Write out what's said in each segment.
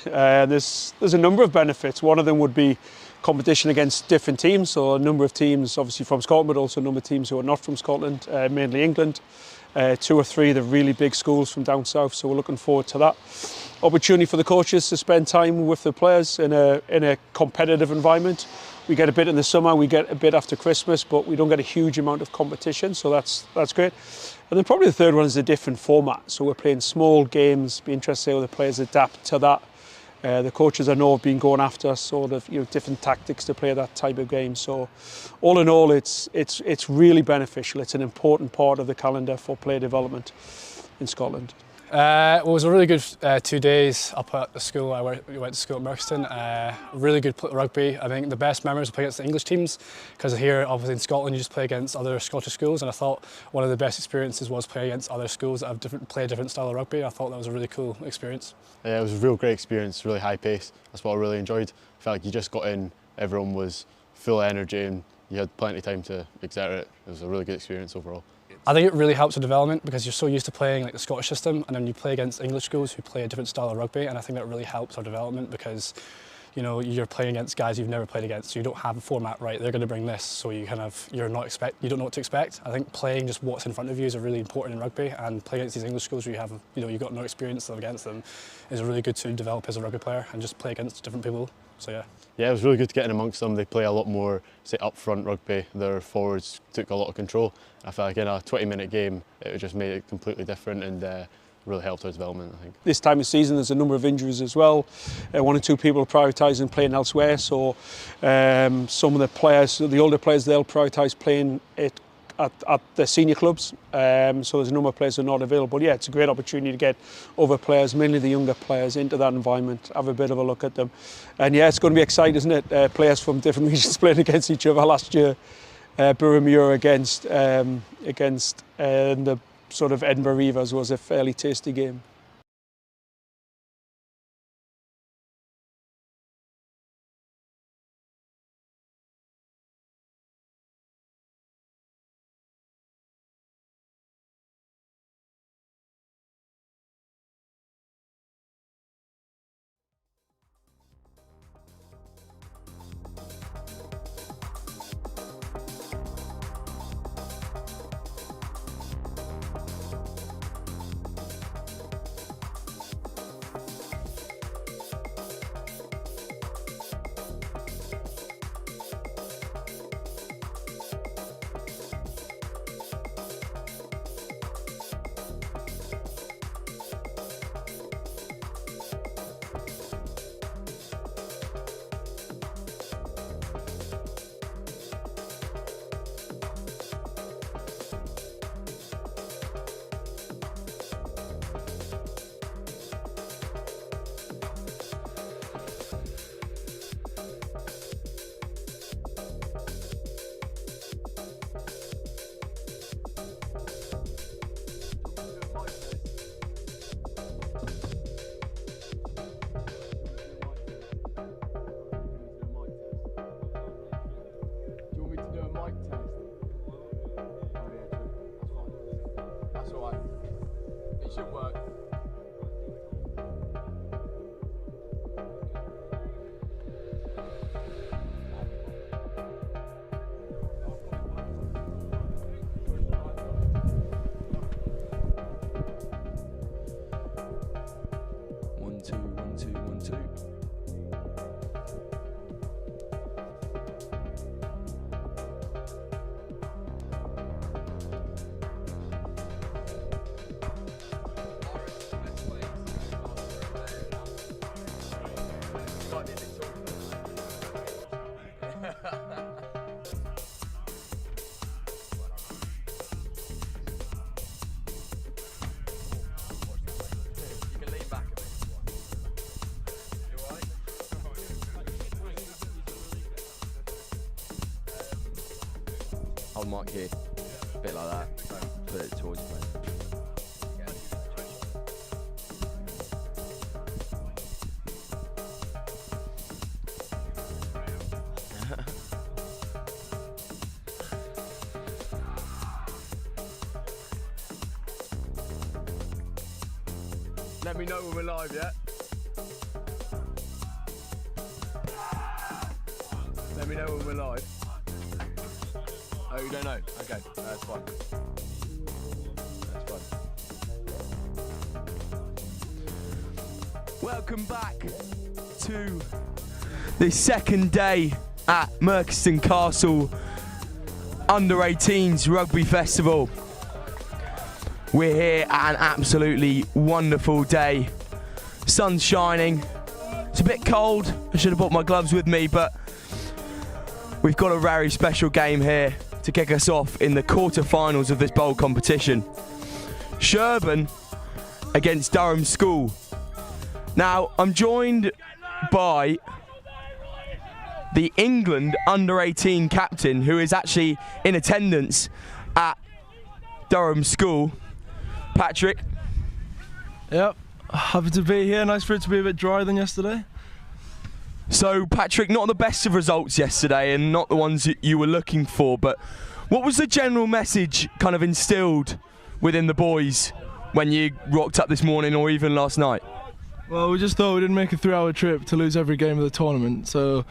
There's a number of benefits. One of them would be competition against different teams, so a number of teams obviously from Scotland, but also a number of teams who are not from Scotland, mainly England. 2 or 3 of the really big schools from down south, so we're looking forward to that. Opportunity for the coaches to spend time with the players in a competitive environment. We get a bit in the summer, we get a bit after Christmas, but we don't get a huge amount of competition, so that's great. And then probably the third one is a different format. So we're playing small games, be interested to see how the players adapt to that. The coaches I know have been going after sort of different tactics to play that type of game. So all in all, it's really beneficial. It's an important part of the calendar for player development in Scotland. It was a really good 2 days up at the school. We went to school at Merkston. Really good rugby. I think the best memories were playing against the English teams, because here obviously in Scotland you just play against other Scottish schools, and I thought one of the best experiences was playing against other schools that have play a different style of rugby. I thought that was a really cool experience. Yeah, it was a real great experience, really high pace. That's what I really enjoyed. I felt like you just got in, everyone was full of energy and you had plenty of time to exert it. It was a really good experience overall. I think it really helps with development, because you're so used to playing like the Scottish system, and then you play against English schools who play a different style of rugby, and I think that really helps our development, because you're playing against guys you've never played against, so you don't have a format right. They're going to bring this, so you don't know what to expect. I think playing just what's in front of you is really important in rugby, and playing against these English schools where you've got no experience against them is really good to develop as a rugby player and just play against different people. So yeah. Yeah, it was really good to get in amongst them. They play a lot more, say, up-front rugby. Their forwards took a lot of control. I felt like in a 20-minute game, it just made it completely different and really helped our development, I think. This time of season, there's a number of injuries as well. 1 or 2 people are prioritising playing elsewhere, so some of the players, the older players, they'll prioritise playing it at the senior clubs, so there's a number of players who are not available. Yeah, it's a great opportunity to get other players, mainly the younger players, into that environment, have a bit of a look at them. And yeah, it's going to be exciting, isn't it? Players from different regions playing against each other. Last year, Burramure against the sort of Edinburgh Reavers was a fairly tasty game. Should work. One, two, one, two, one, two. I'll mark here, a bit like that, put it towards me. Let me know when we're live, yeah? Let me know when we're live. Oh, you don't know? Okay, that's fine. That's fine. Welcome back to the second day at Merchiston Castle Under-18s Rugby Festival. We're here at an absolutely wonderful day. Sun's shining. It's a bit cold. I should have brought my gloves with me, but we've got a very special game here to kick us off in the quarter-finals of this bowl competition. Sherburn against Durham School. Now, I'm joined by the England Under-18 captain, who is actually in attendance at Durham School. Patrick. Yep, happy to be here. Nice for it to be a bit drier than yesterday. So, Patrick, not the best of results yesterday and not the ones that you were looking for, but what was the general message kind of instilled within the boys when you rocked up this morning or even last night? Well, we just thought we didn't make a 3-hour trip to lose every game of the tournament, so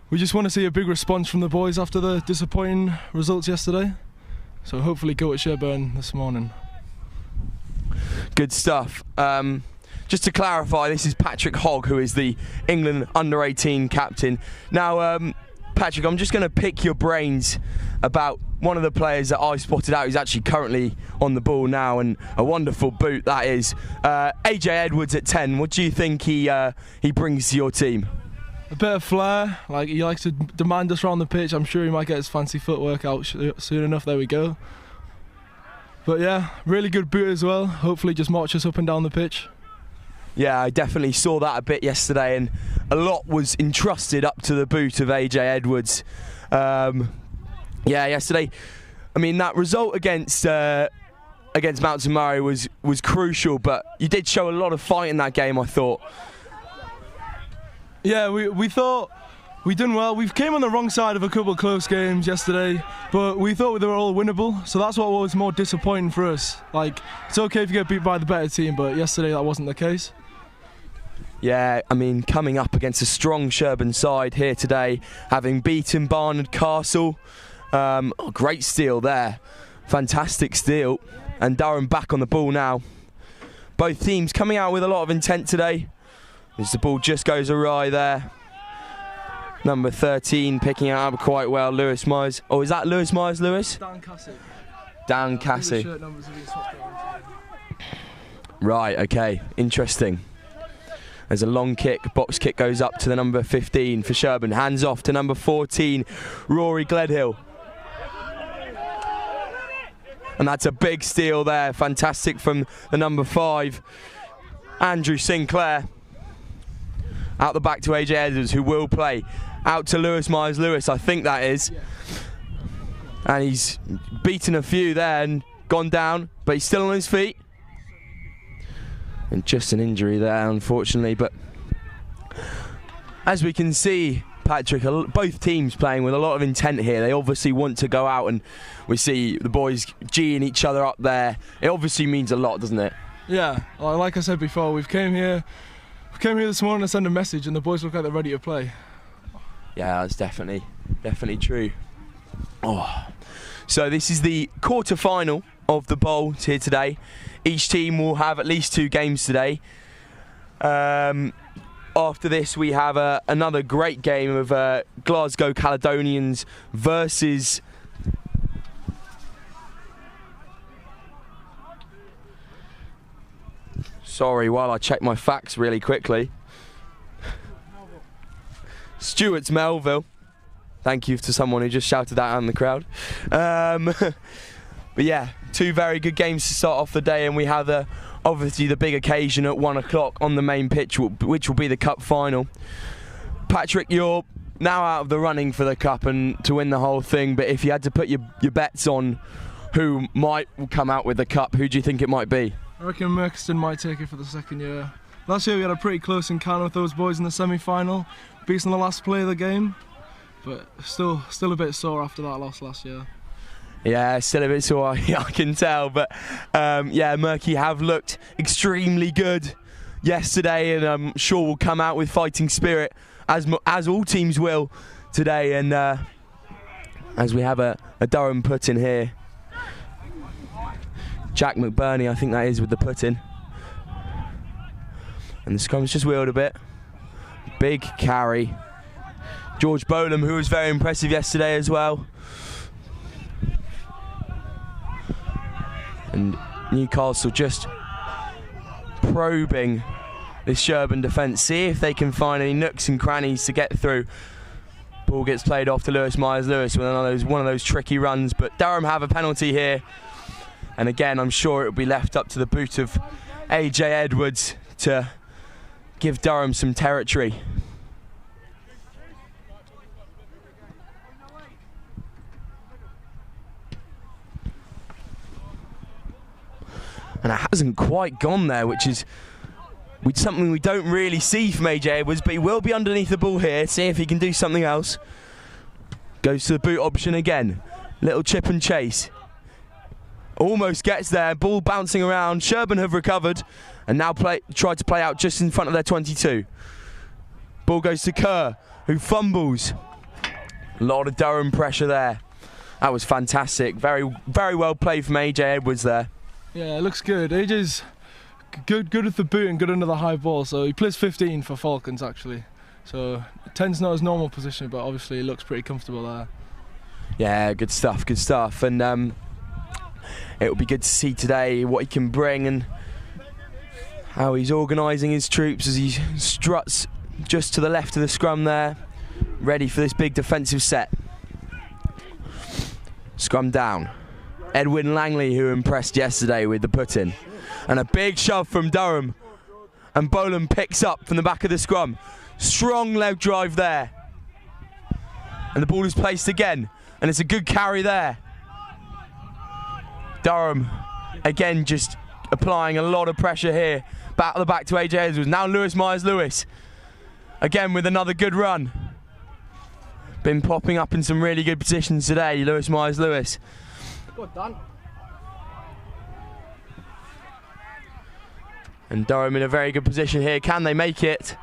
we just want to see a big response from the boys after the disappointing results yesterday. So hopefully go at Sherburn this morning. Good stuff. Just to clarify, this is Patrick Hogg, who is the England Under-18 captain. Now, Patrick, I'm just going to pick your brains about one of the players that I spotted out who's actually currently on the ball now, and a wonderful boot that is. AJ Edwards at 10, what do you think he brings to your team? A bit of flair, like he likes to demand us around the pitch. I'm sure he might get his fancy footwork out soon enough. There we go. But yeah, really good boot as well. Hopefully just march us up and down the pitch. Yeah, I definitely saw that a bit yesterday, and a lot was entrusted up to the boot of AJ Edwards. Yeah, yesterday, I mean, that result against Mount St Mary was crucial, but you did show a lot of fight in that game, I thought. Yeah, we thought we done well. We came on the wrong side of a couple of close games yesterday, but we thought they were all winnable, so that's what was more disappointing for us. Like, it's okay if you get beat by the better team, but yesterday that wasn't the case. Yeah, I mean, coming up against a strong Sherburn side here today, having beaten Barnard Castle. Great steal there. Fantastic steal. And Durham back on the ball now. Both teams coming out with a lot of intent today, as the ball just goes awry there. Number 13 picking it up quite well, Lewis Myers. Oh, is that Lewis Myers, Lewis? Dan Cassie. Dan Cassie. Shirt numbers have been swapped around today. Right, okay, interesting. There's a long kick, box kick goes up to the number 15 for Sherburn. Hands off to number 14, Rory Gledhill. And that's a big steal there, fantastic from the number 5, Andrew Sinclair. Out the back to AJ Edwards, who will play. Out to Lewis Myers Lewis, I think that is. And he's beaten a few there and gone down, but he's still on his feet. And just an injury there, unfortunately. But as we can see, Patrick, both teams playing with a lot of intent here. They obviously want to go out, and we see the boys G'ing each other up there. It obviously means a lot, doesn't it? Yeah, like I said before, we came here this morning to send a message, and the boys look like they're ready to play. Yeah, that's definitely true. Oh. So this is the quarter-final of the Bowls here today. Each team will have at least 2 games today. After this, we have another great game of Glasgow Caledonians versus sorry, while I check my facts really quickly. Stewart's Melville. Thank you to someone who just shouted that out in the crowd. But yeah, 2 very good games to start off the day, and we have obviously the big occasion at 1 o'clock on the main pitch, which will be the cup final. Patrick, you're now out of the running for the cup and to win the whole thing, but if you had to put your bets on who might come out with the cup, who do you think it might be? I reckon Merkston might take it for the second year. Last year we had a pretty close encounter with those boys in the semi-final, beating the last play of the game, but still a bit sore after that loss last year. Yeah, still a bit sore, I can tell, but yeah, Murky have looked extremely good yesterday, and I'm sure will come out with fighting spirit, as all teams will today, and as we have a Durham put-in here. Jack McBurney, I think that is, with the put-in. And the scrum's just wheeled a bit. Big carry. George Bolam, who was very impressive yesterday as well. And Newcastle just probing this Sherburn defence, see if they can find any nooks and crannies to get through. Ball gets played off to Lewis Myers-Lewis with one of those tricky runs, but Durham have a penalty here. And again, I'm sure it will be left up to the boot of AJ Edwards to give Durham some territory. And it hasn't quite gone there, which is something we don't really see from AJ Edwards, but he will be underneath the ball here, see if he can do something else. Goes to the boot option again. Little chip and chase. Almost gets there, ball bouncing around. Sherburn have recovered and now tried to play out just in front of their 22. Ball goes to Kerr, who fumbles. A lot of Durham pressure there. That was fantastic. Very, very well played from AJ Edwards there. Yeah, it looks good. AJ's good with the boot and good under the high ball. So he plays 15 for Falcons actually. So 10's not his normal position, but obviously he looks pretty comfortable there. Yeah, good stuff, good stuff. And it'll be good to see today what he can bring and how he's organising his troops as he struts just to the left of the scrum there, ready for this big defensive set. Scrum down. Edwin Langley, who impressed yesterday with the put-in. And a big shove from Durham. And Bolam picks up from the back of the scrum. Strong leg drive there. And the ball is placed again. And it's a good carry there. Durham, again, just applying a lot of pressure here. Back at the back to AJ Edwards. Now Lewis Myers-Lewis. Again with another good run. Been popping up in some really good positions today, Lewis Myers-Lewis. Good done. And Durham in a very good position here. Can they make it?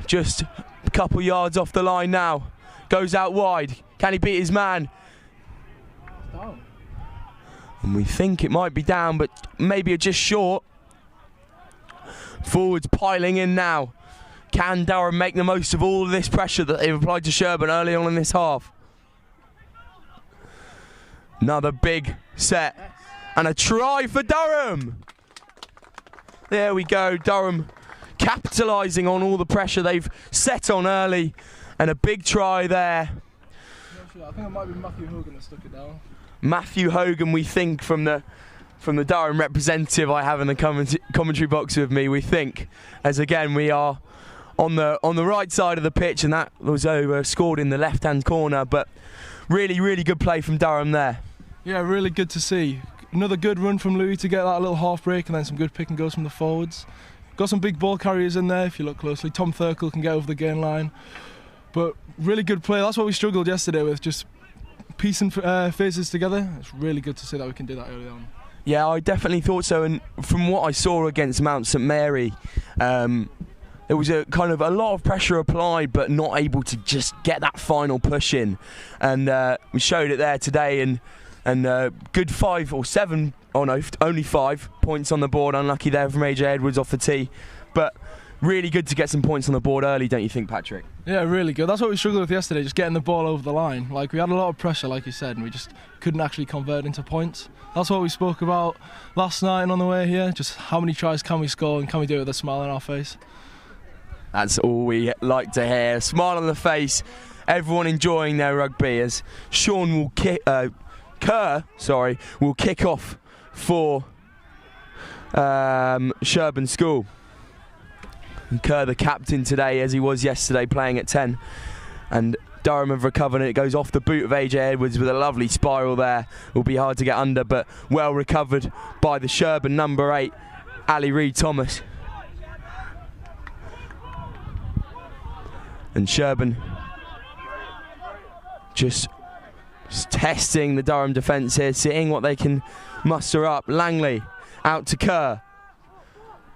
Just a couple yards off the line now. Goes out wide. Can he beat his man? Down. And we think it might be down, but maybe just short. Forwards piling in now. Can Durham make the most of all of this pressure that they've applied to Sherburn early on in this half? Another big set. And a try for Durham. There we go. Durham capitalising on all the pressure they've set on early. And a big try there. I think it might be Matthew Hogan that stuck it down. Matthew Hogan, we think, from the Durham representative I have in the commentary box with me, we think, as again we are on the right side of the pitch, and that was scored in the left-hand corner, but really, really good play from Durham there. Yeah, really good to see. Another good run from Louis to get that little half break, and then some good pick and goes from the forwards. Got some big ball carriers in there if you look closely. Tom Thurkel can get over the gain line. But really good play. That's what we struggled yesterday with, just piecing phases together. It's really good to see that we can do that early on. Yeah, I definitely thought so, and from what I saw against Mount St Mary, there was a kind of a lot of pressure applied, but not able to just get that final push in, and we showed it there today. And good 5 or 7, oh no, only 5 points on the board. Unlucky there from AJ Edwards off the tee, but really good to get some points on the board early, don't you think, Patrick? Yeah, really good. That's what we struggled with yesterday, just getting the ball over the line. Like, we had a lot of pressure, like you said, and we just couldn't actually convert into points. That's what we spoke about last night and on the way here, just how many tries can we score and can we do it with a smile on our face. That's all we like to hear. Smile on the face, everyone enjoying their rugby as Sean will Kerr will kick off for Sherburn School. And Kerr, the captain today, as he was yesterday, playing at 10. And Durham have recovered, and it goes off the boot of AJ Edwards with a lovely spiral there. Will be hard to get under, but well recovered by the Sherburn number 8, Ali Reid-Thomas. And Sherburn just testing the Durham defence here, seeing what they can muster up. Langley out to Kerr,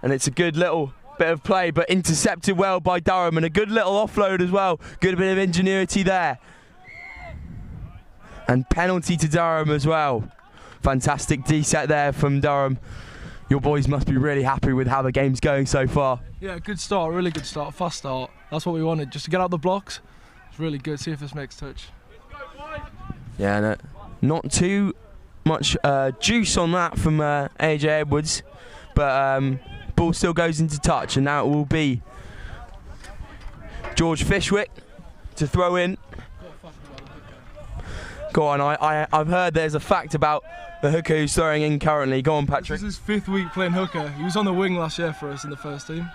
and it's a good little bit of play, but intercepted well by Durham, and a good little offload as well. Good bit of ingenuity there, and penalty to Durham as well. Fantastic D-set there from Durham. Your boys must be really happy with how the game's going so far. Yeah, good start, really good start, fast start. That's what we wanted, just to get out the blocks. It's really good. See if this makes touch. Yeah, no, not too much juice on that from AJ Edwards, but ball still goes into touch, and now it will be George Fishwick to throw in. Go on, I've heard there's a fact about the hooker who's throwing in currently. Go on, Patrick. This is his 5th week playing hooker. He was on the wing last year for us in the first team.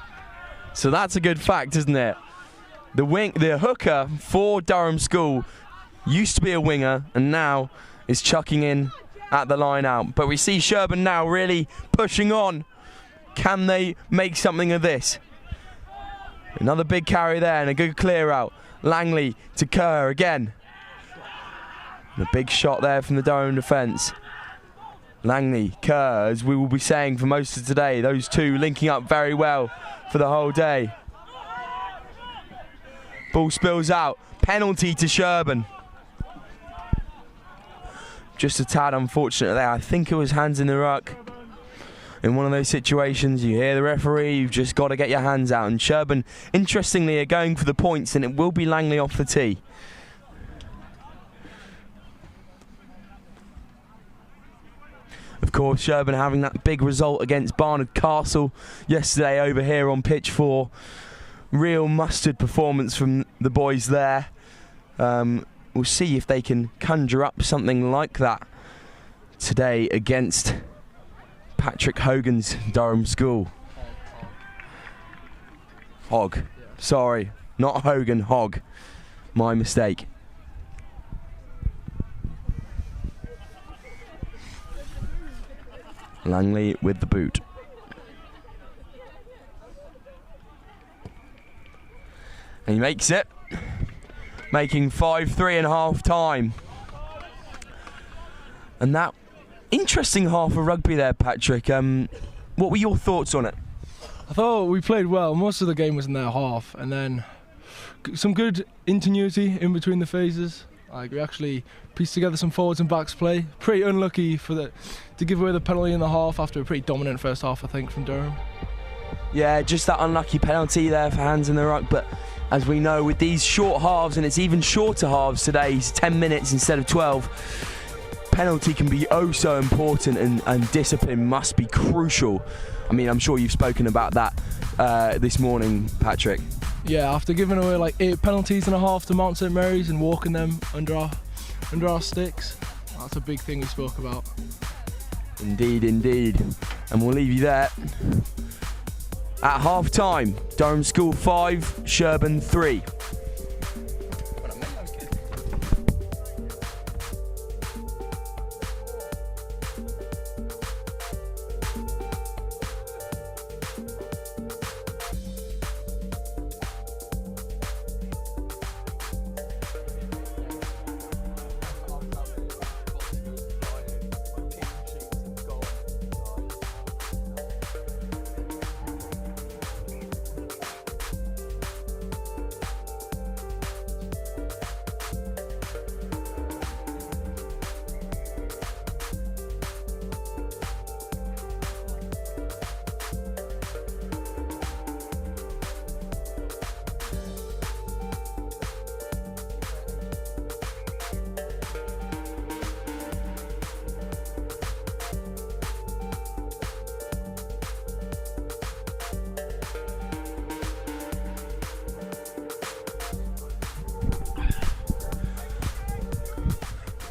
So that's a good fact, isn't it? The hooker for Durham School used to be a winger and now is chucking in at the line out. But we see Sherburn now really pushing on. Can they make something of this? Another big carry there and a good clear out. Langley to Kerr again. And a big shot there from the Durham defence. Langley, Kerr, as we will be saying for most of today, those two linking up very well for the whole day. Ball spills out. Penalty to Sherburn. Just a tad unfortunate there. I think it was hands in the ruck. In one of those situations, you hear the referee, you've just got to get your hands out. And Sherburn, interestingly, are going for the points, and it will be Langley off the tee. Of course, Sherburn having that big result against Barnard Castle yesterday over here on pitch 4. Real mustard performance from the boys there. We'll see if they can conjure up something like that today against Patrick Hogan's Durham School. Hogg. Sorry, not Hogan, Hogg. My mistake. Langley with the boot. And he makes it, making 5-3 in half time. And that interesting half of rugby there, Patrick. What were your thoughts on it? I thought we played well. Most of the game was in their half, and then some good ingenuity in between the phases. Like, we actually pieced together some forwards and backs play. Pretty unlucky to give away the penalty in the half after a pretty dominant first half, I think, from Durham. Yeah, just that unlucky penalty there for hands in the ruck, but as we know, with these short halves, and it's even shorter halves today, 10 minutes instead of 12, penalty can be oh so important, and discipline must be crucial. I mean, I'm sure you've spoken about that this morning, Patrick. Yeah, after giving away like 8 penalties and a half to Mount St Mary's and walking them under our sticks, that's a big thing we spoke about. Indeed, indeed. And we'll leave you there. At half time, Durham School 5, Sherburn 3.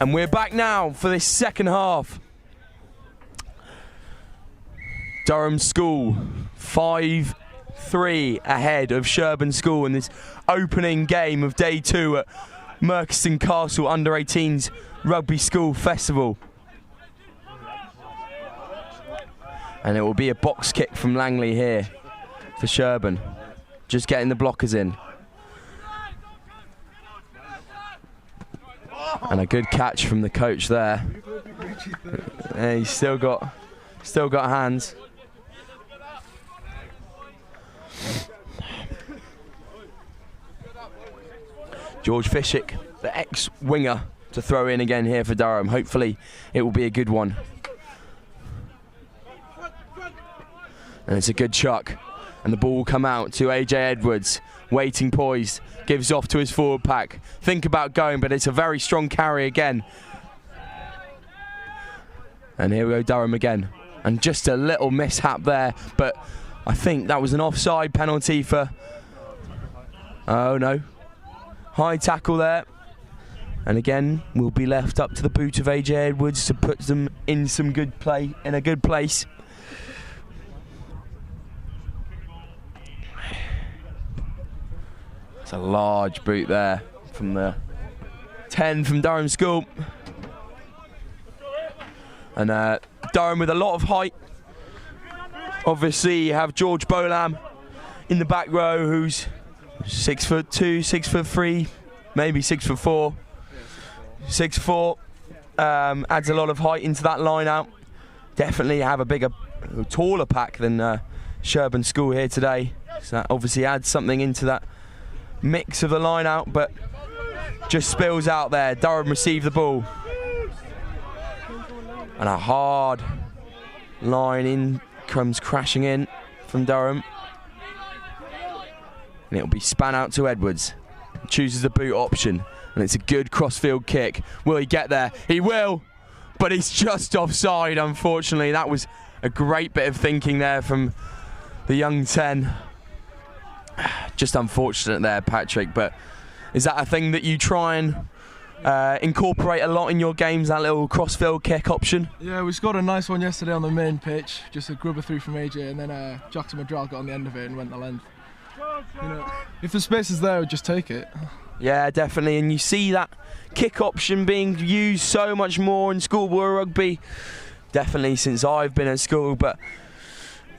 And we're back now for this second half. Durham School 5-3 ahead of Sherburn School in this opening game of day 2 at Merchiston Castle Under-18s Rugby School Festival. And it will be a box kick from Langley here for Sherburn. Just getting the blockers in. And a good catch from the coach there. And he's still got hands. George Fishik, the ex-winger, to throw in again here for Durham. Hopefully it will be a good one. And it's a good chuck. And the ball will come out to AJ Edwards, waiting poised, gives off to his forward pack. Think about going, but it's a very strong carry again. And here we go, Durham again. And just a little mishap there, but I think that was an offside penalty for... Oh no. High tackle there. And again, will be left up to the boot of AJ Edwards to put them in some good play, in a good place. It's a large boot there from the 10 from Durham School. And Durham with a lot of height. Obviously you have George Bolam in the back row, who's 6'2", 6'3", maybe 6'4". 6'4", adds a lot of height into that line out. Definitely have a bigger, taller pack than Sherburn School here today. So that obviously adds something into that mix of the line out, but just spills out there. Durham receive the ball. And a hard line in comes crashing in from Durham. And it'll be span out to Edwards. Chooses the boot option. And it's a good crossfield kick. Will he get there? He will, but he's just offside, unfortunately. That was a great bit of thinking there from the young 10. Just unfortunate there, Patrick, but is that a thing that you try and incorporate a lot in your games, that little crossfield kick option? Yeah, we scored a nice one yesterday on the main pitch, just a grubber through from AJ, and then Jackson Madral got on the end of it and went the length. You know, if the space is there, just take it. Yeah, definitely, and you see that kick option being used so much more in schoolboy rugby, definitely since I've been at school, but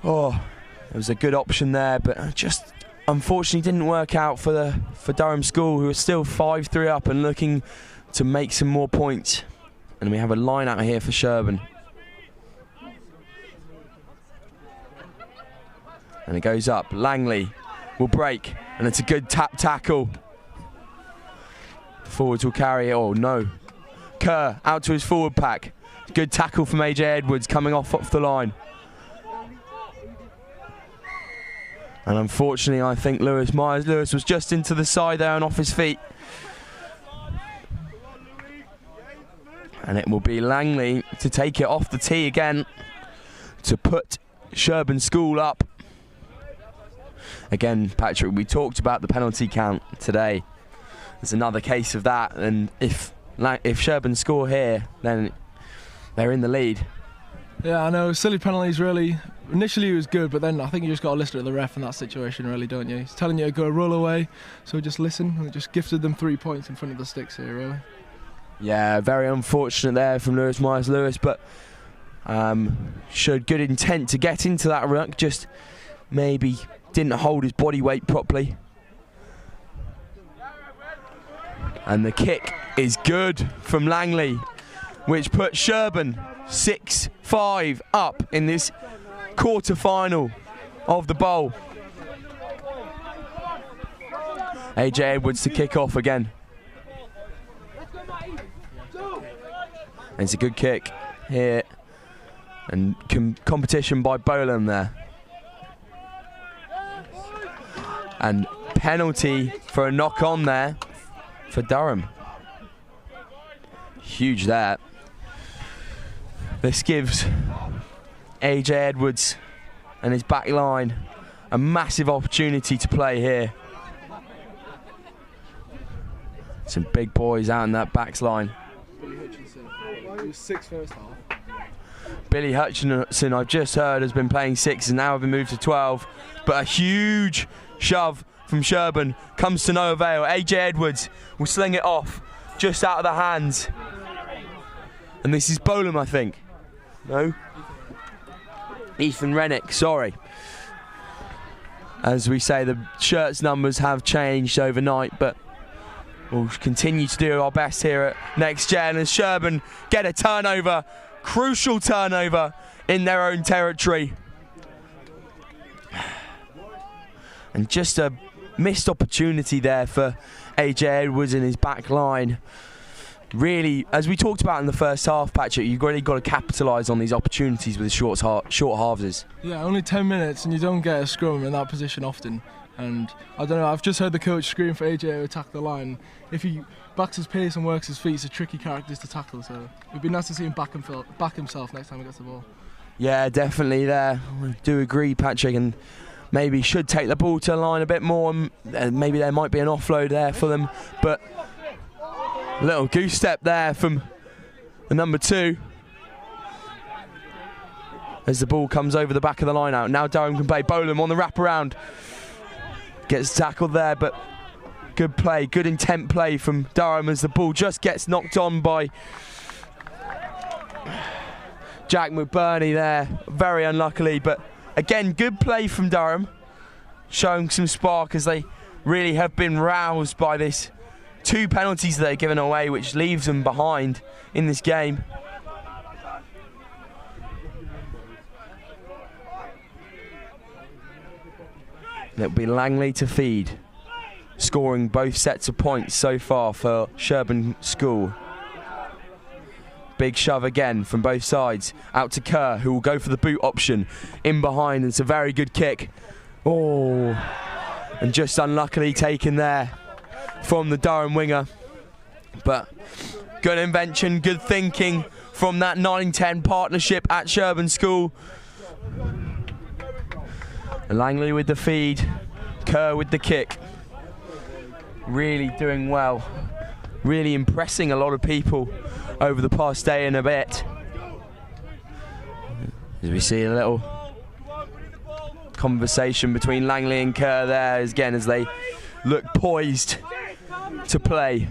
it was a good option there, but just unfortunately didn't work out for Durham School, who are still 5-3 up and looking to make some more points. And we have a line out here for Sherburn. And it goes up. Langley will break, and it's a good tap tackle. Forwards will carry it. Oh no. Kerr out to his forward pack. Good tackle from AJ Edwards coming off the line. And unfortunately, I think Myers-Lewis was just into the side there and off his feet. And it will be Langley to take it off the tee again to put Sherburn School up. Again, Patrick, we talked about the penalty count today. There's another case of that, and if Sherburn score here, then they're in the lead. Yeah, I know, silly penalties really. Initially it was good, but then I think you just got to listen to the ref in that situation, really, don't you? He's telling you to go roll away, so just listen, and it just gifted them 3 points in front of the sticks here, really. Yeah, very unfortunate there from Lewis Myers-Lewis, but showed good intent to get into that ruck, just maybe didn't hold his body weight properly. And the kick is good from Langley, which puts Sherburn 6-5 up in this quarter-final of the bowl. AJ Edwards to kick off again. And it's a good kick here, and competition by Bolam there. And penalty for a knock-on there for Durham. Huge there. This gives AJ Edwards and his back line a massive opportunity to play here. Some big boys out in that backs line. It was 6 first half. Billy Hutchinson, I've just heard, has been playing 6 and now have been moved to 12. But a huge shove from Sherburn comes to no avail. AJ Edwards will sling it off just out of the hands. And this is Bolam, I think. No? Ethan Rennick, sorry. As we say, the shirts numbers have changed overnight, but we'll continue to do our best here at Next Gen as Sherburn get a turnover, crucial turnover in their own territory. And just a missed opportunity there for AJ Edwards in his back line. Really, as we talked about in the first half, Patrick, you've really got to capitalise on these opportunities with short halves. Yeah, only 10 minutes and you don't get a scrum in that position often. And I don't know, I've just heard the coach scream for AJ to attack the line. If he backs his pace and works his feet, it's a tricky character to tackle, so it'd be nice to see him back himself next time he gets the ball. Yeah, definitely there. I do agree, Patrick, and maybe should take the ball to the line a bit more, and maybe there might be an offload there for them, but a little goose step there from the number 2 as the ball comes over the back of the line out. Now Durham can play. Bolam on the wraparound. Gets tackled there, but good play, good intent play from Durham as the ball just gets knocked on by Jack McBurney there, very unluckily, but again, good play from Durham, showing some spark as they really have been roused by this 2 penalties that they're given away, which leaves them behind in this game. It'll be Langley to feed, scoring both sets of points so far for Sherburn School. Big shove again from both sides, out to Kerr, who will go for the boot option. In behind, it's a very good kick. Oh, and just unluckily taken there from the Durham winger. But good invention, good thinking from that 9-10 partnership at Sherburn School. Langley with the feed, Kerr with the kick. Really doing well, really impressing a lot of people over the past day and a bit. As we see a little conversation between Langley and Kerr there again as they look poised to play.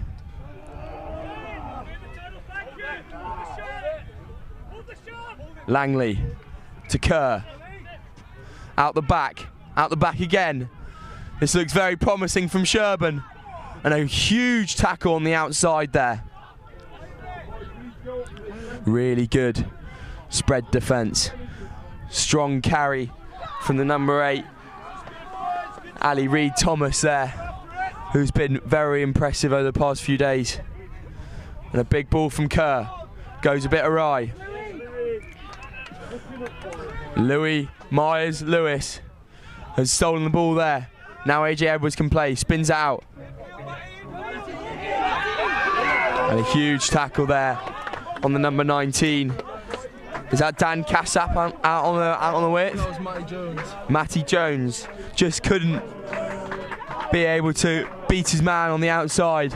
Langley to Kerr. Out the back again. This looks very promising from Sherburn. And a huge tackle on the outside there. Really good spread defence. Strong carry from the number 8, Ali Reid-Thomas there, who's been very impressive over the past few days. And a big ball from Kerr. Goes a bit awry. Louis Myers-Lewis has stolen the ball there. Now AJ Edwards can play, spins it out. And a huge tackle there on the number 19. Is that Dan Cassap out on the width? That was Matty Jones. Matty Jones just couldn't be able to beat his man on the outside.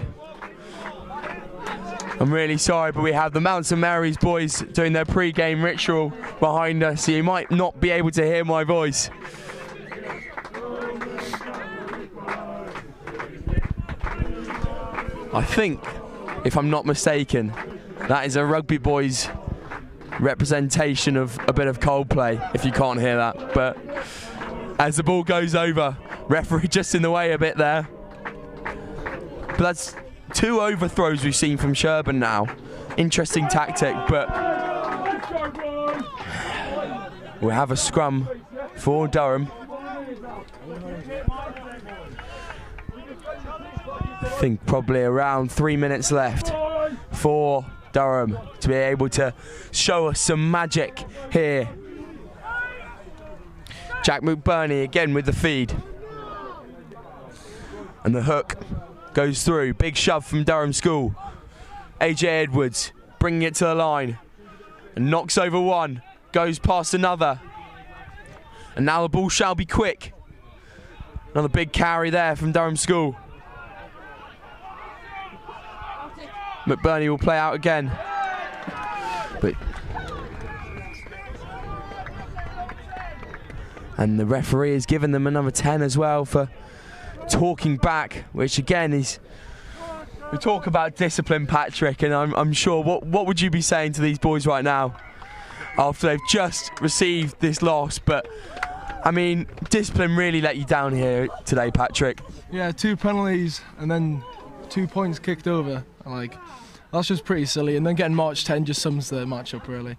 I'm really sorry, but we have the Mount St Mary's boys doing their pre-game ritual behind us, so you might not be able to hear my voice. I think, if I'm not mistaken, that is a Rugby boys representation of a bit of Coldplay, if you can't hear that. But as the ball goes over, referee just in the way a bit there. But that's 2 overthrows we've seen from Sherburn now. Interesting tactic, but we'll have a scrum for Durham. I think probably around 3 minutes left for Durham to be able to show us some magic here. Jack McBurney again with the feed. And the hook goes through. Big shove from Durham School. AJ Edwards bringing it to the line. And knocks over one. Goes past another. And now the ball shall be quick. Another big carry there from Durham School. McBurney will play out again. But and the referee has given them another 10 as well for talking back, which again is, we talk about discipline, Patrick, and I'm sure, what would you be saying to these boys right now after they've just received this loss? But I mean, discipline really let you down here today, Patrick. Yeah, 2 penalties and then 2 points kicked over. Like, that's just pretty silly. And then getting marched 10 just sums the match up, really.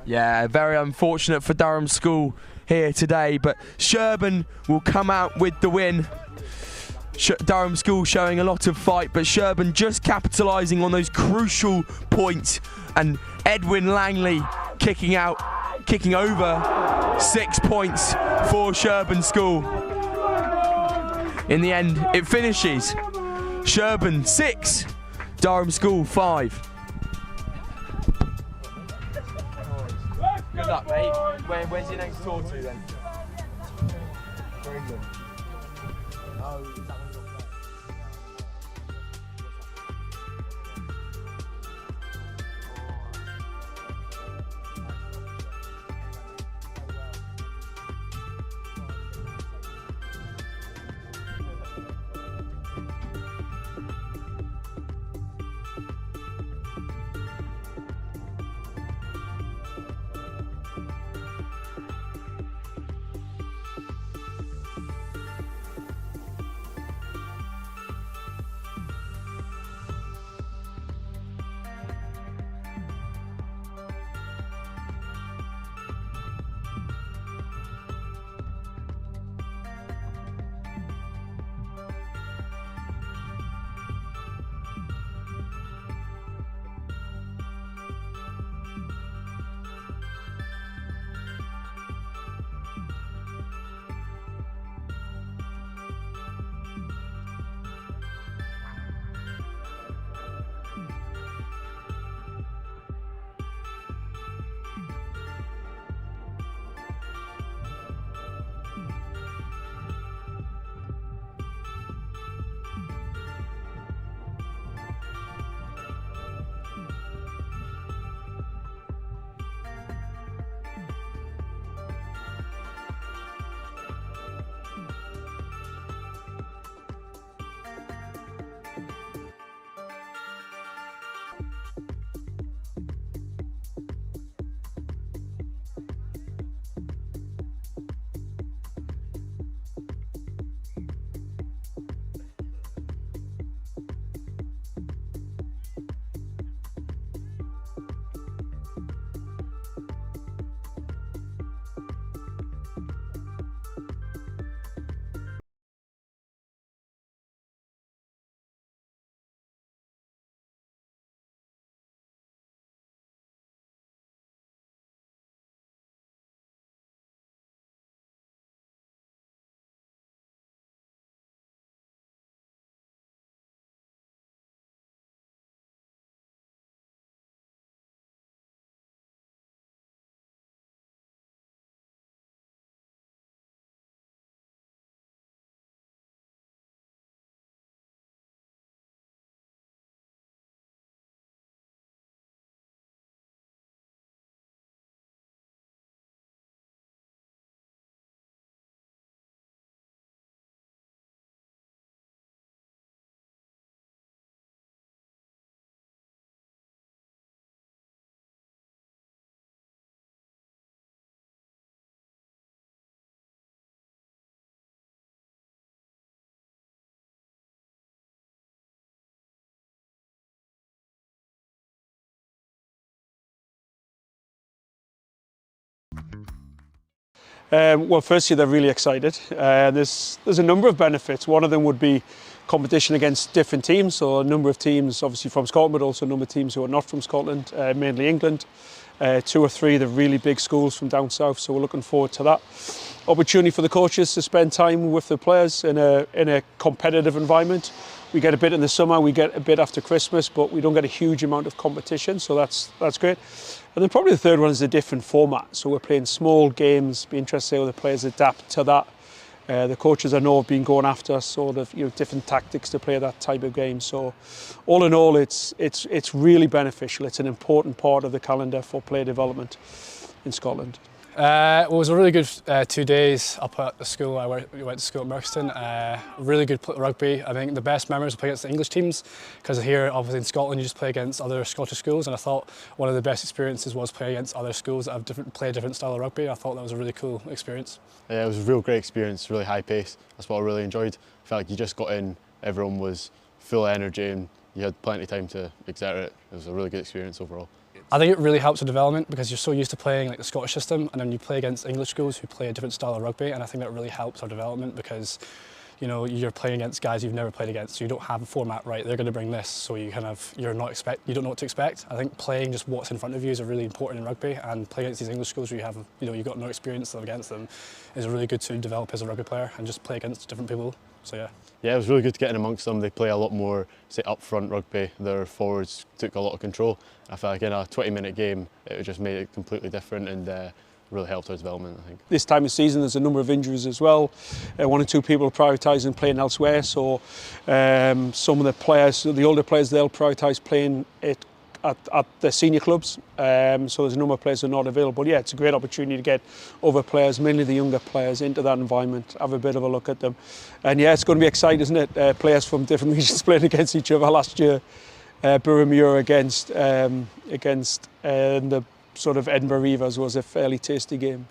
Yeah, very unfortunate for Durham School here today, but Sherburn will come out with the win. Durham School showing a lot of fight, but Sherburn just capitalising on those crucial points, and Edwin Langley kicking over 6 points for Sherburn School. In the end, it finishes Sherburn 6, Durham School 5. Good luck, mate. Where's your next tour to then? For England. Well, firstly, they're really excited. There's a number of benefits. One of them would be competition against different teams. So a number of teams, obviously from Scotland, but also a number of teams who are not from Scotland, mainly England. 2 or 3 of the really big schools from down south. So we're looking forward to that. Opportunity for the coaches to spend time with the players in a competitive environment. We get a bit in the summer, we get a bit after Christmas, but we don't get a huge amount of competition, so that's great. And then probably the third one is a different format. So we're playing small games, be interested to see how the players adapt to that. The coaches I know have been going after sort of different tactics to play that type of game. So all in all, it's really beneficial. It's an important part of the calendar for player development in Scotland. Well, it was a really good 2 days up at the school. We went to school at Merkston. Really good rugby. I think the best memories were playing against the English teams, because here, obviously in Scotland, you just play against other Scottish schools, and I thought one of the best experiences was playing against other schools that have play a different style of rugby. I thought that was a really cool experience. Yeah, it was a real great experience, really high pace. That's what I really enjoyed. I felt like you just got in, everyone was full of energy and you had plenty of time to exert it. It was a really good experience overall. I think it really helps with development, because you're so used to playing like the Scottish system, and then you play against English schools who play a different style of rugby, and I think that really helps our development, because you're playing against guys you've never played against, so you don't have a format right. They're going to bring this, so you don't know what to expect. I think playing just what's in front of you is really important in rugby, and playing against these English schools where you've got no experience against them is really good to develop as a rugby player and just play against different people. So yeah. Yeah, it was really good to get in amongst them. They play a lot more, say, up-front rugby. Their forwards took a lot of control. I felt like in a 20-minute game, it just made it completely different and really helped our development, I think. This time of season, there's a number of injuries as well. 1 or 2 people are prioritising playing elsewhere. So some of the players, the older players, they'll prioritise playing it at the senior clubs. So there's a number of players that are not available. Yeah, it's a great opportunity to get other players, mainly the younger players, into that environment, have a bit of a look at them. And yeah, it's going to be exciting, isn't it? Players from different regions playing against each other. Last year, Burramure against the sort of Edinburgh Reavers was a fairly tasty game.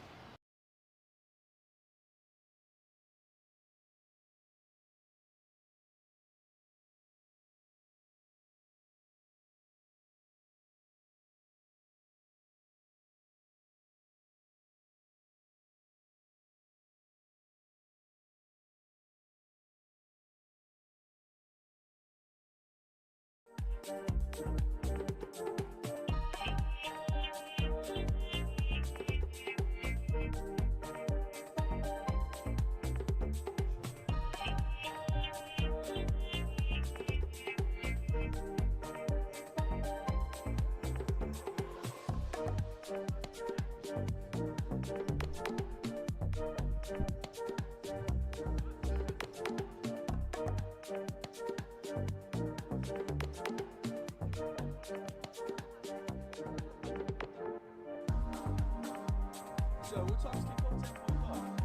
So what time's kick-off? 10:45?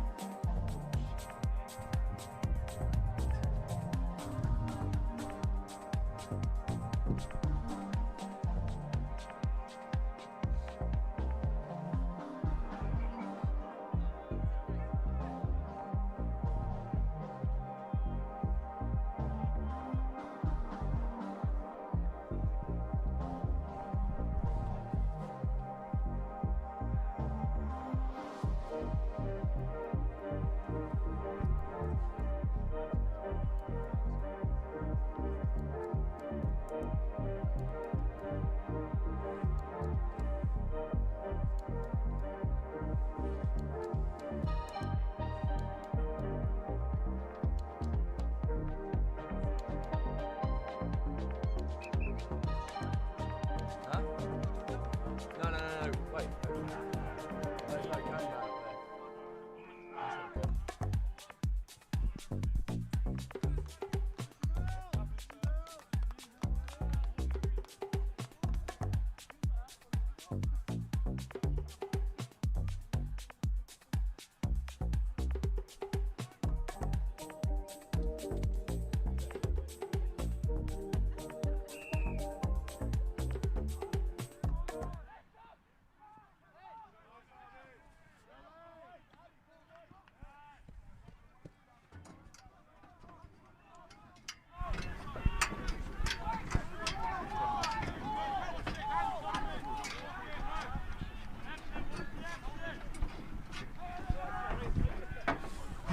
No, wait.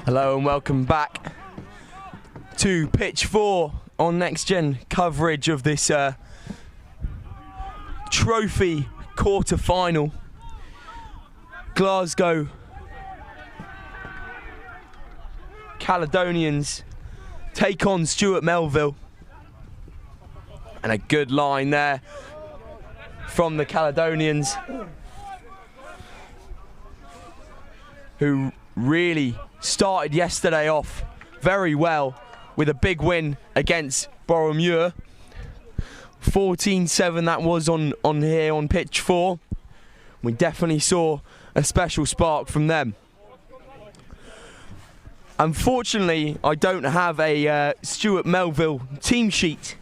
Hello and welcome back to Pitch 4 on Next Gen coverage of this trophy quarter-final. Glasgow Caledonians take on Stuart Melville. And a good line there from the Caledonians, who really started yesterday off very well with a big win against Boroughmuir. 14-7 that was on here on pitch 4. We definitely saw a special spark from them. Unfortunately, I don't have a Stuart Melville team sheet,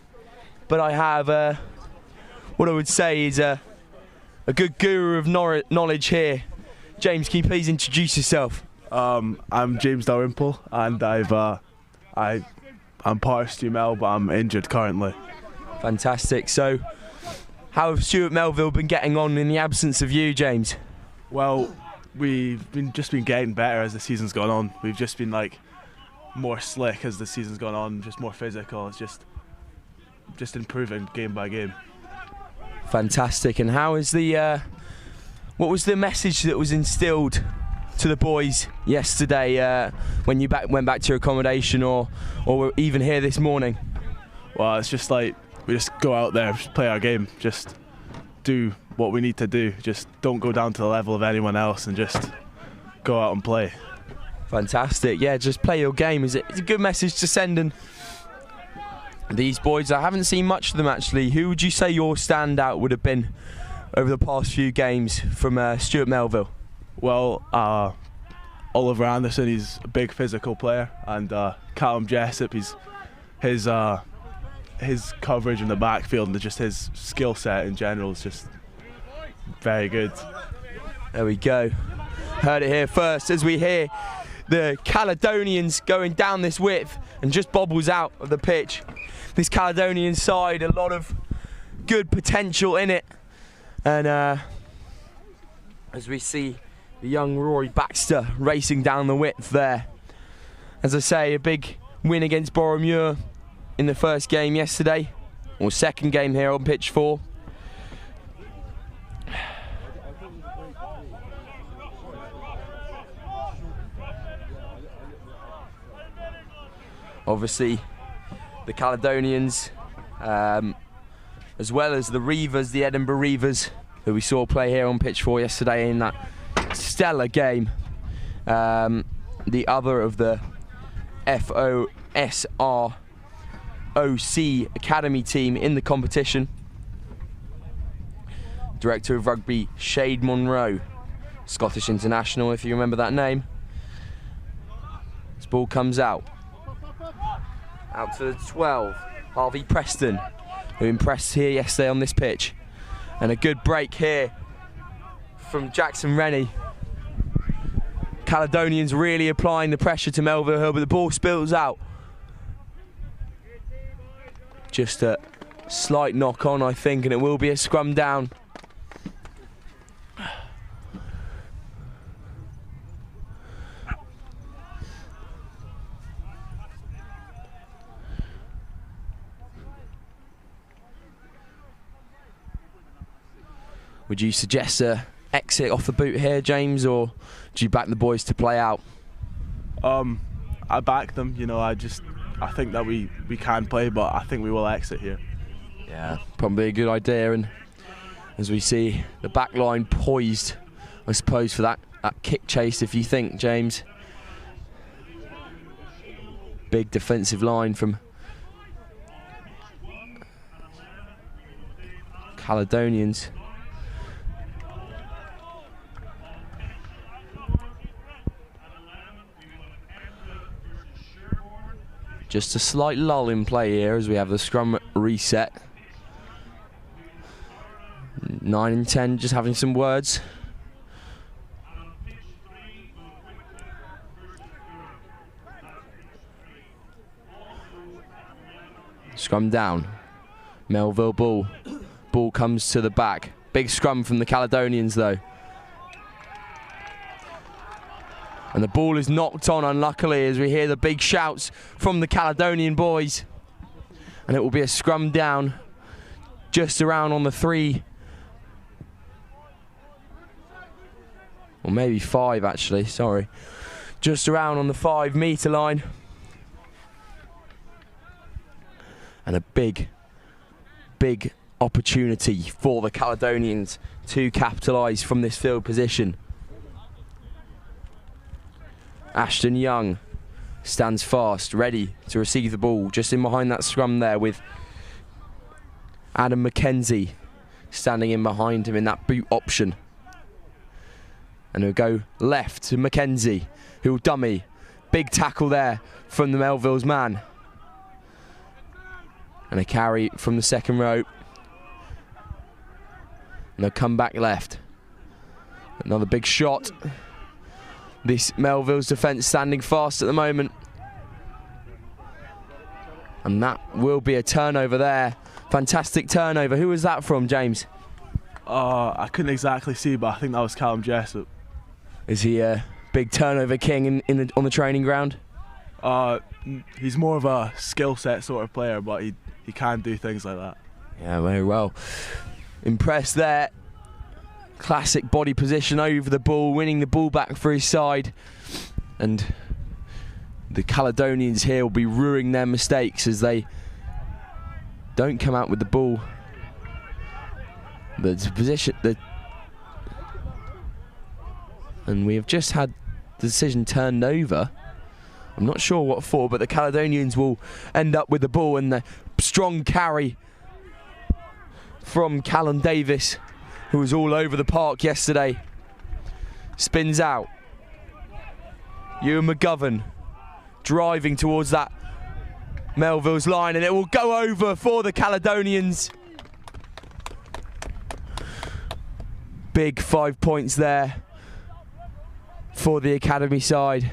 but I have what I would say is a good guru of knowledge here. James, can you please introduce yourself? I'm James Dalrymple, and I'm part of Stu Mel, but I'm injured currently. Fantastic. So, how have Stuart Melville been getting on in the absence of you, James? Well, we've been getting better as the season's gone on. We've just been like more slick as the season's gone on, just more physical. It's just improving game by game. Fantastic. And how is what was the message that was instilled to the boys yesterday when you went back to your accommodation, or even here this morning? Well, it's just like we just go out there, just play our game, just do what we need to do. Just don't go down to the level of anyone else, and just go out and play. Fantastic. Yeah, just play your game. It's a good message to send. And these boys, I haven't seen much of them actually. Who would you say your standout would have been over the past few games from Stuart Melville? Well, Oliver Anderson, he's a big physical player, and Callum Jessup, his coverage in the backfield and just his skill set in general is just very good. There we go. Heard it here first as we hear the Caledonians going down this width and just bobbles out of the pitch. This Caledonian side, a lot of good potential in it. And as we see the young Rory Baxter racing down the width there. As I say, a big win against Boroughmuir in the first game yesterday, or second game here on pitch 4. Obviously, the Caledonians, as well as the Reavers, the Edinburgh Reavers, who we saw play here on pitch 4 yesterday in that stellar game. The other of the FOSROC Academy team in the competition. Director of Rugby, Shade Monroe, Scottish international, if you remember that name. This ball comes out to the 12, Harvey Preston, who impressed here yesterday on this pitch. And a good break here from Jackson Rennie. Caledonians really applying the pressure to Melville Hill, but the ball spills out. Just a slight knock on, I think, and it will be a scrum down. Would you suggest a exit off the boot here, James, or do you back the boys to play out? I back them. You know, I think that we can play, but I think we will exit here. Yeah, probably a good idea. And as we see the back line poised, I suppose, for that kick chase, if you think, James. Big defensive line from Caledonians. Just a slight lull in play here as we have the scrum reset. 9 and 10 just having some words. Scrum down. Melville ball. Ball comes to the back. Big scrum from the Caledonians though. And the ball is knocked on unluckily as we hear the big shouts from the Caledonian boys. And it will be a scrum down just around on the 3. Or maybe 5 actually, sorry. Just around on the 5 metre line. And a big opportunity for the Caledonians to capitalise from this field position. Ashton Young stands fast, ready to receive the ball, just in behind that scrum there with Adam McKenzie standing in behind him in that boot option. And he'll go left to McKenzie, who'll dummy. Big tackle there from the Melville's man. And a carry from the second row. And they'll come back left. Another big shot. This Melville's defence standing fast at the moment. And that will be a turnover there. Fantastic turnover. Who was that from, James? I couldn't exactly see, but I think that was Callum Jessup. Is he a big turnover king on the training ground? He's more of a skill set sort of player, but he can do things like that. Yeah, very well. Impressed there. Classic body position over the ball, winning the ball back for his side. And the Caledonians here will be ruining their mistakes as they don't come out with the ball. And we have just had the decision turned over. I'm not sure what for, but the Caledonians will end up with the ball, and the strong carry from Callum Davis, who was all over the park yesterday, spins out. Ewan McGovern driving towards that Melville's line, and it will go over for the Caledonians. Big 5 points there for the academy side.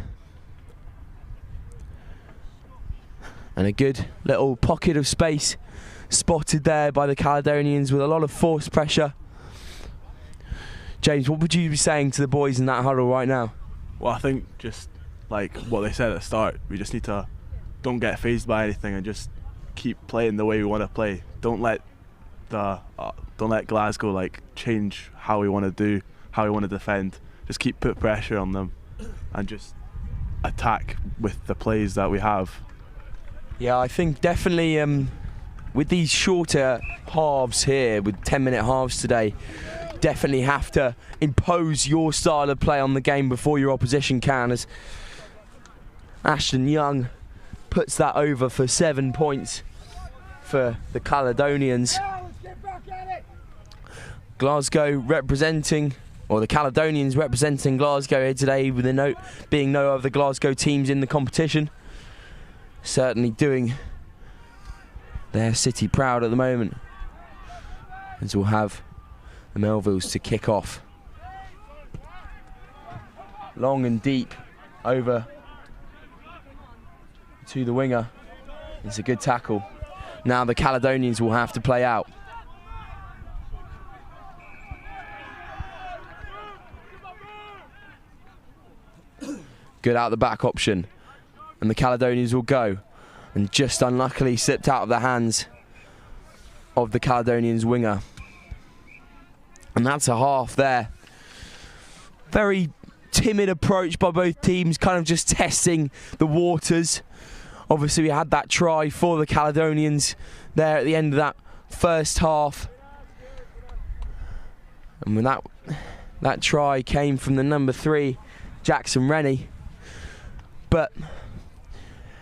And a good little pocket of space spotted there by the Caledonians with a lot of force pressure. James, what would you be saying to the boys in that huddle right now? Well, I think just like what they said at the start, we just need to don't get fazed by anything and just keep playing the way we want to play. Don't let Glasgow like change how we want to do, how we want to defend. Just keep put pressure on them and just attack with the plays that we have. Yeah, I think definitely with these shorter halves here, with 10-minute halves today, definitely have to impose your style of play on the game before your opposition can, as Ashton Young puts that over for 7 points for the Caledonians. Glasgow representing, or the Caledonians representing Glasgow here today, with the note being no other Glasgow teams in the competition. Certainly doing their city proud at the moment, as we'll have the Melvilles to kick off. Long and deep over to the winger. It's a good tackle. Now the Caledonians will have to play out. Good out the back option, and the Caledonians will go, and just unluckily slipped out of the hands of the Caledonians winger. And that's a half there. Very timid approach by both teams, kind of just testing the waters. Obviously we had that try for the Caledonians there at the end of that first half. And when that try came from the number 3, Jackson Rennie. But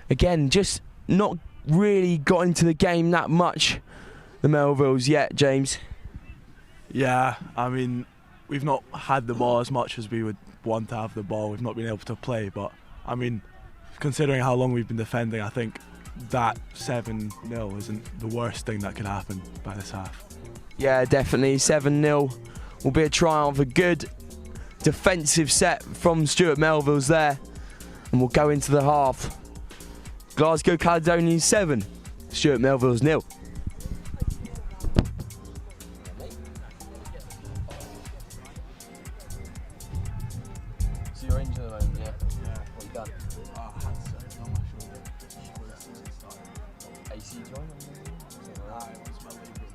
again, just not really got into the game that much, the Melvilles, yet, James. Yeah, I mean, we've not had the ball as much as we would want to have the ball. We've not been able to play, but I mean, considering how long we've been defending, I think that 7-0 isn't the worst thing that could happen by this half. Yeah, definitely. 7-0 will be a triumph. A good defensive set from Stuart Melville's there. And we'll go into the half. Glasgow Caledonians 7, Stuart Melville's 0. So you're injured at the moment, yeah? Yeah. What have you done? I had something on my shoulder before the season started. AC joint? It was my labrum.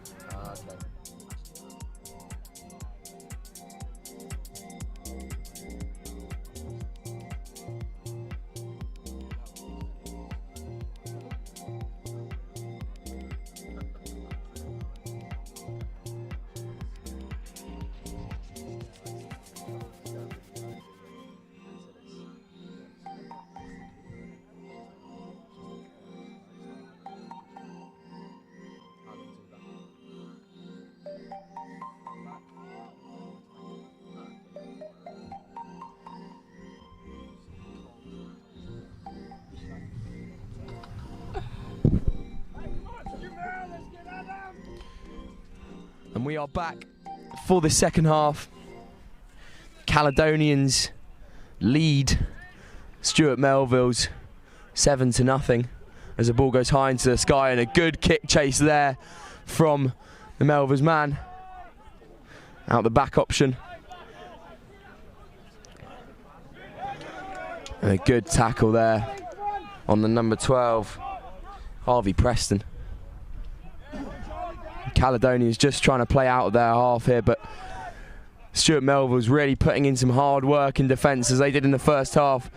Okay. And we are back for the second half. Caledonians lead Stuart Melville's 7-0 as the ball goes high into the sky, and a good kick chase there from the Melville's man. Out the back option. And a good tackle there on the number 12, Harvey Preston. Caledonians just trying to play out of their half here, but Stuart Melville's really putting in some hard work in defence as they did in the first half.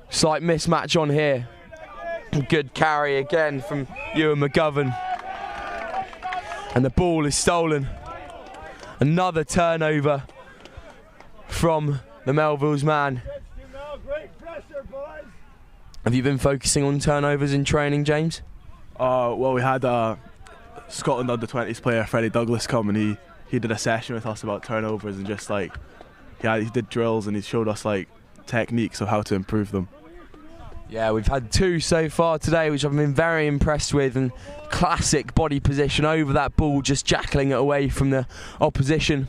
Slight mismatch on here. Good carry again from Ewan McGovern. And the ball is stolen. Another turnover from the Melville's man. Have you been focusing on turnovers in training, James? Well, we had Scotland under-20s player Freddie Douglas come, and he did a session with us about turnovers, and just like he did drills, and he showed us like techniques of how to improve them. Yeah, we've had 2 so far today, which I've been very impressed with, and classic body position over that ball, just jackling it away from the opposition.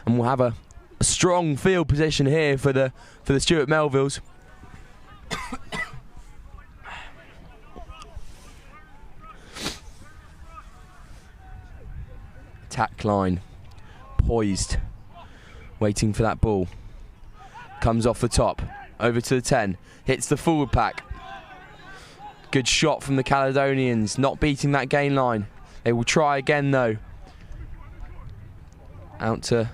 And we'll have a strong field position here for the Stuart Melvilles. Attack line, poised, waiting for that ball. Comes off the top, over to the 10, hits the forward pack. Good shot from the Caledonians, not beating that gain line. They will try again though. Out to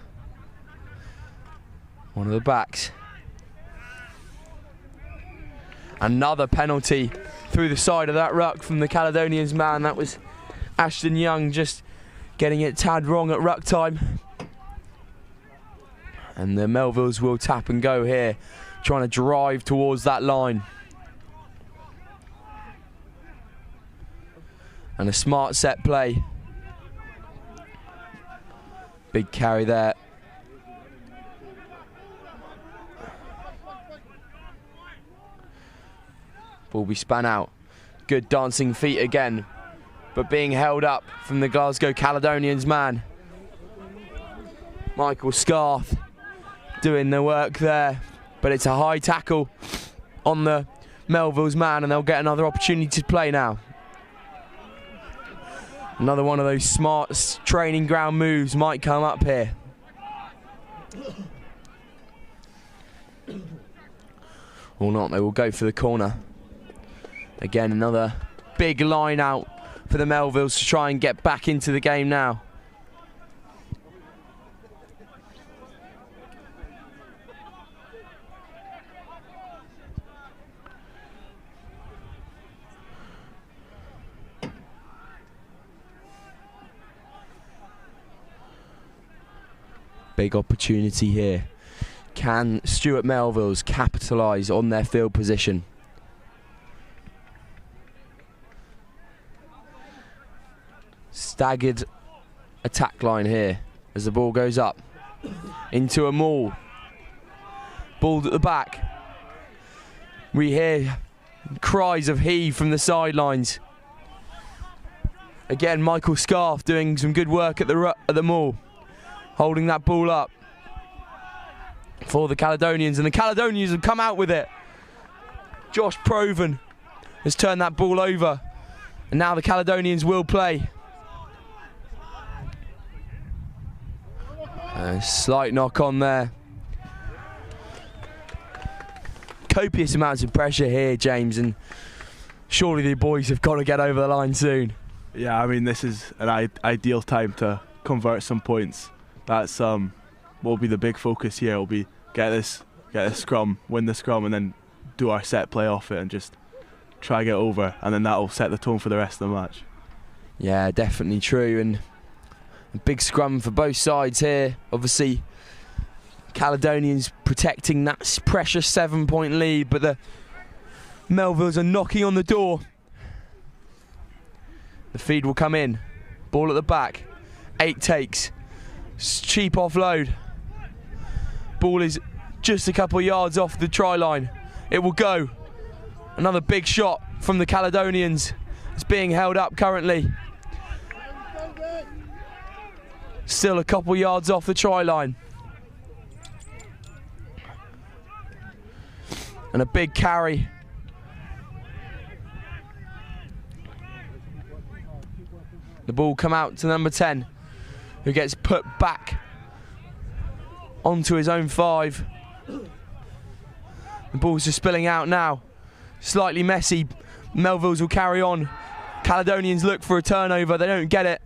one of the backs. Another penalty through the side of that ruck from the Caledonians man. That was Ashton Young just getting it tad wrong at ruck time. And the Melvilles will tap and go here, trying to drive towards that line. And a smart set play. Big carry there. Ball be span out. Good dancing feet again, but being held up from the Glasgow Caledonians man. Michael Scarth doing the work there, but it's a high tackle on the Melville's man, and they'll get another opportunity to play now. Another one of those smart training ground moves might come up here. Or not, they will go for the corner. Again, another big line out for the Melvilles to try and get back into the game now. Big opportunity here. Can Stuart Melvilles capitalise on their field position? Staggered attack line here as the ball goes up into a maul. Balled at the back. We hear cries of heave from the sidelines. Again, Michael Scarth doing some good work at the maul, holding that ball up for the Caledonians, and the Caledonians have come out with it. Josh Proven has turned that ball over, and now the Caledonians will play. A slight knock on there. Copious amounts of pressure here, James, and surely the boys have got to get over the line soon. Yeah, I mean, this is an ideal time to convert some points. That's will be the big focus here. Will be get this scrum, win the scrum, and then do our set play off it and just try get over, and then that'll set the tone for the rest of the match. Yeah, definitely true, and a big scrum for both sides here. Obviously, Caledonians protecting that precious 7-point lead, but the Melvilles are knocking on the door. The feed will come in. Ball at the back. 8 takes. Cheap offload. Ball is just a couple of yards off the try line. It will go. Another big shot from the Caledonians. It's being held up currently. Still a couple yards off the try line. And a big carry. The ball come out to number 10, who gets put back onto his own 5. The ball's just spilling out now. Slightly messy. Melvilles will carry on. Caledonians look for a turnover. They don't get it.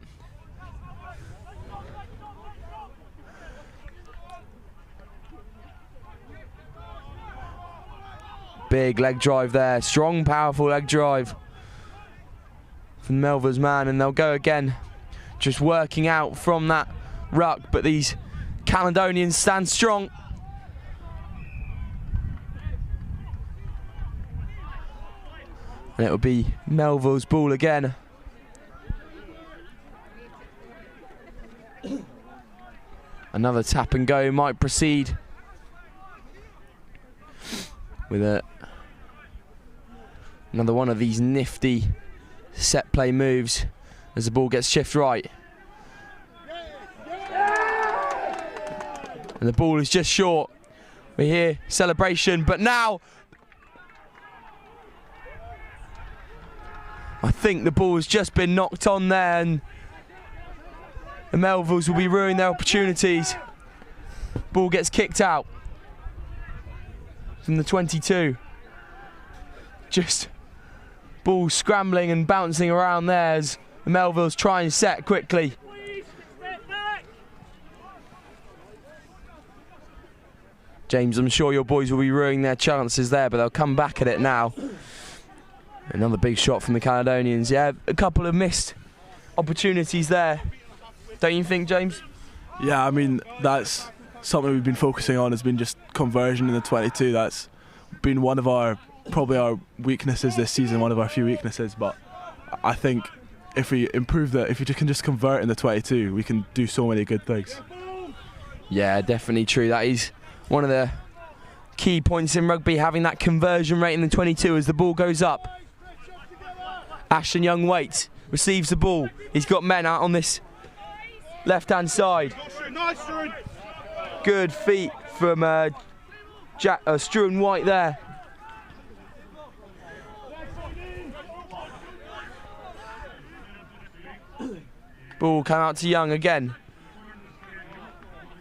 Big leg drive there. Strong, powerful leg drive from Melvilles man, and they'll go again. Just working out from that ruck, but these Caledonians stand strong. And it'll be Melville's ball again. Another tap and go might proceed with another one of these nifty set play moves as the ball gets shift right. And the ball is just short. We hear celebration, but now I think the ball has just been knocked on there, and the Melvilles will be ruining their opportunities. Ball gets kicked out from the 22. Just ball scrambling and bouncing around there as the Melvilles try and set quickly. James, I'm sure your boys will be ruining their chances there, but they'll come back at it now. Another big shot from the Caledonians. Yeah, a couple of missed opportunities there. Don't you think, James? Yeah, I mean, that's something we've been focusing on, has been just conversion in the 22. That's been one of probably our weaknesses this season, one of our few weaknesses. But I think if we improve that, if we can just convert in the 22, we can do so many good things. Yeah, definitely true. That is one of the key points in rugby, having that conversion rate in the 22 as the ball goes up. Ashton Young waits, receives the ball. He's got men out on this left-hand side. Good feet from Struan White there. Ball come out to Young again.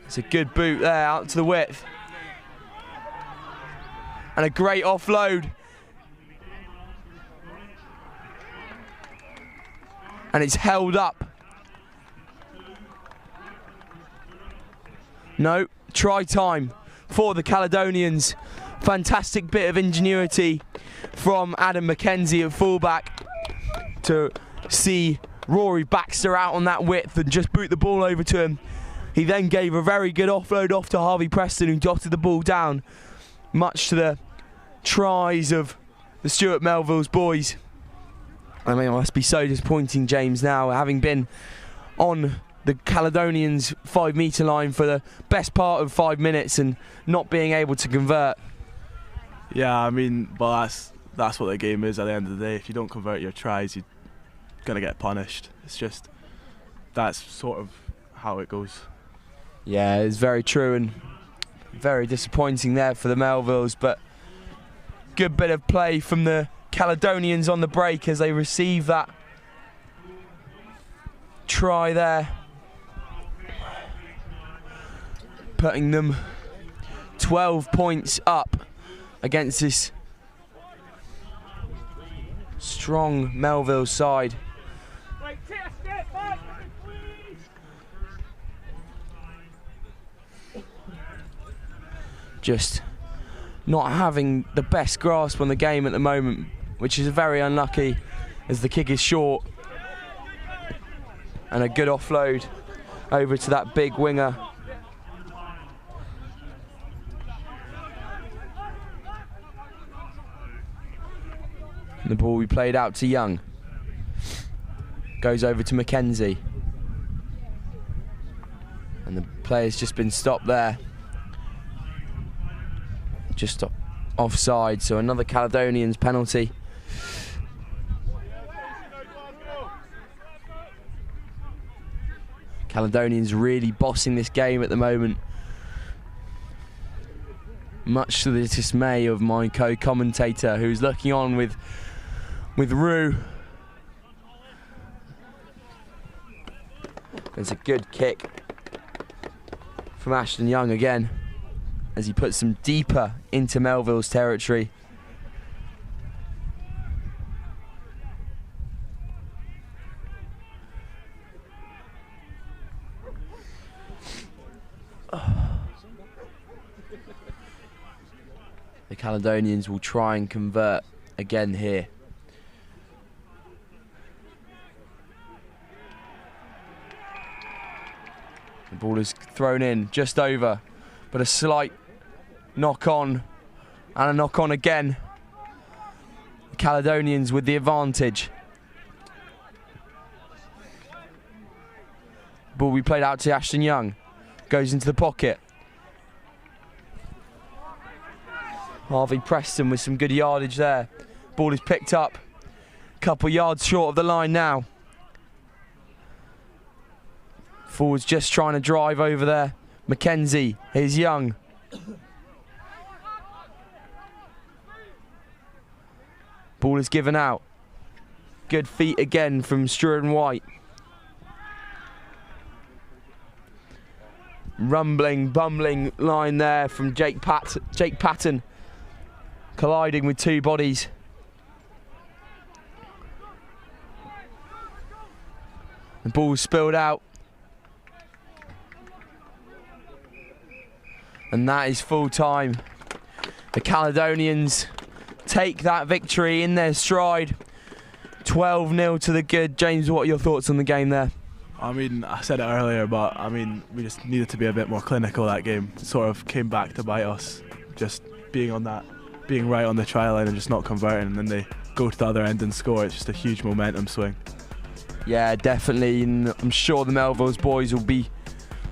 It's a good boot there, out to the width. And a great offload. And it's held up. No, try time for the Caledonians. Fantastic bit of ingenuity from Adam McKenzie at fullback to see Rory Baxter out on that width and just boot the ball over to him. He then gave a very good offload off to Harvey Preston, who dotted the ball down, much to the tries of the Stuart Melville's boys. I mean, it must be so disappointing, James, now having been on the Caledonians 5 metre line for the best part of 5 minutes and not being able to convert. Yeah, I mean, but that's what the game is at the end of the day. If you don't convert your tries, you're going to get punished. It's just, that's sort of how it goes. Yeah, it's very true and very disappointing there for the Melvilles, but good bit of play from the Caledonians on the break as they receive that try there, putting them 12 points up against this strong Melville side. Just not having the best grasp on the game at the moment, which is very unlucky as the kick is short. And a good offload over to that big winger. And the ball we played out to Young. Goes over to McKenzie. And the player's just been stopped there. Just offside, so another Caledonians penalty. Caledonians really bossing this game at the moment, much to the dismay of my co-commentator, who's looking on with Rue. It's a good kick from Ashton Young again, as he puts them deeper into Melville's territory. The Caledonians will try and convert again here. The ball is thrown in just over, but a slight knock on and a knock on again. The Caledonians with the advantage. Ball will be played out to Ashton Young. Goes into the pocket. Harvey Preston with some good yardage there. Ball is picked up. Couple yards short of the line now. Forwards just trying to drive over there. Mackenzie, here's Young. Ball is given out. Good feet again from Stewart and White. Rumbling, bumbling line there from Jake Patton. Colliding with two bodies. The ball spilled out. And that is full time. The Caledonians take that victory in their stride. 12-0 to the good. James, what are your thoughts on the game there? I mean, I said it earlier, but I mean, we just needed to be a bit more clinical that game. It sort of came back to bite us, just being right on the try line and just not converting, and then they go to the other end and score. It's just a huge momentum swing. Yeah, definitely, and I'm sure the Melville's boys will be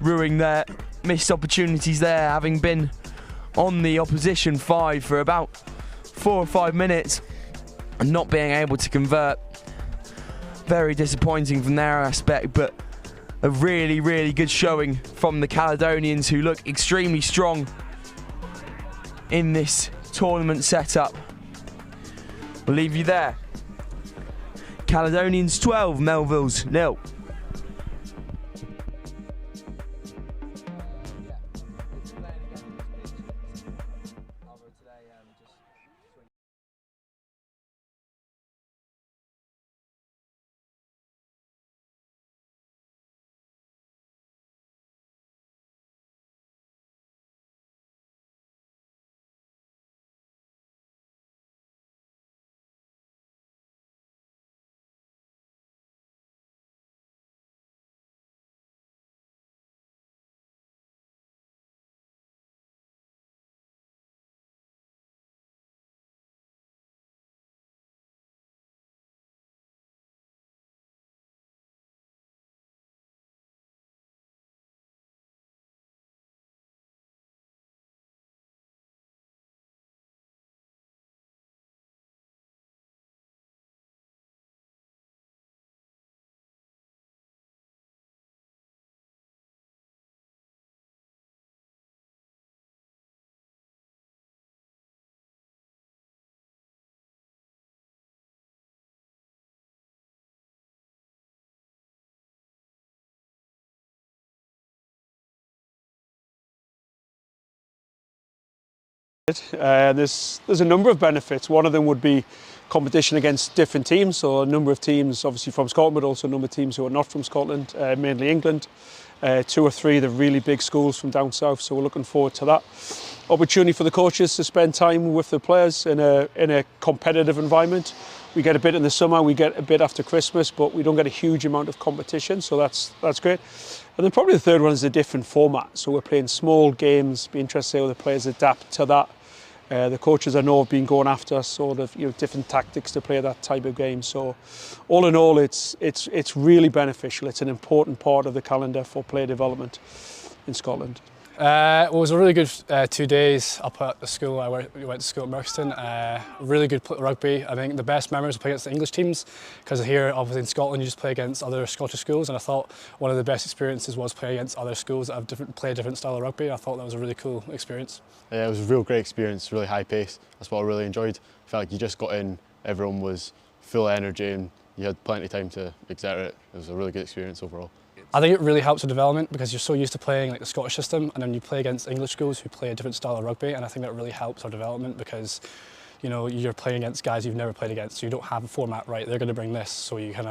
ruining their missed opportunities there, having been on the opposition 5 for about 4 or 5 minutes and not being able to convert. Very disappointing from their aspect, but a really, really good showing from the Caledonians, who look extremely strong in this tournament setup. We'll leave you there. Caledonians 12, Melville's 0. There's a number of benefits. One of them would be competition against different teams, so a number of teams obviously from Scotland, but also a number of teams who are not from Scotland, mainly England. 2 or 3 of the really big schools from down south, so we're looking forward to that. Opportunity for the coaches to spend time with the players in a competitive environment. We get a bit in the summer, we get a bit after Christmas, but we don't get a huge amount of competition, so that's great. And then probably the third one is a different format. So we're playing small games, be interested to see how the players adapt to that. The coaches I know have been going after sort of different tactics to play that type of game. So all in all, it's really beneficial. It's an important part of the calendar for player development in Scotland. It was a really good 2 days up at the school. We went to school at Merkston. Really good rugby. I think the best memories were playing against the English teams, because here, obviously in Scotland, you just play against other Scottish schools, and I thought one of the best experiences was playing against other schools that have play a different style of rugby. I thought that was a really cool experience. Yeah, it was a real great experience, really high pace. That's what I really enjoyed. I felt like you just got in, everyone was full of energy, and you had plenty of time to exert it. It was a really good experience overall. I think it really helps with development, because you're so used to playing like the Scottish system, and then you play against English schools who play a different style of rugby, and I think that really helps our development, because you know, you're playing against guys you've never played against, so you don't have a format right. They're going to bring this, so you don't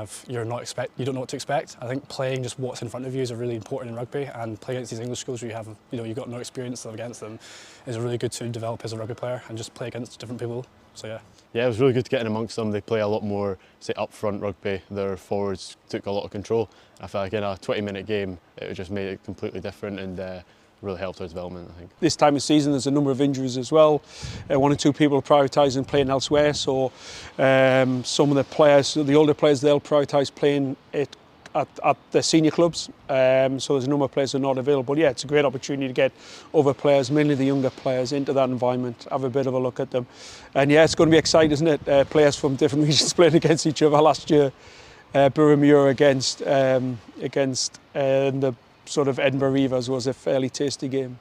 know what to expect. I think playing just what's in front of you is really important in rugby, and playing against these English schools where you've got no experience against them is really good to develop as a rugby player and just play against different people. So yeah. Yeah, it was really good to get in amongst them. They play a lot more, say, up-front rugby. Their forwards took a lot of control. I felt like in a 20-minute game, it just made it completely different, and really helped our development, I think. This time of season there's a number of injuries as well. 1 or 2 people are prioritising playing elsewhere, so some of the players, the older players, they'll prioritise playing it at the senior clubs, so there's a number of players that are not available. Yeah, it's a great opportunity to get other players, mainly the younger players, into that environment, have a bit of a look at them. And yeah, it's going to be exciting, isn't it? Players from different regions playing against each other. Last year, Burramure against the sort of Edinburgh Reivers was a fairly tasty game.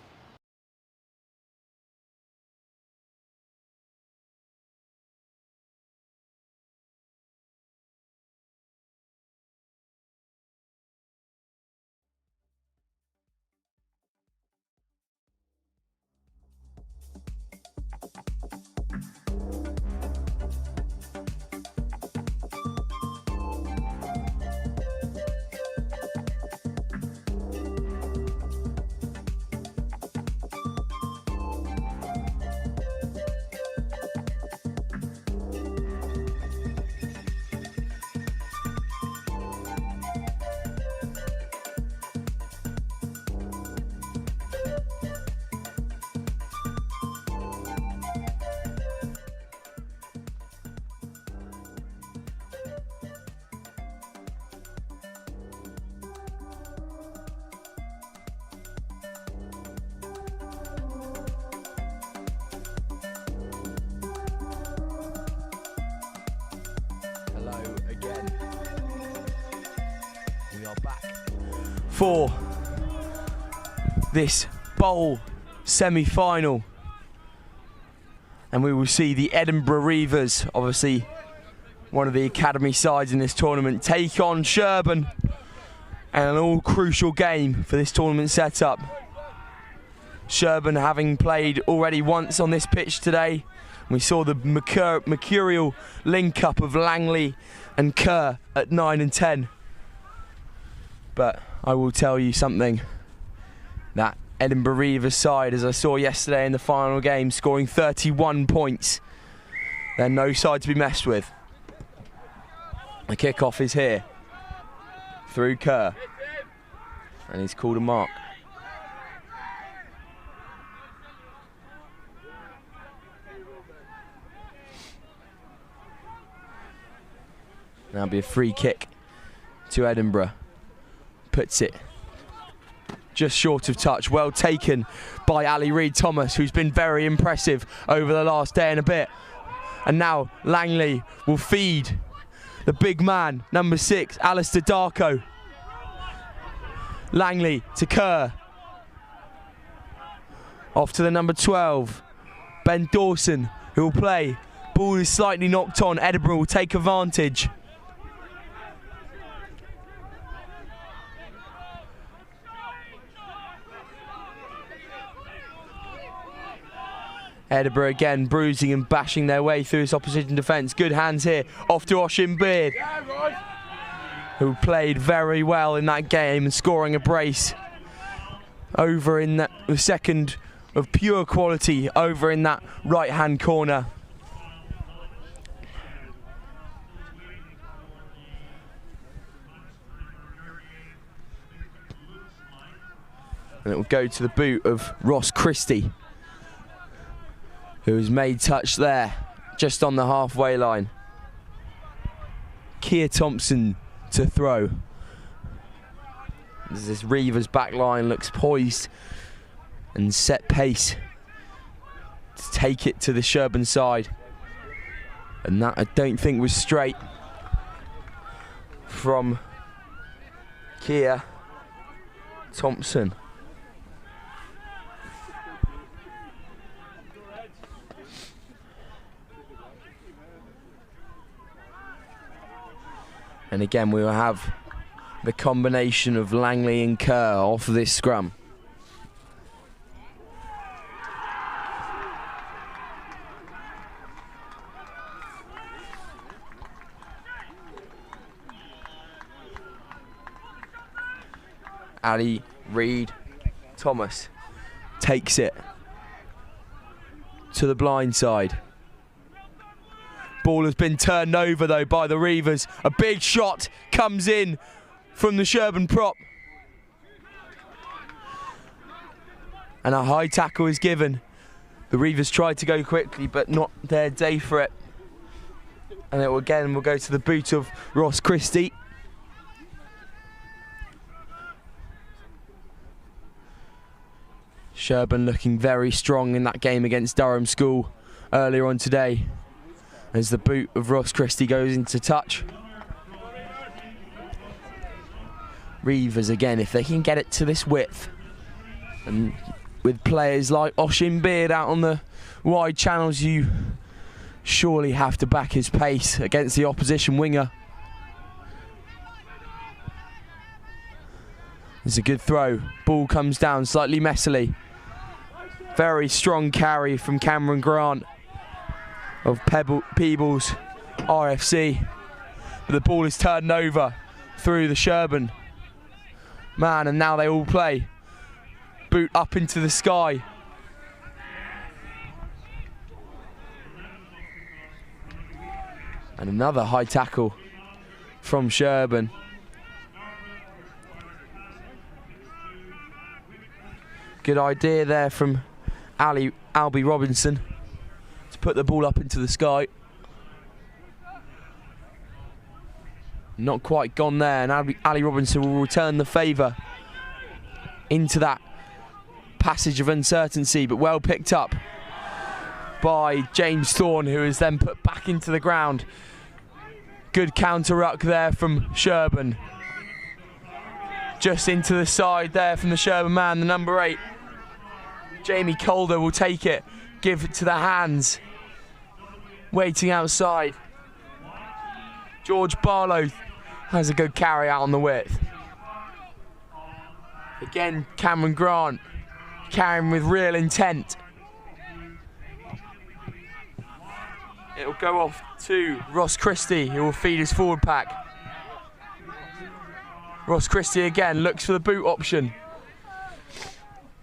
For this bowl semi-final, and we will see the Edinburgh Reivers, obviously one of the academy sides in this tournament, take on Sherburn, and an all crucial game for this tournament setup. Sherburn having played already once on this pitch today. We saw the mercurial link-up of Langley and Kerr at 9 and 10. But I will tell you something, that Edinburgh Reivers side, as I saw yesterday in the final game, scoring 31 points, they're no side to be messed with. The kick-off is here, through Kerr, and he's called a mark. That'll be a free kick to Edinburgh. Puts it just short of touch. Well taken by Ali Reid-Thomas, who's been very impressive over the last day and a bit. And now Langley will feed the big man, number 6, Alistair Darko. Langley to Kerr. Off to the number 12, Ben Dawson, who will play. Ball is slightly knocked on. Edinburgh will take advantage. Edinburgh again bruising and bashing their way through his opposition defence. Good hands here, off to Oisin Beard, who played very well in that game and scoring a brace over in the second of pure quality over in that right hand corner. And it will go to the boot of Ross Christie, who's made touch there, just on the halfway line. Keir Thompson to throw. As this Reivers back line looks poised and set pace to take it to the Sherburn side. And that I don't think was straight from Kia Thompson. And again, we will have the combination of Langley and Kerr off this scrum. Ali, Reed, Thomas takes it to the blind side. Ball has been turned over though by the Reivers. A big shot comes in from the Sherburn prop. And a high tackle is given. The Reivers tried to go quickly but not their day for it. And it will again will go to the boot of Ross Christie. Sherburn looking very strong in that game against Durham School earlier on today, as the boot of Ross Christie goes into touch. Reivers again, if they can get it to this width, and with players like Oshin Beard out on the wide channels, you surely have to back his pace against the opposition winger. It's a good throw. Ball comes down slightly messily. Very strong carry from Cameron Grant of Peebles RFC. But the ball is turned over through the Sherburn man, and now they all play. Boot up into the sky. And another high tackle from Sherburn. Good idea there from Albie Robinson to put the ball up into the sky. Not quite gone there, and Ali Robinson will return the favour into that passage of uncertainty, but well picked up by James Thorne, who is then put back into the ground. Good counter ruck there from Sherburn. Just into the side there from the Sherburn man, the number 8. Jamie Calder will take it, give it to the hands. Waiting outside. George Barlow has a good carry out on the width. Again, Cameron Grant carrying with real intent. It'll go off to Ross Christie, who will feed his forward pack. Ross Christie again looks for the boot option.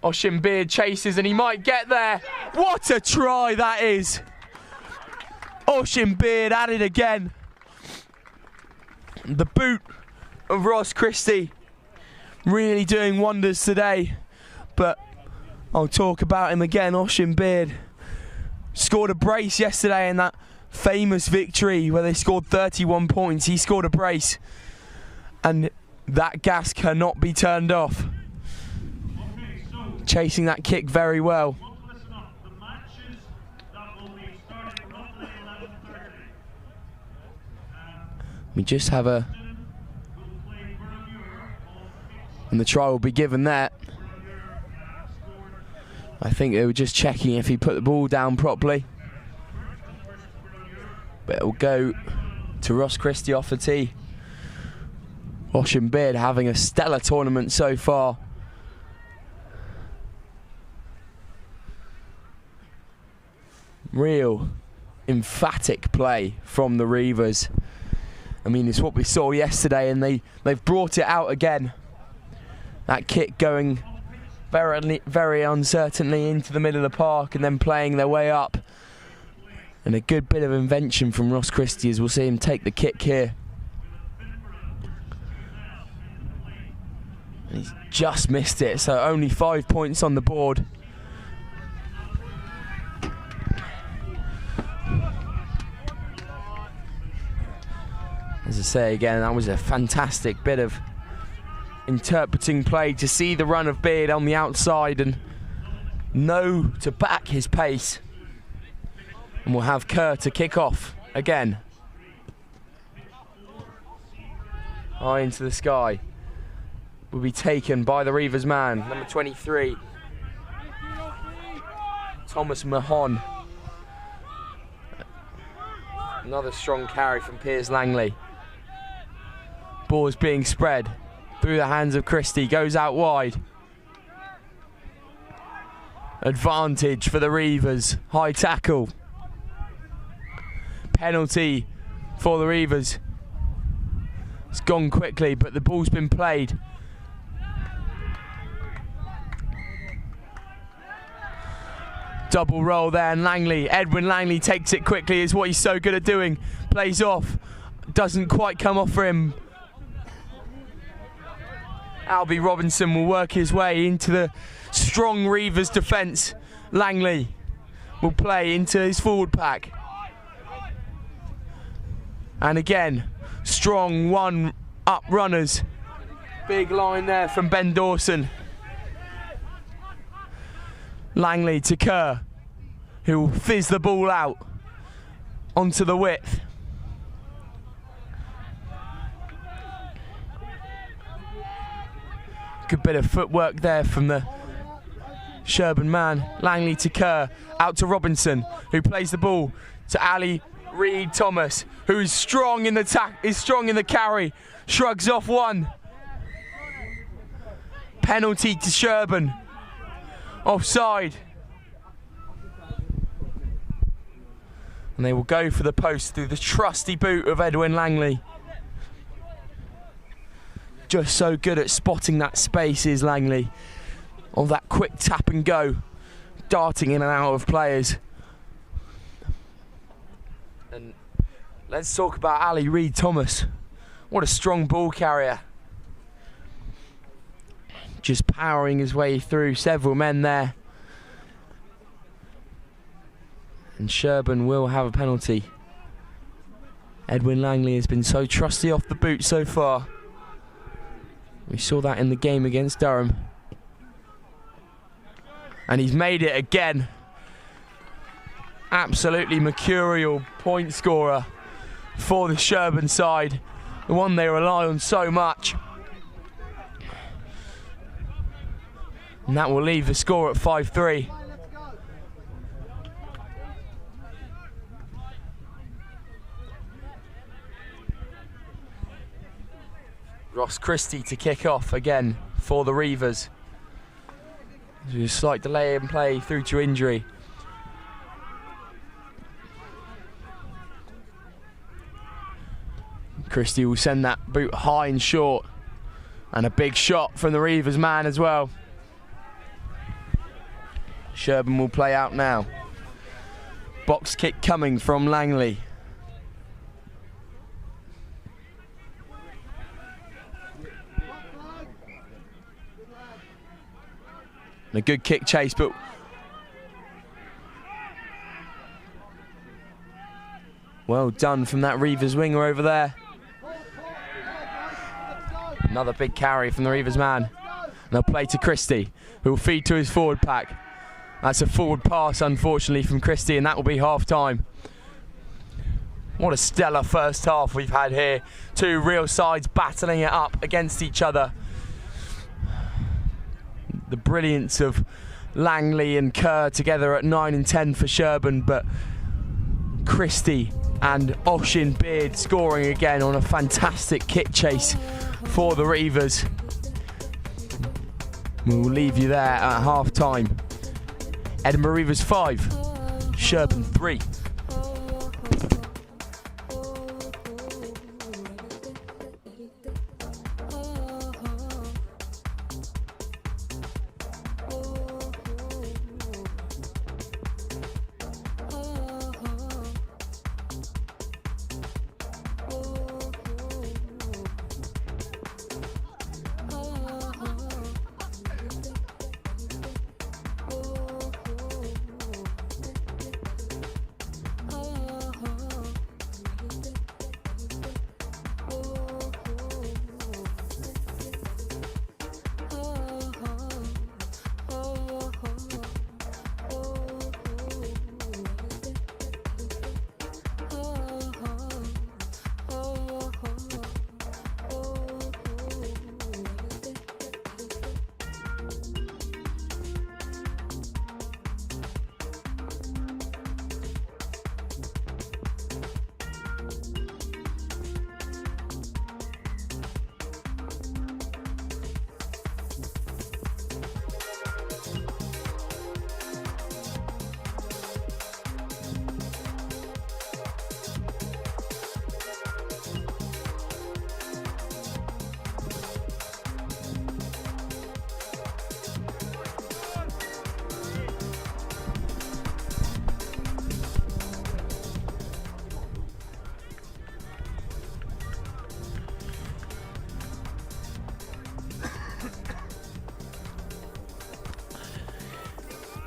Oshin Beard chases and he might get there. What a try that is. Oshin Beard at it again. The boot of Ross Christie really doing wonders today. But I'll talk about him again. Oshin Beard scored a brace yesterday in that famous victory where they scored 31 points. He scored a brace, and that gas cannot be turned off. Chasing that kick very well. We just have a... and the try will be given there. I think they were just checking if he put the ball down properly. But it will go to Ross Christie off the tee. Oshin Beard having a stellar tournament so far. Real emphatic play from the Reivers. I mean, it's what we saw yesterday, and they've brought it out again. That kick going very uncertainly into the middle of the park and then playing their way up. And a good bit of invention from Ross Christie, as we'll see him take the kick here. And he's just missed it, so only 5 points on the board. As I say again, that was a fantastic bit of interpreting play to see the run of Beard on the outside and No to back his pace. And we'll have Kerr to kick off again. High into the sky. Will be taken by the Reivers man, number 23. Thomas Mahon. Another strong carry from Piers Langley. Ball is being spread through the hands of Christie, goes out wide. Advantage for the Reivers, high tackle. Penalty for the Reivers. It's gone quickly, but the ball's been played. Double roll there, and Langley, Edwin Langley takes it quickly, is what he's so good at doing. Plays off, doesn't quite come off for him. Albie Robinson will work his way into the strong Reivers defence. Langley will play into his forward pack. And again, strong one up runners. Big line there from Ben Dawson. Langley to Kerr, who will fizz the ball out onto the width. Good bit of footwork there from the Sherburn man. Langley to Kerr, out to Robinson, who plays the ball to Ali Reid Thomas, who is strong in the carry, shrugs off one. Penalty to Sherburn. Offside. And they will go for the post through the trusty boot of Edwin Langley. Just so good at spotting that space is Langley. On that quick tap and go, darting in and out of players. And let's talk about Ali Reid Thomas. What a strong ball carrier. Just powering his way through several men there. And Sherburn will have a penalty. Edwin Langley has been so trusty off the boot so far. We saw that in the game against Durham. And he's made it again. Absolutely mercurial point scorer for the Sherburn side. The one they rely on so much. And that will leave the score at 5-3. Ross Christie to kick off again for the Reivers. There's a slight delay in play through to injury. Christie will send that boot high and short. And a big shot from the Reivers man as well. Sherburn will play out now. Box kick coming from Langley. And a good kick chase, but well done from that Reivers winger over there. Another big carry from the Reivers man. And they'll play to Christie, who will feed to his forward pack. That's a forward pass, unfortunately, from Christie, and that will be half-time. What a stellar first half we've had here. Two real sides battling it up against each other. The brilliance of Langley and Kerr together at 9 and 10 for Sherburn, but Christie and Oshin Beard scoring again on a fantastic kick chase for the Reivers. We'll leave you there at half-time. Edinburgh Reivers 5, Sherburn 3.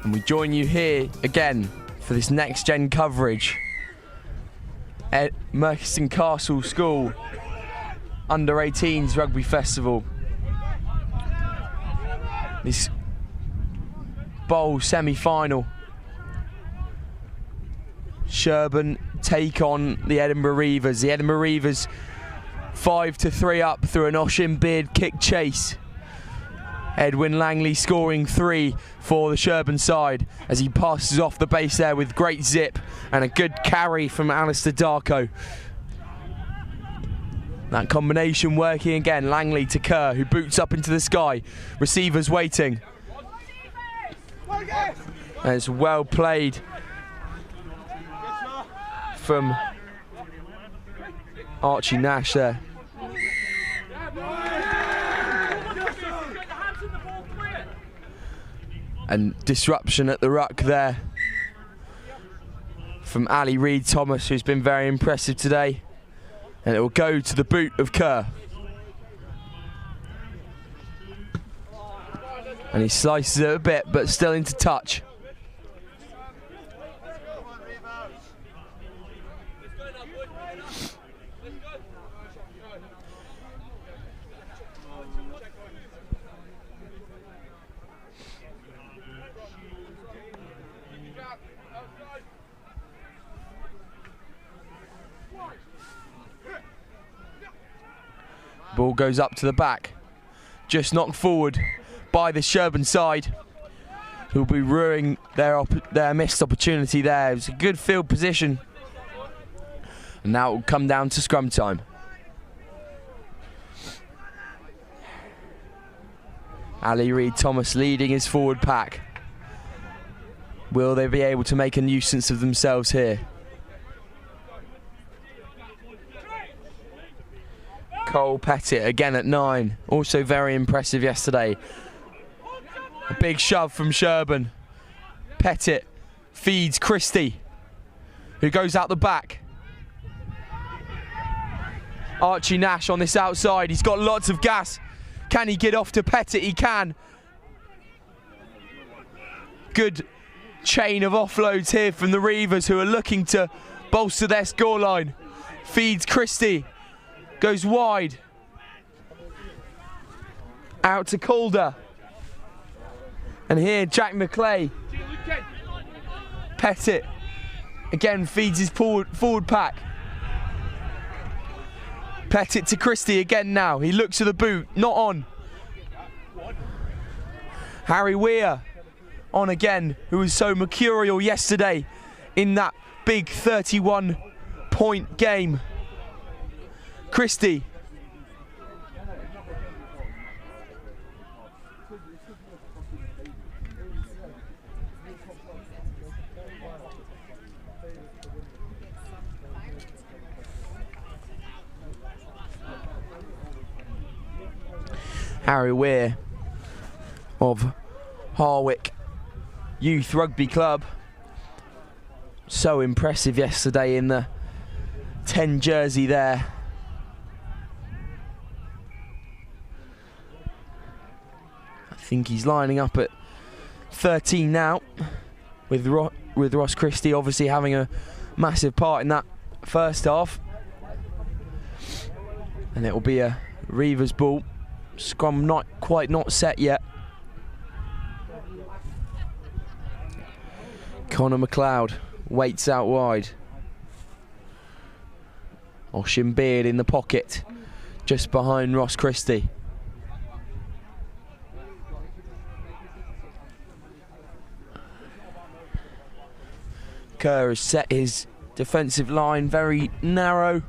And we join you here again for this next gen coverage at Murchison Castle School Under 18s Rugby Festival. This bowl semi-final. Sherburn take on the Edinburgh Reivers. The Edinburgh Reivers 5-3 up through an Oisin Beard kick chase. Edwin Langley scoring 3 for the Sherburn side as he passes off the base there with great zip and a good carry from Alistair Darko. That combination working again. Langley to Kerr, who boots up into the sky. Receivers waiting. And it's well played from Archie Nash there. And disruption at the ruck there from Ali Reid-Thomas, who's been very impressive today. And it will go to the boot of Kerr. And he slices it a bit, but still into touch. Ball goes up to the back, just knocked forward by the Sherburn side, who'll be ruining their missed opportunity there. It was a good field position, and now it will come down to scrum time. Ali Reid-Thomas leading his forward pack. Will they be able to make a nuisance of themselves here? Cole Pettit again at 9, also very impressive yesterday. A big shove from Sherburn. Pettit feeds Christie, who goes out the back. Archie Nash on this outside, he's got lots of gas. Can he get off to Pettit? He can. Good chain of offloads here from the Reivers, who are looking to bolster their scoreline. Feeds Christie. Goes wide. Out to Calder. And here Jack McClay. Pettit again feeds his forward pack. Pettit to Christie again now. He looks at the boot, not on. Harry Weir on again, who was so mercurial yesterday in that big 31-point game. Christie. Harry Weir of Harwick Youth Rugby Club. So impressive yesterday in the 10 jersey there. I think he's lining up at 13 now, with Ross Christie obviously having a massive part in that first half. And it will be a Reivers ball. Scrum not set yet. Connor McLeod waits out wide. Oisin Beard in the pocket, just behind Ross Christie. Kerr has set his defensive line very narrow.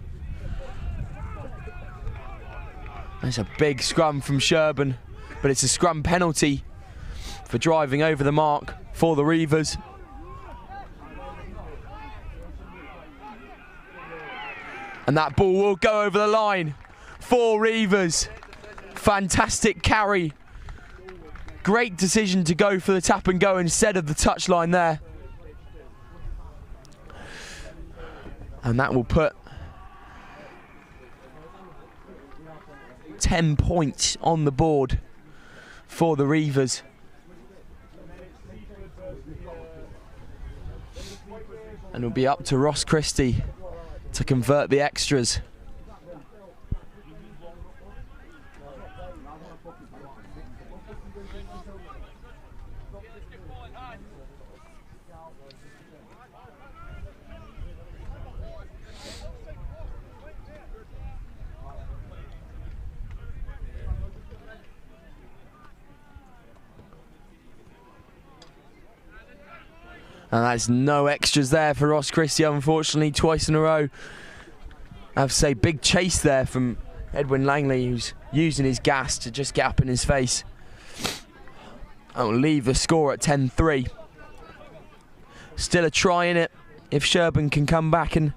That's a big scrum from Sherburn, but it's a scrum penalty for driving over the mark for the Reivers. And that ball will go over the line for Reivers. Fantastic carry. Great decision to go for the tap and go instead of the touchline there. And that will put 10 points on the board for the Reivers. And it'll be up to Ross Christie to convert the extras. And that's no extras there for Ross Christie, unfortunately, twice in a row. I have to say, big chase there from Edwin Langley, who's using his gas to just get up in his face. That will leave the score at 10-3. Still a try in it, if Sherburn can come back and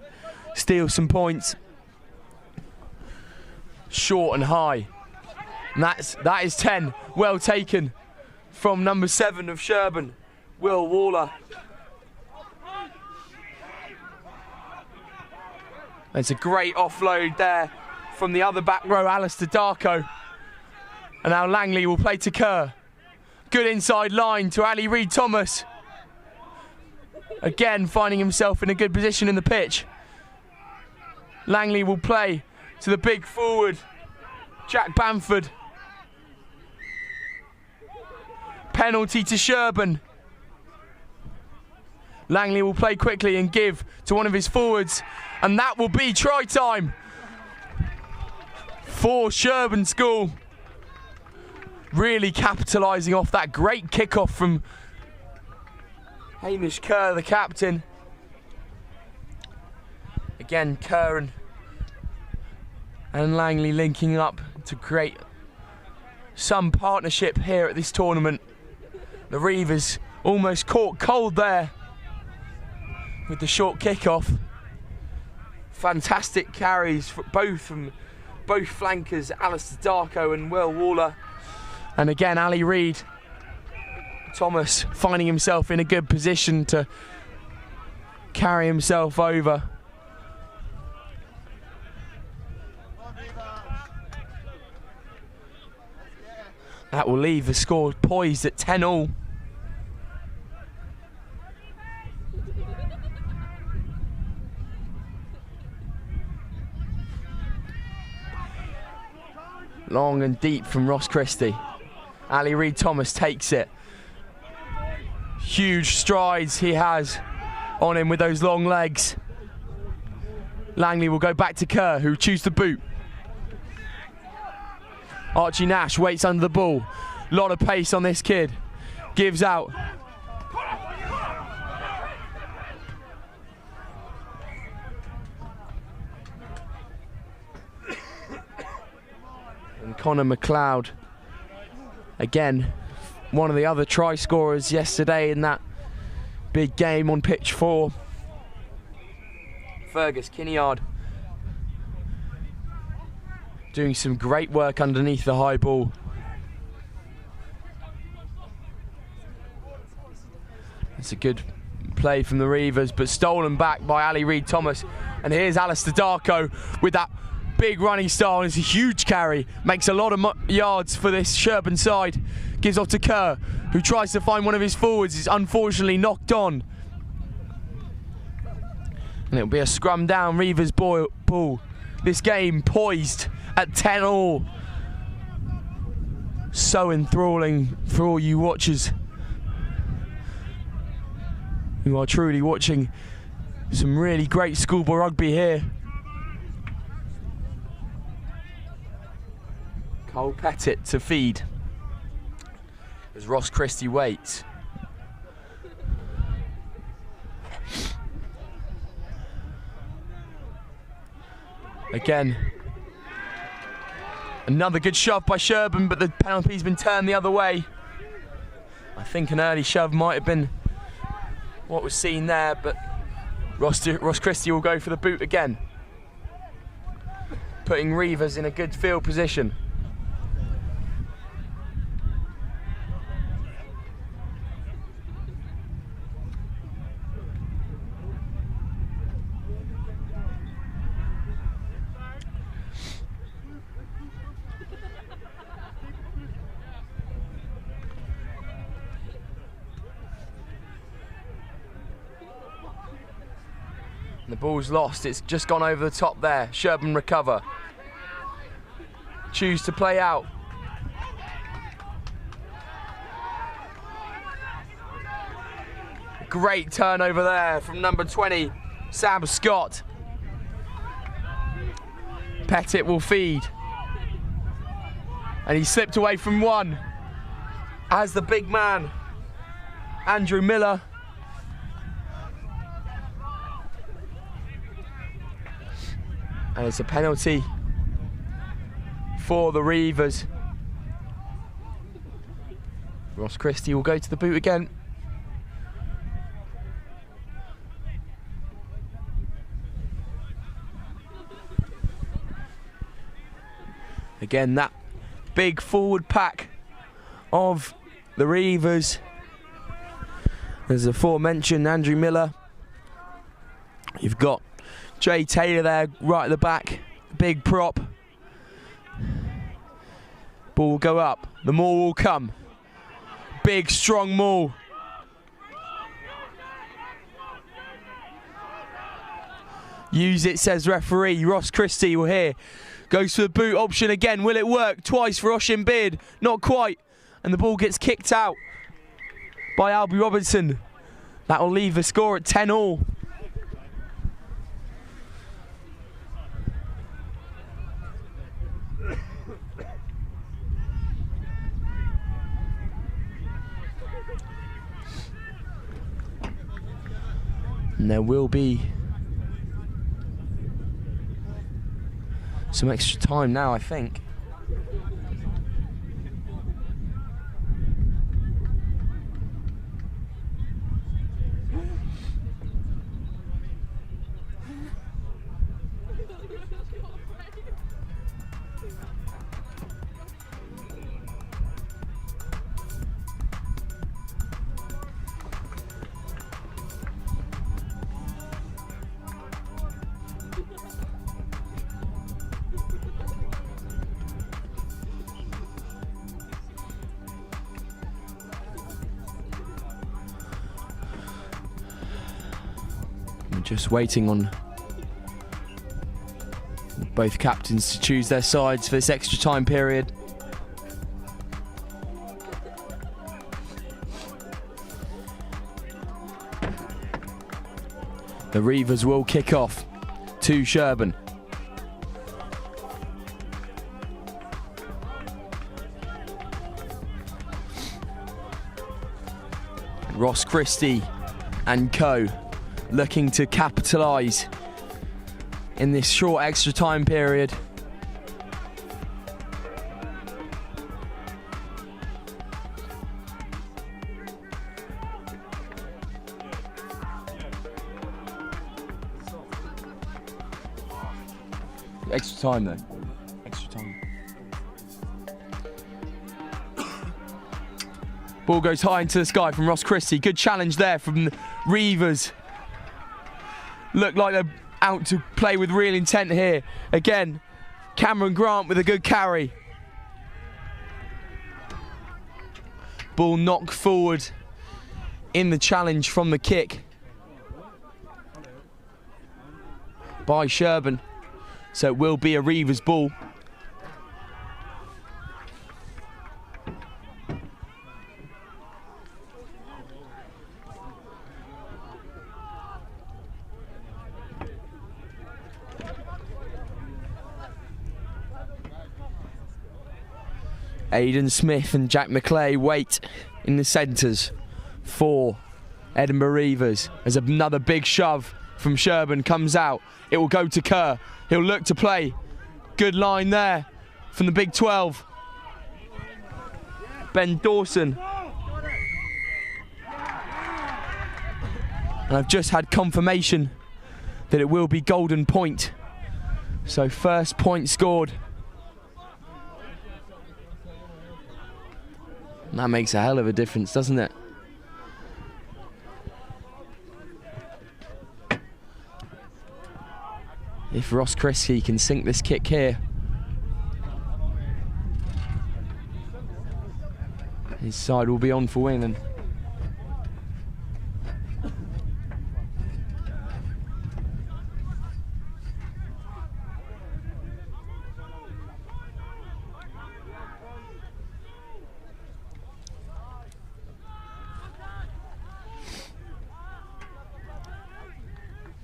steal some points. Short and high. And that is 10. Well taken from number 7 of Sherburn, Will Waller. It's a great offload there from the other back row, Alistair Darko. And now Langley will play to Kerr. Good inside line to Ali Reid-Thomas. Again, finding himself in a good position in the pitch. Langley will play to the big forward, Jack Bamford. Penalty to Sherburn. Langley will play quickly and give to one of his forwards, and that will be try time for Sherburn School. Really capitalising off that great kickoff from Hamish Kerr, the captain. Again, Kerr and Langley linking up to create some partnership here at this tournament. The Reivers almost caught cold there with the short kickoff. Fantastic carries from both flankers, Alistair Darko and Will Waller. And again, Ali Reid-Thomas finding himself in a good position to carry himself over. That will leave the score poised at 10-all. Long and deep from Ross Christie. Ali Reid-Thomas takes it. Huge strides he has on him with those long legs. Langley will go back to Kerr, who chews the boot. Archie Nash waits under the ball. Lot of pace on this kid. Gives out. And Connor McLeod, again, one of the other try scorers yesterday in that big game on pitch 4. Fergus Kinneard doing some great work underneath the high ball. It's a good play from the Reivers, but stolen back by Ali Reid-Thomas. And here's Alistair Darko with that big running style. It's a huge carry, makes a lot of yards for this Sherburn side. Gives off to Kerr, who tries to find one of his forwards. Is unfortunately knocked on. And it'll be a scrum down Reivers ball. This game poised at 10-all. So enthralling for all you watchers who are truly watching some really great schoolboy rugby here. Cole Pettit to feed as Ross Christie waits. Again, another good shove by Sherburn, but the penalty's been turned the other way. I think an early shove might have been what was seen there, but Ross Christie will go for the boot again, putting Reivers in a good field position. The ball's lost, it's just gone over the top there. Sherburn recover. Choose to play out. Great turnover there from number 20, Sam Scott. Pettit will feed. And he slipped away from one. As the big man, Andrew Miller. And it's a penalty for the Reivers. Ross Christie will go to the boot again. Again, that big forward pack of the Reivers. There's the aforementioned Andrew Miller. You've got Jay Taylor there right at the back, big prop. Ball will go up, the maul will come. Big strong maul. Use it, says referee. Ross Christie will hear. Goes for the boot option again. Will it work? Twice for Oisin Beard. Not quite. And the ball gets kicked out by Albie Robinson. That will leave the score at 10-all. And there will be some extra time now, I think. Just waiting on both captains to choose their sides for this extra time period. The Reivers will kick off to Sherburn. Ross Christie and co. looking to capitalise in this short extra time period. Extra time though. Extra time. Ball goes high into the sky from Ross Christie. Good challenge there from the Reivers. Look like they're out to play with real intent here. Again, Cameron Grant with a good carry. Ball knocked forward in the challenge from the kick by Sherburn. So it will be a Reivers ball. Aidan Smith and Jack McClay wait in the centres for Edinburgh Reivers. As another big shove from Sherburn comes out. It will go to Kerr. He'll look to play. Good line there from the Big 12. Ben Dawson. And I've just had confirmation that it will be golden point. So first point scored. And that makes a hell of a difference, doesn't it? If Ross Christie can sink this kick here, his side will be on for winning.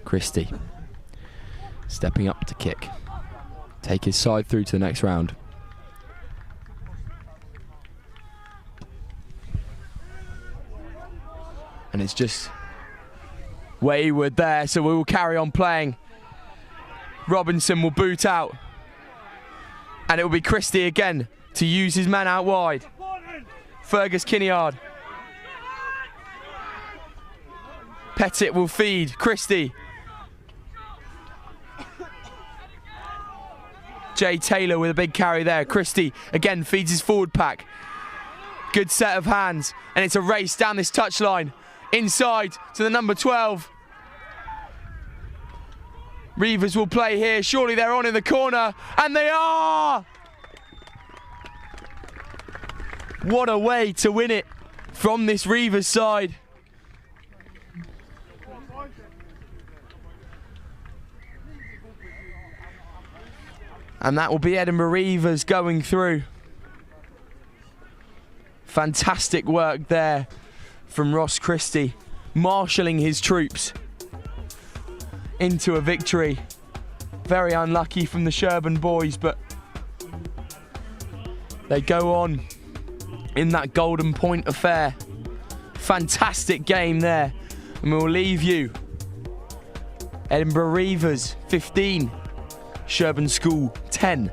Christie stepping up to kick. Take his side through to the next round. And it's just wayward there, so we will carry on playing. Robinson will boot out. And it will be Christie again to use his man out wide. Fergus Kinneard. Pettit will feed. Christie. Jay Taylor with a big carry there. Christie again feeds his forward pack. Good set of hands. And it's a race down this touchline. Inside to the number 12. Reivers will play here. Surely they're on in the corner. And they are! What a way to win it from this Reivers side. And that will be Edinburgh Reivers going through. Fantastic work there from Ross Christie, marshalling his troops into a victory. Very unlucky from the Sherburn boys, but they go on in that Golden Point affair. Fantastic game there. And we'll leave you. Edinburgh Reivers 15, Sherburn School 10.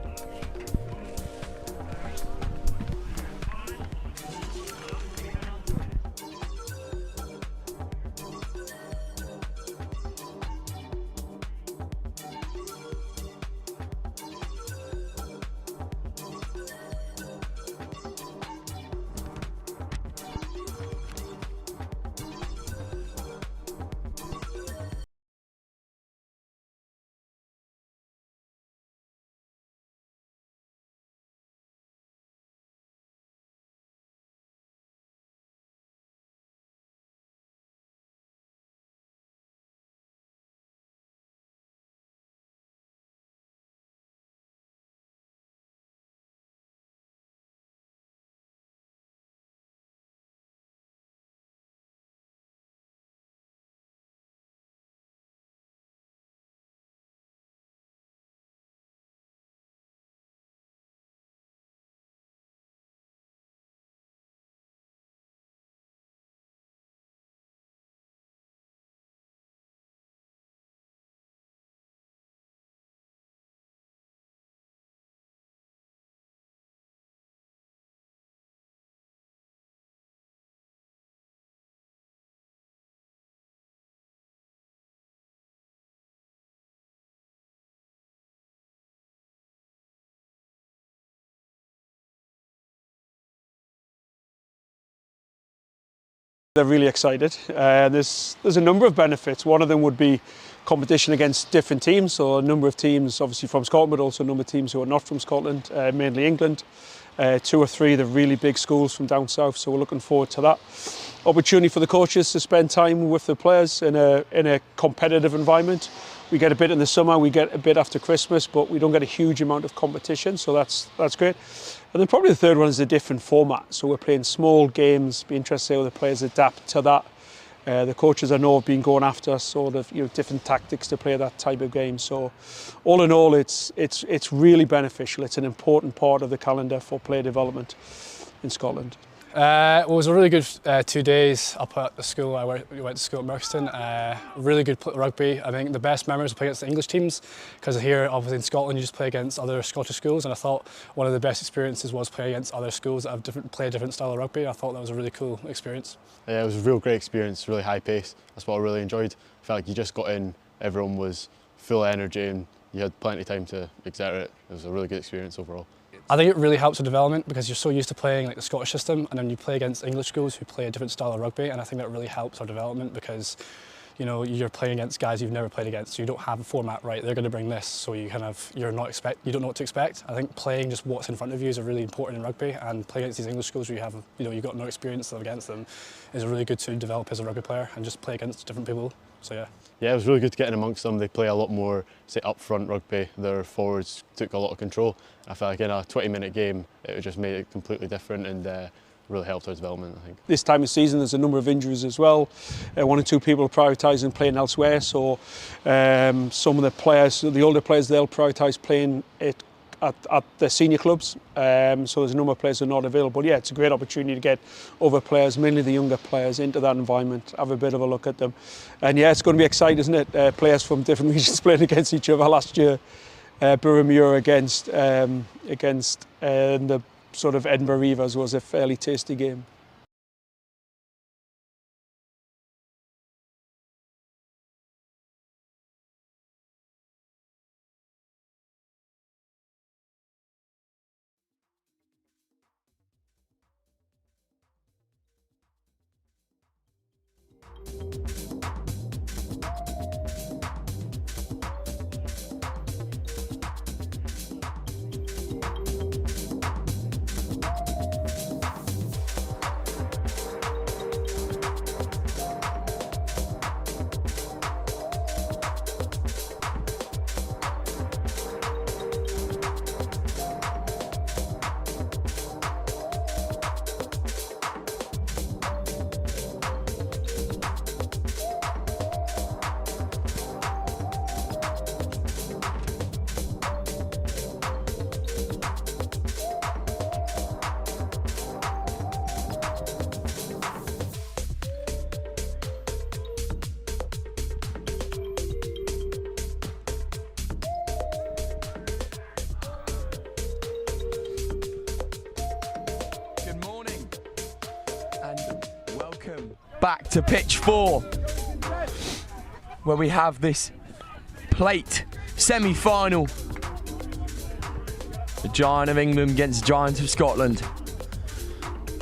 They're really excited. There's a number of benefits. One of them would be competition against different teams. So a number of teams, obviously from Scotland, but also a number of teams who are not from Scotland, mainly England. 2 or 3 of the really big schools from down south. So we're looking forward to that. Opportunity for the coaches to spend time with the players in a competitive environment. We get a bit in the summer, we get a bit after Christmas, but we don't get a huge amount of competition. So that's great. And then probably the third one is a different format. So we're playing small games. Be interested to see how the players adapt to that. The coaches I know have been going after sort of different tactics to play that type of game. So all in all, it's really beneficial. It's an important part of the calendar for player development in Scotland. It was a really good 2 days up at the school. We went to school at Merkston. Really good rugby. I think the best memories were playing against the English teams, because here, obviously in Scotland, you just play against other Scottish schools, and I thought one of the best experiences was playing against other schools that have play a different style of rugby. I thought that was a really cool experience. Yeah, it was a real great experience, really high pace. That's what I really enjoyed. I felt like you just got in, everyone was full of energy, and you had plenty of time to exert it. It was a really good experience overall. I think it really helps with development, because you're so used to playing like the Scottish system, and then you play against English schools who play a different style of rugby, and I think that really helps our development, because you're playing against guys you've never played against, so you don't have a format right. They're going to bring this, so you don't know what to expect. I think playing just what's in front of you is really important in rugby, and playing against these English schools where you've got no experience against them is really good to develop as a rugby player and just play against different people. So yeah. Yeah, it was really good to get in amongst them. They play a lot more, say, up-front rugby. Their forwards took a lot of control. I felt like in a 20-minute game, it just made it completely different, and really helped our development, I think. This time of season there's a number of injuries as well. 1 or 2 people are prioritising playing elsewhere, so some of the players, the older players, they'll prioritise playing it at the senior clubs, so there's a number of players that are not available. Yeah, it's a great opportunity to get other players, mainly the younger players, into that environment, have a bit of a look at them. And yeah, it's going to be exciting, isn't it? Players from different regions playing against each other. Last year, Burramure against the sort of Edinburgh Reavers was a fairly tasty game. Back to pitch 4, where we have this plate semi-final. The Giant of England against Giant of Scotland.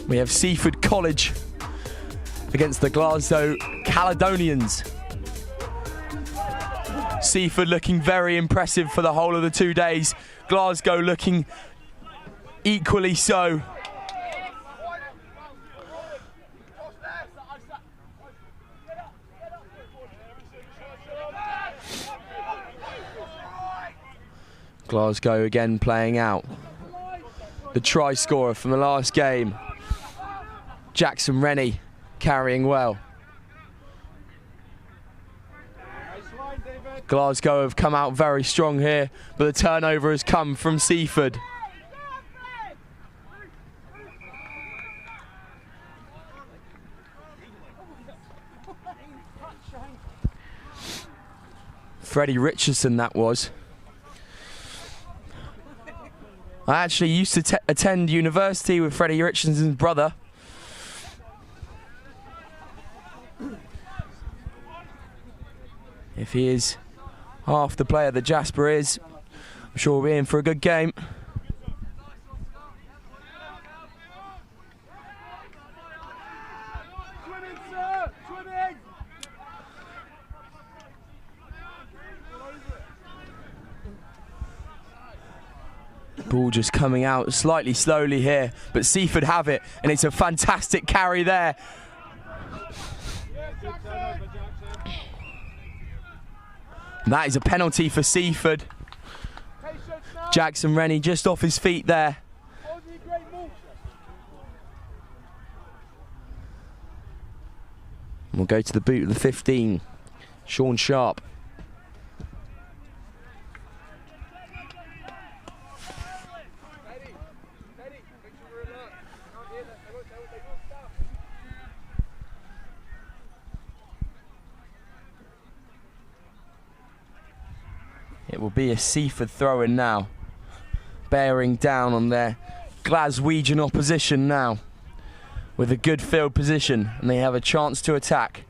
We have Seaford College against the Glasgow Caledonians. Seaford looking very impressive for the whole of the 2 days. Glasgow looking equally so. Glasgow again playing out. The try scorer from the last game, Jackson Rennie, carrying well. Glasgow have come out very strong here, but the turnover has come from Seaford. Freddie Richardson that was. I actually used to attend university with Freddie Richardson's brother. If he is half the player that Jasper is, I'm sure we'll be in for a good game. Ball just coming out slightly slowly here, but Seaford have it, and it's a fantastic carry there. And that is a penalty for Seaford. Jackson Rennie just off his feet there. And we'll go to the boot of the 15, Sean Sharp. It will be a Seaford throw-in now, bearing down on their Glaswegian opposition now, with a good field position, and they have a chance to attack.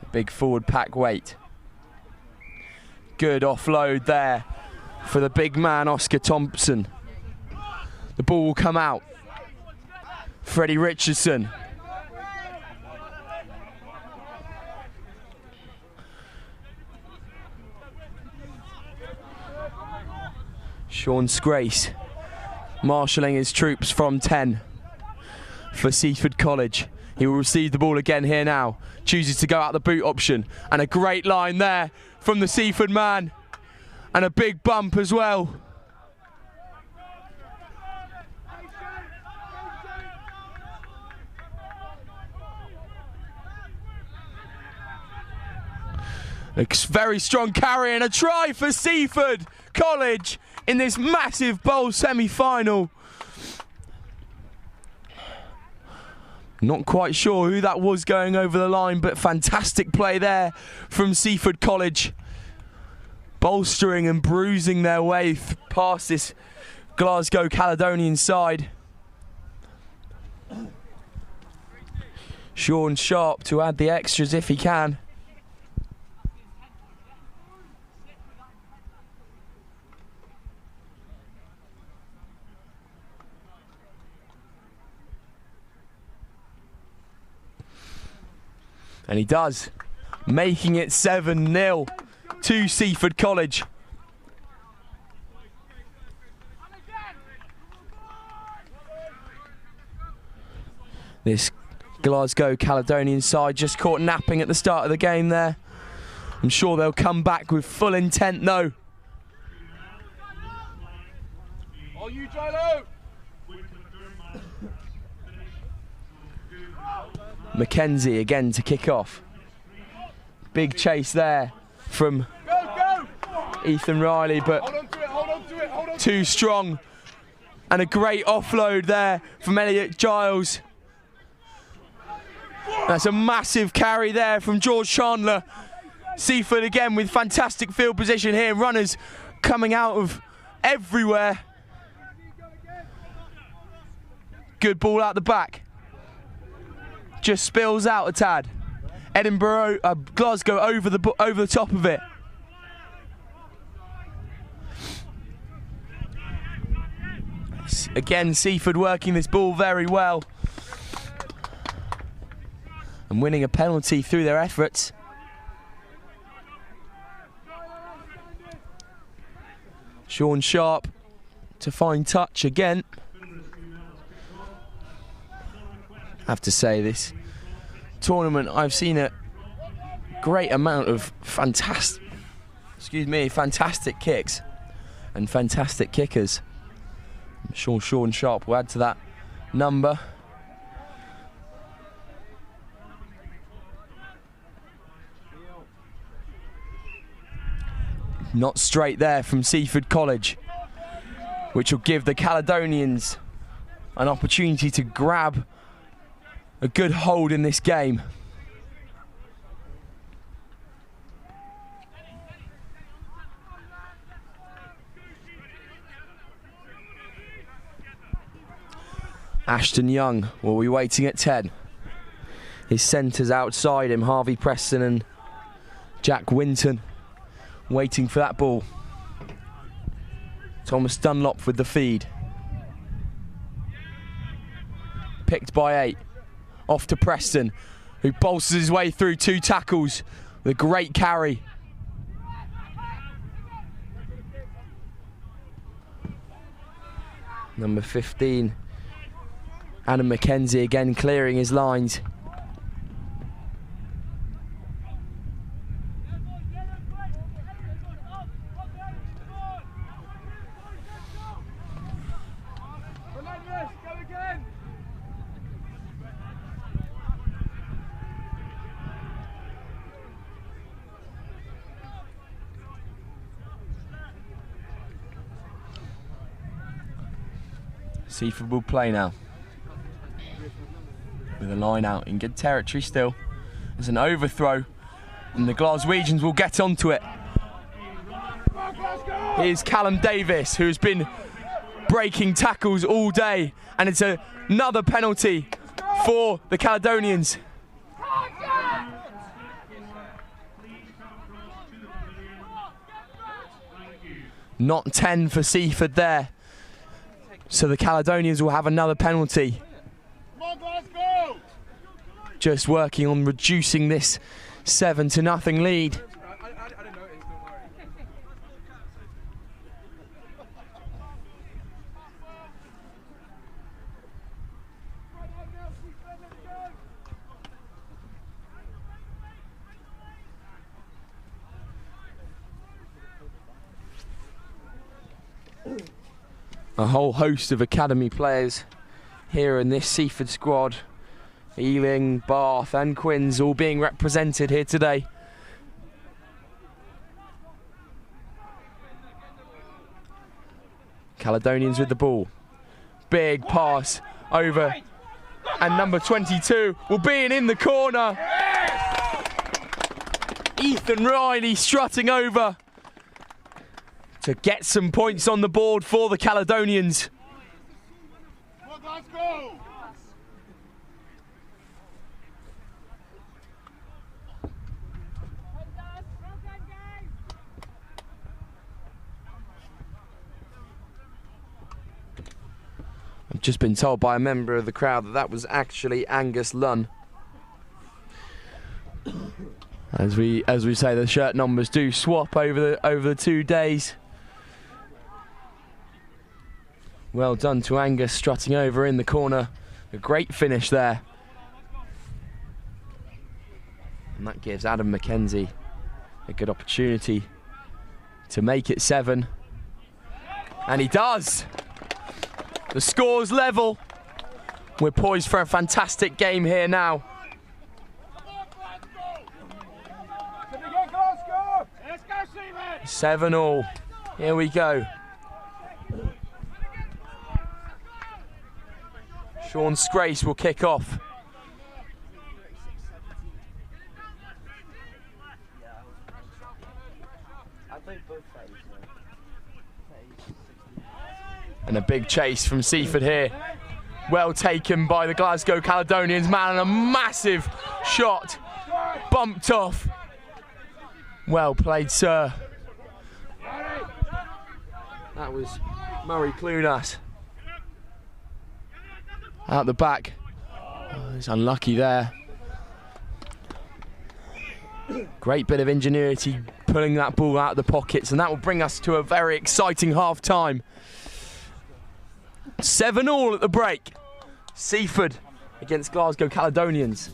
A big forward pack weight. Good offload there for the big man, Oscar Thompson. The ball will come out. Freddie Richardson. Sean Scrace marshalling his troops from 10 for Seaford College. He will receive the ball again here now. Chooses to go out the boot option. And a great line there from the Seaford man. And a big bump as well. A very strong carry and a try for Seaford College in this massive bowl semi-final. Not quite sure who that was going over the line, but fantastic play there from Seaford College. Bolstering and bruising their way past this Glasgow Caledonian side. Sean Sharp to add the extras if he can. And he does, making it 7-0 to Seaford College. This Glasgow Caledonian side just caught napping at the start of the game there. I'm sure they'll come back with full intent though. Oh, you Jilo! Mackenzie again to kick off. Big chase there from Ethan Riley, but too strong. And a great offload there from Elliot Giles. That's a massive carry there from George Chandler. Seaford again with fantastic field position here. Runners coming out of everywhere. Good ball out the back. Just spills out a tad. Glasgow over the top of it. Again, Seaford working this ball very well and winning a penalty through their efforts. Sean Sharp to find touch again. I have to say, this tournament I've seen a great amount of fantastic kicks and fantastic kickers. I'm sure Sean Sharp will add to that number. Not straight there from Seaford College, which will give the Caledonians an opportunity to grab a good hold in this game. Ashton Young will be waiting at 10. His centres outside him, Harvey Preston and Jack Winton, waiting for that ball. Thomas Dunlop with the feed. Picked by 8. Off to Preston, who bolsters his way through 2 tackles with a great carry. Number 15, Adam Mackenzie again clearing his lines. Seaford will play now. With a line out in good territory still. There's an overthrow and the Glaswegians will get onto it. Here's Callum Davis, who's been breaking tackles all day, and it's another penalty for the Caledonians. Not 10 for Seaford there. So the Caledonians will have another penalty. Just working on reducing this 7-0 lead. a whole host of academy players here in this Seaford squad. Ealing, Bath and Quinns all being represented here today. Caledonians with the ball. Big pass over, and number 22 will be in the corner. Ethan Riley strutting over to get some points on the board for the Caledonians. Let's go! I've just been told by a member of the crowd that that was actually Angus Lunn. As we say, the shirt numbers do swap over the 2 days. Well done to Angus, strutting over in the corner. A great finish there. And that gives Adam McKenzie a good opportunity to make it 7. And he does! The score's level. We're poised for a fantastic game here now. 7-all. Here we go. Sean Scrace will kick off. And a big chase from Seaford here. Well taken by the Glasgow Caledonians, man, and a massive shot. Bumped off. Well played, sir. That was Murray Clunas. Out the back. Oh, he's unlucky there. Great bit of ingenuity pulling that ball out of the pockets, and that will bring us to a very exciting half time. 7-all at the break. Seaford against Glasgow Caledonians.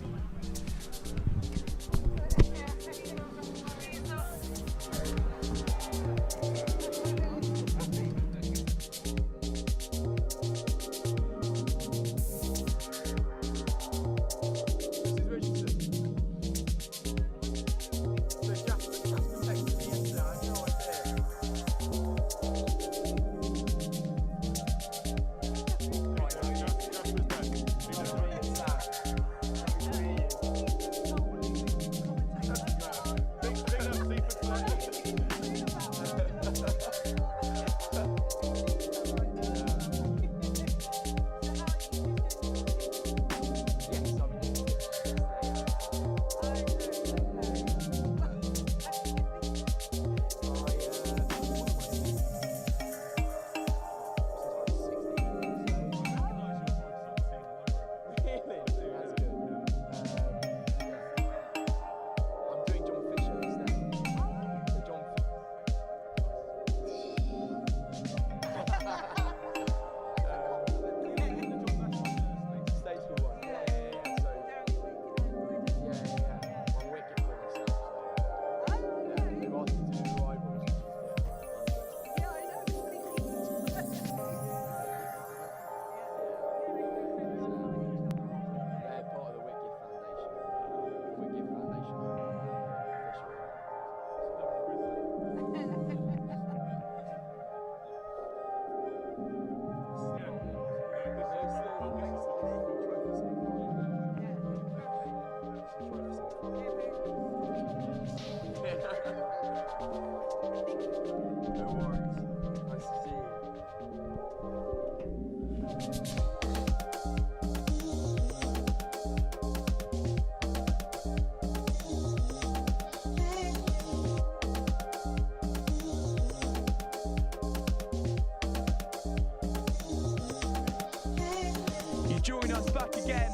Join us back again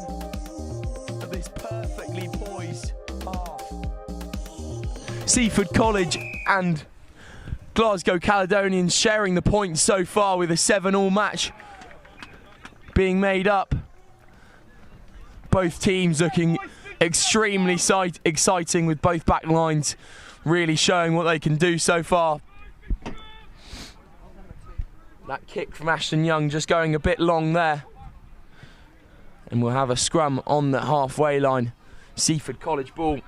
for this perfectly poised half. Seaford College and Glasgow Caledonians sharing the points so far, with a 7-all match being made up. Both teams looking extremely exciting, with both back lines really showing what they can do so far. That kick from Ashton Young just going a bit long there. And we'll have a scrum on the halfway line. Seaford College ball.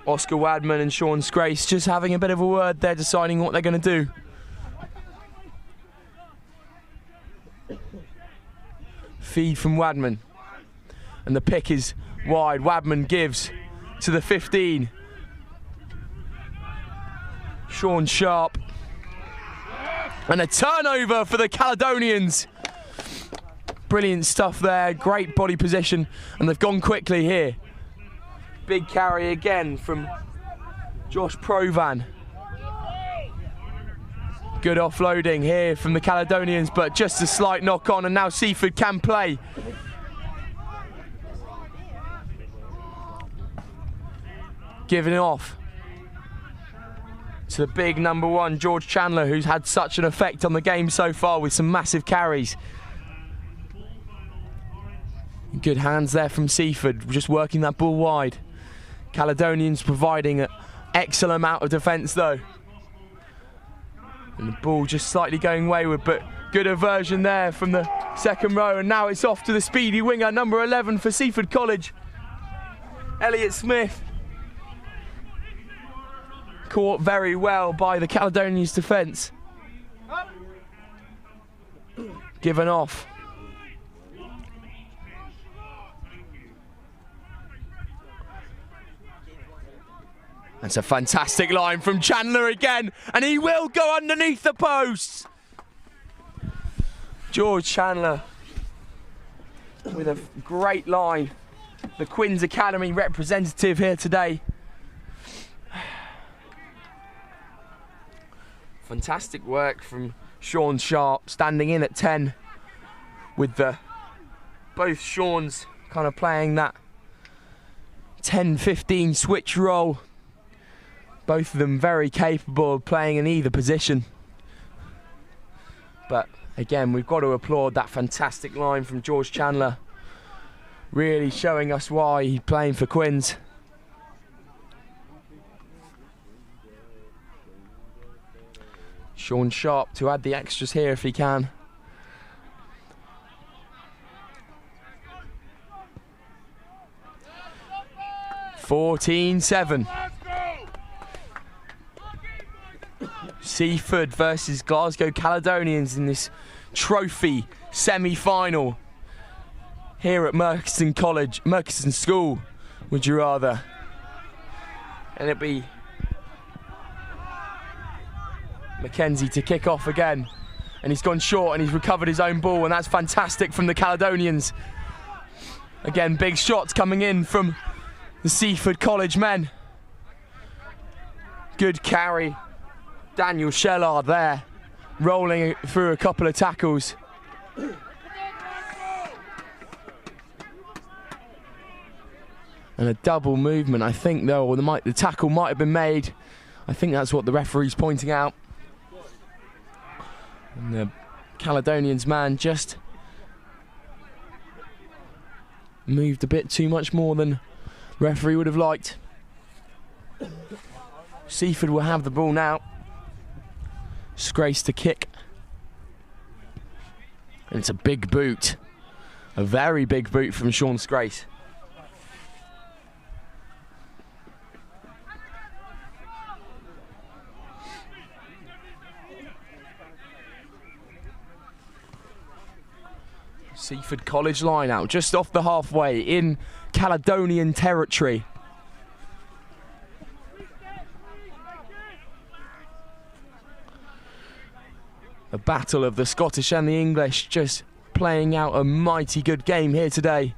Oscar Wadman and Sean Scrace just having a bit of a word there, deciding what they're going to do. Feed from Wadman. And the pick is wide. Wadman gives to the 15. Sean Sharp. And a turnover for the Caledonians. Brilliant stuff there. Great body position. And they've gone quickly here. Big carry again from Josh Provan. Good offloading here from the Caledonians, but just a slight knock on, and now Seaford can play. Giving it off to the big number 1, George Chandler, who's had such an effect on the game so far with some massive carries. Good hands there from Seaford, just working that ball wide. Caledonians providing an excellent amount of defence though. And the ball just slightly going wayward, but good aversion there from the second row, and now it's off to the speedy winger, number 11 for Seaford College, Elliot Smith. Caught very well by the Caledonians defence. Given off. That's a fantastic line from Chandler again, and he will go underneath the posts. George Chandler with a great line. The Quins Academy representative here today. Fantastic work from Sean Sharp, standing in at 10 with both Seans kind of playing that 10-15 switch role. Both of them very capable of playing in either position. But again, we've got to applaud that fantastic line from George Chandler. Really showing us why he's playing for Quins. Sean Sharp to add the extras here if he can. (14-7). Seaford versus Glasgow Caledonians in this trophy semi-final here at Murchison School, would you rather? And it'll be Mackenzie to kick off again, and he's gone short and he's recovered his own ball, and that's fantastic from the Caledonians. Again, big shots coming in from the Seaford College men. Good carry. Daniel Shellard there, rolling through a couple of tackles. And a double movement, I think, though, or the tackle might have been made. I think that's what the referee's pointing out. And the Caledonians man just moved a bit too much more than the referee would have liked. Seaford will have the ball now. Scrace to kick. And it's a big boot. A very big boot from Sean Scrace. Seaford College line out just off the halfway in Caledonian territory. A battle of the Scottish and the English, just playing out a mighty good game here today.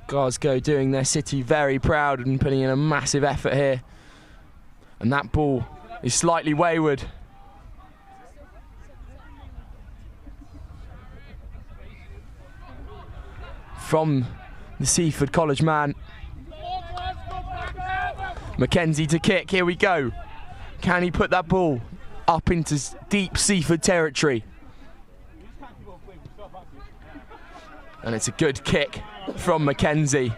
Glasgow doing their city very proud and putting in a massive effort here. And that ball is slightly wayward. From the Seaford College man. Mackenzie to kick, here we go. Can he put that ball up into deep Seaford territory? And it's a good kick from Mackenzie.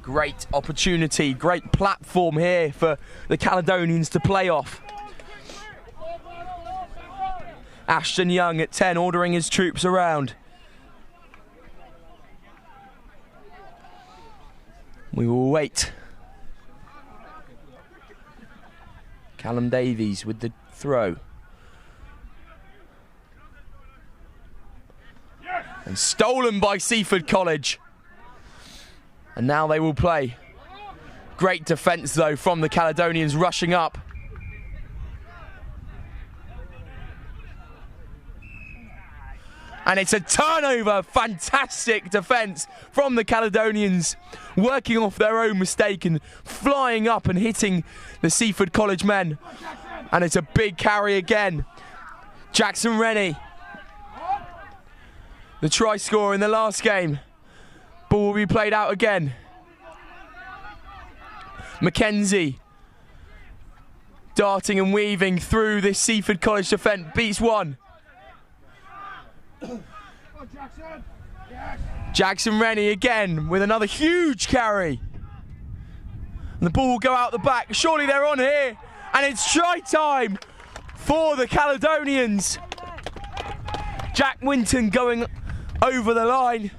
Great opportunity, great platform here for the Caledonians to play off. Ashton Young at 10, ordering his troops around. We will wait. Callum Davies with the throw. And stolen by Seaford College. And now they will play. Great defence though from the Caledonians rushing up. And it's a turnover. Fantastic defence from the Caledonians, working off their own mistake and flying up and hitting the Seaford College men. And it's a big carry again. Jackson Rennie, the try scorer in the last game. Ball will be played out again. Mackenzie darting and weaving through this Seaford College defence, beats one. Jackson Rennie again with another huge carry. And the ball will go out the back. Surely they're on here. And it's try time for the Caledonians. Jack Winton going over the line.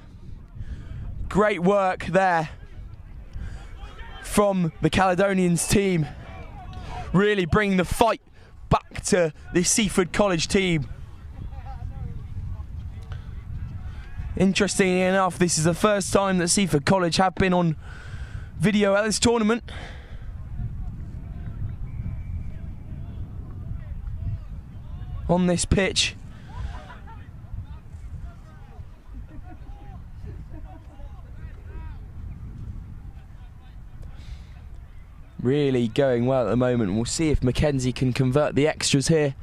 Great work there from the Caledonians team. Really bringing the fight back to the Seaford College team. Interestingly enough, this is the first time that Seaford College have been on video at this tournament. On this pitch. Really going well at the moment. We'll see if Mackenzie can convert the extras here.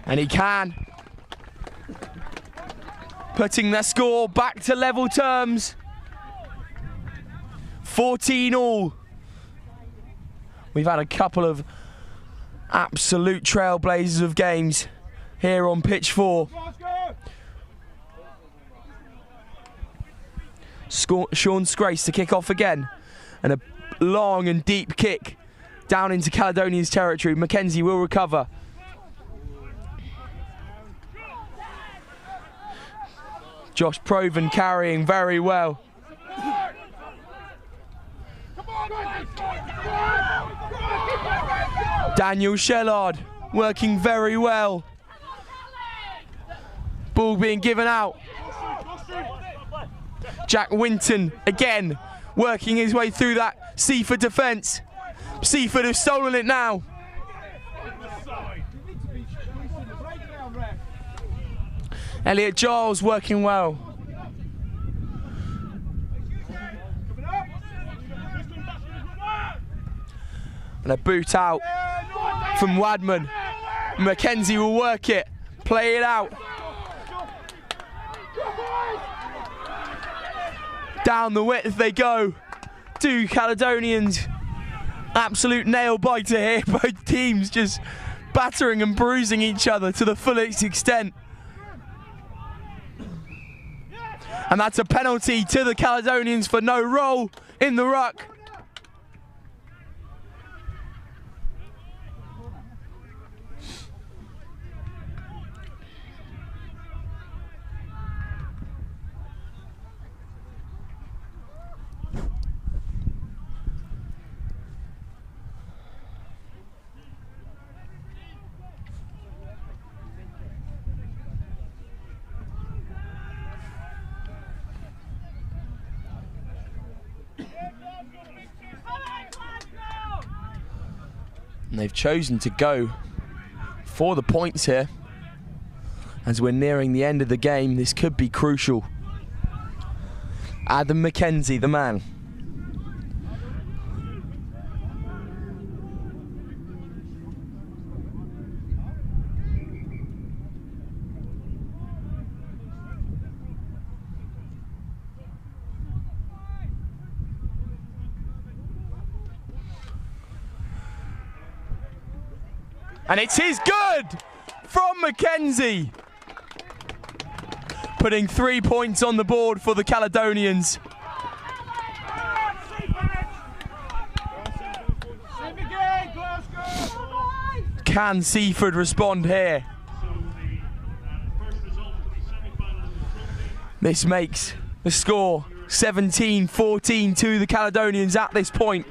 And he can. Putting their score back to level terms. 14 all. We've had a couple of absolute trailblazers of games here on pitch 4. Sean Scrace to kick off again. And a long and deep kick down into Caledonians territory. Mackenzie will recover. Josh Proven carrying very well. Daniel Shellard working very well. Ball being given out. Jack Winton again working his way through that Seaford defence. Seaford have stolen it now. Elliot Giles working well. And a boot out from Wadman. Mackenzie will work it, play it out. Down the width they go. 2 Caledonians. Absolute nail biter here. Both teams just battering and bruising each other to the fullest extent. And that's a penalty to the Caledonians for no roll in the ruck. And they've chosen to go for the points here. As we're nearing the end of the game, this could be crucial. Adam Mackenzie, the man. And it is good from Mackenzie. Putting 3 points on the board for the Caledonians. Can Seaford respond here? This makes the score 17-14 to the Caledonians at this point.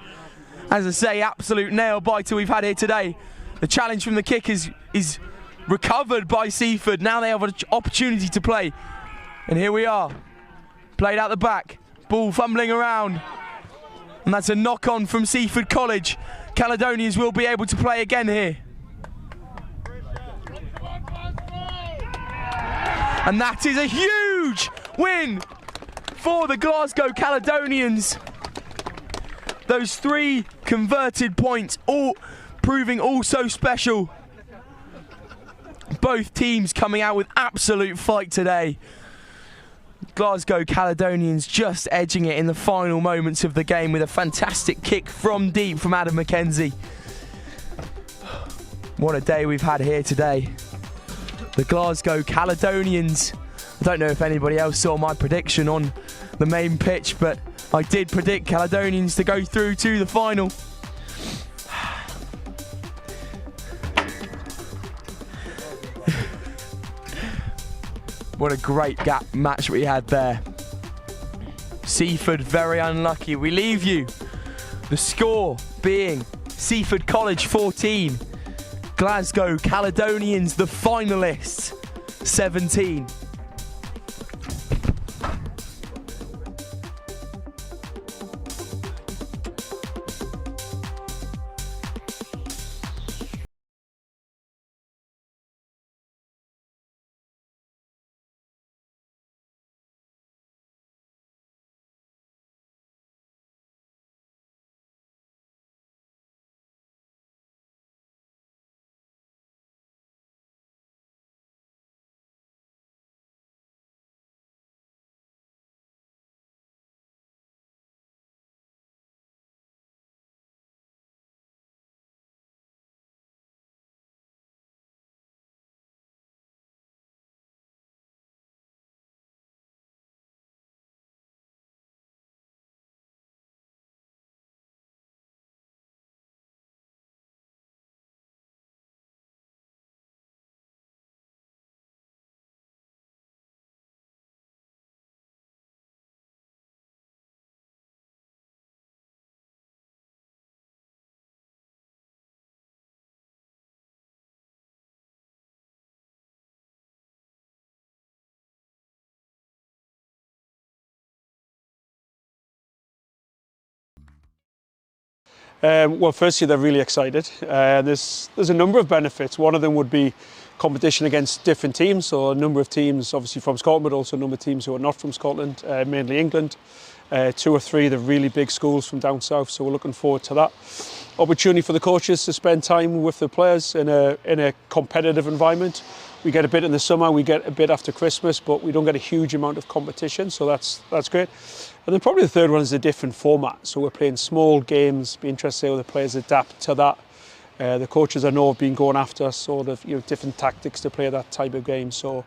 As I say, absolute nail-biter we've had here today. The challenge from the kick is recovered by Seaford. Now they have an opportunity to play. And here we are. Played out the back. Ball fumbling around. And that's a knock-on from Seaford College. Caledonians will be able to play again here. And that is a huge win for the Glasgow Caledonians. Those 3 converted points, all proving so special. Both teams coming out with absolute fight today. Glasgow Caledonians just edging it in the final moments of the game with a fantastic kick from deep from Adam McKenzie. What a day we've had here today. The Glasgow Caledonians. I don't know if anybody else saw my prediction on the main pitch, but I did predict Caledonians to go through to the final. What a great gap match we had there. Seaford very unlucky. We leave you the score being Seaford College 14, Glasgow Caledonians the finalists 17. Well, firstly, they're really excited. There's a number of benefits. One of them would be competition against different teams, so a number of teams obviously from Scotland, but also a number of teams who are not from Scotland, mainly England. 2 or 3 the really big schools from down south, so we're looking forward to that. Opportunity for the coaches to spend time with the players in a competitive environment. We get a bit in the summer, we get a bit after Christmas, but we don't get a huge amount of competition, so that's great. And then probably the third one is a different format. So we're playing small games, be interested to see how the players adapt to that. The coaches I know have been going after sort of different tactics to play that type of game. So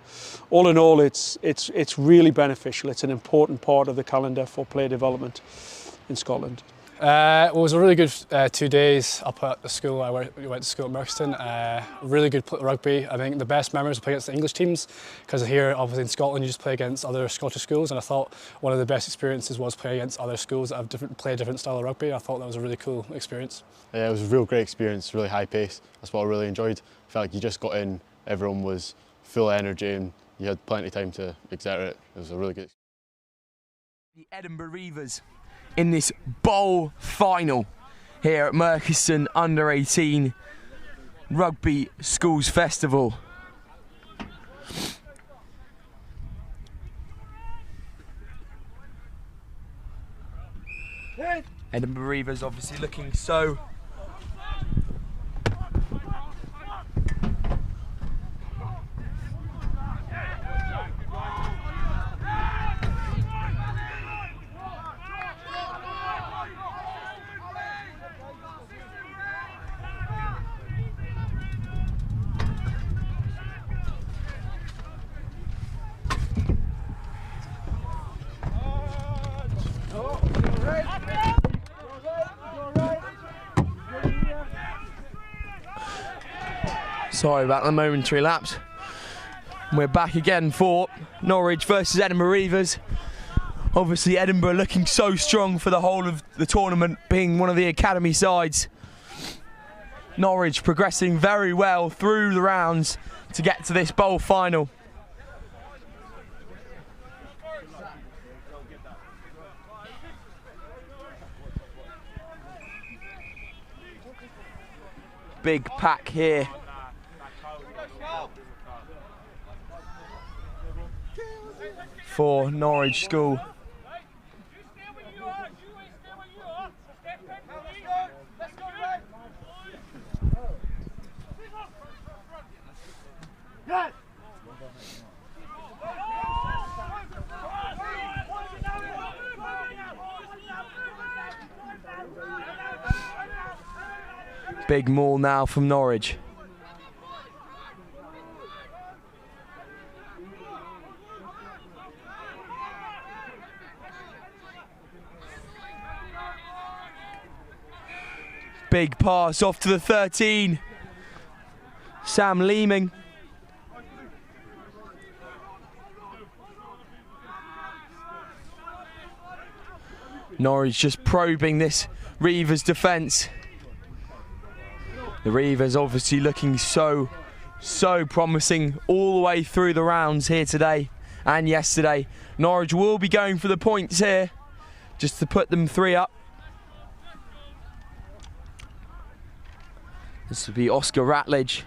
all in all, it's really beneficial. It's an important part of the calendar for player development in Scotland. It was a really good 2 days up at the school. We went to school at Merkston. Really good rugby. I think the best memories were playing against the English teams, because here, obviously in Scotland, you just play against other Scottish schools, and I thought one of the best experiences was playing against other schools that have play a different style of rugby. I thought that was a really cool experience. Yeah, it was a real great experience, really high pace. That's what I really enjoyed. I felt like you just got in, everyone was full of energy, and you had plenty of time to exert it. It was a really good experience. The Edinburgh Reivers in this bowl final here at Merkiston Under 18 Rugby Schools Festival. Edinburgh Reivers obviously looking so Sorry about the momentary lapse. We're back again for Norwich versus Edinburgh Reivers. Obviously Edinburgh looking so strong for the whole of the tournament, being one of the academy sides. Norwich progressing very well through the rounds to get to this bowl final. Big pack here. For Norwich School. Big maul now from Norwich. Big pass off to the 13. Sam Leeming. Norwich just probing this Reivers defence. The Reivers obviously looking so promising all the way through the rounds here today and yesterday. Norwich will be going for the points here just to put them 3 up. This will be Oscar Ratledge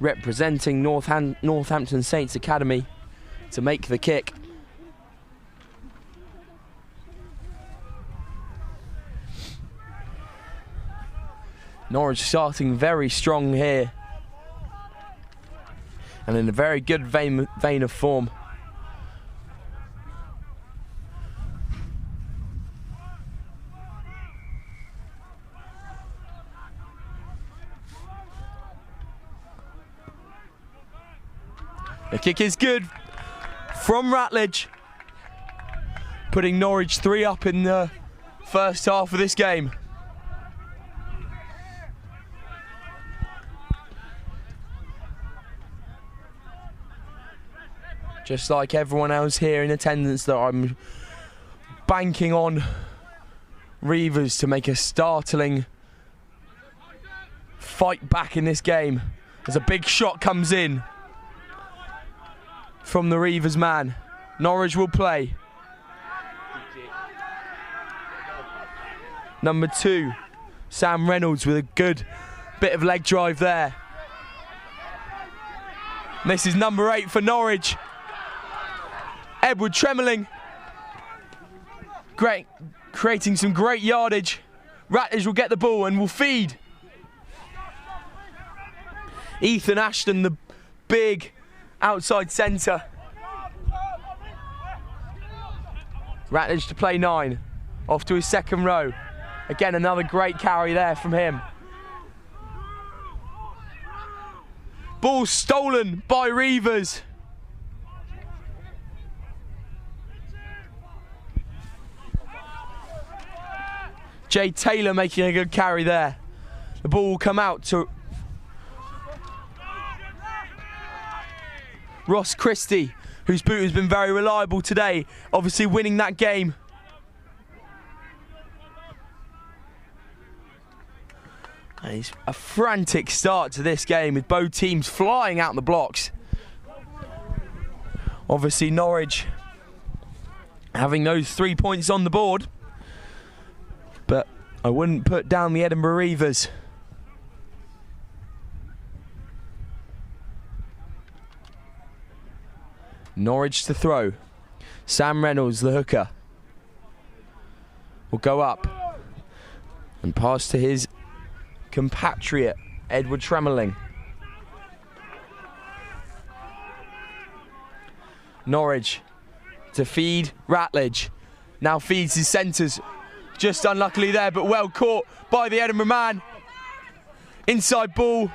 representing Northampton Saints Academy to make the kick. Norwich starting very strong here and in a very good vein of form. The kick is good from Ratledge, putting Norwich 3 up in the first half of this game. Just like everyone else here in attendance, that I'm banking on Reivers to make a startling fight back in this game as a big shot comes in from the Reivers man. Norwich will play. Number 2, Sam Reynolds with a good bit of leg drive there. And this is number 8 for Norwich. Edward Tremelling, creating some great yardage. Ratledge will get the ball and will feed. Ethan Ashton, the big outside centre. Ratledge to play 9, off to his second row. Again, another great carry there from him. Ball stolen by Reivers. Jay Taylor making a good carry there. The ball will come out to Ross Christie, whose boot has been very reliable today, obviously winning that game. And it's a frantic start to this game with both teams flying out the blocks. Obviously Norwich having those 3 points on the board, but I wouldn't put down the Edinburgh Reivers. Norwich to throw. Sam Reynolds, the hooker, will go up and pass to his compatriot, Edward Tremelling. Norwich to feed Ratledge. Now feeds his centres. Just unluckily there, but well caught by the Edinburgh man. Inside ball.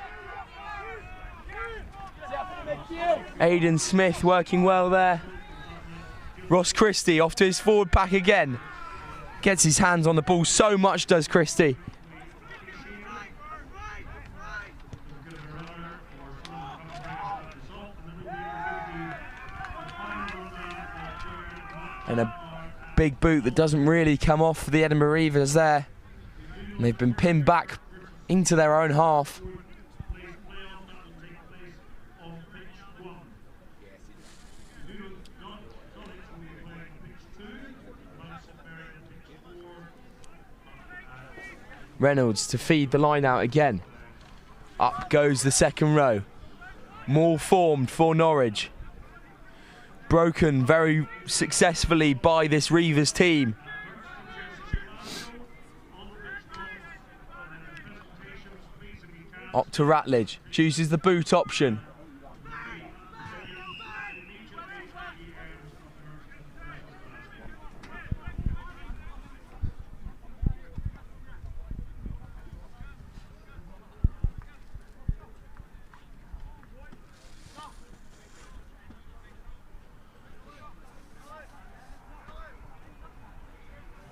Aidan Smith working well there. Ross Christie off to his forward pack again. Gets his hands on the ball, so much does Christie. And a big boot that doesn't really come off for the Edinburgh Reivers there. And they've been pinned back into their own half. Reynolds to feed the line out again. Up goes the second row. More formed for Norwich. Broken very successfully by this Reivers team. Up to Ratledge, chooses the boot option.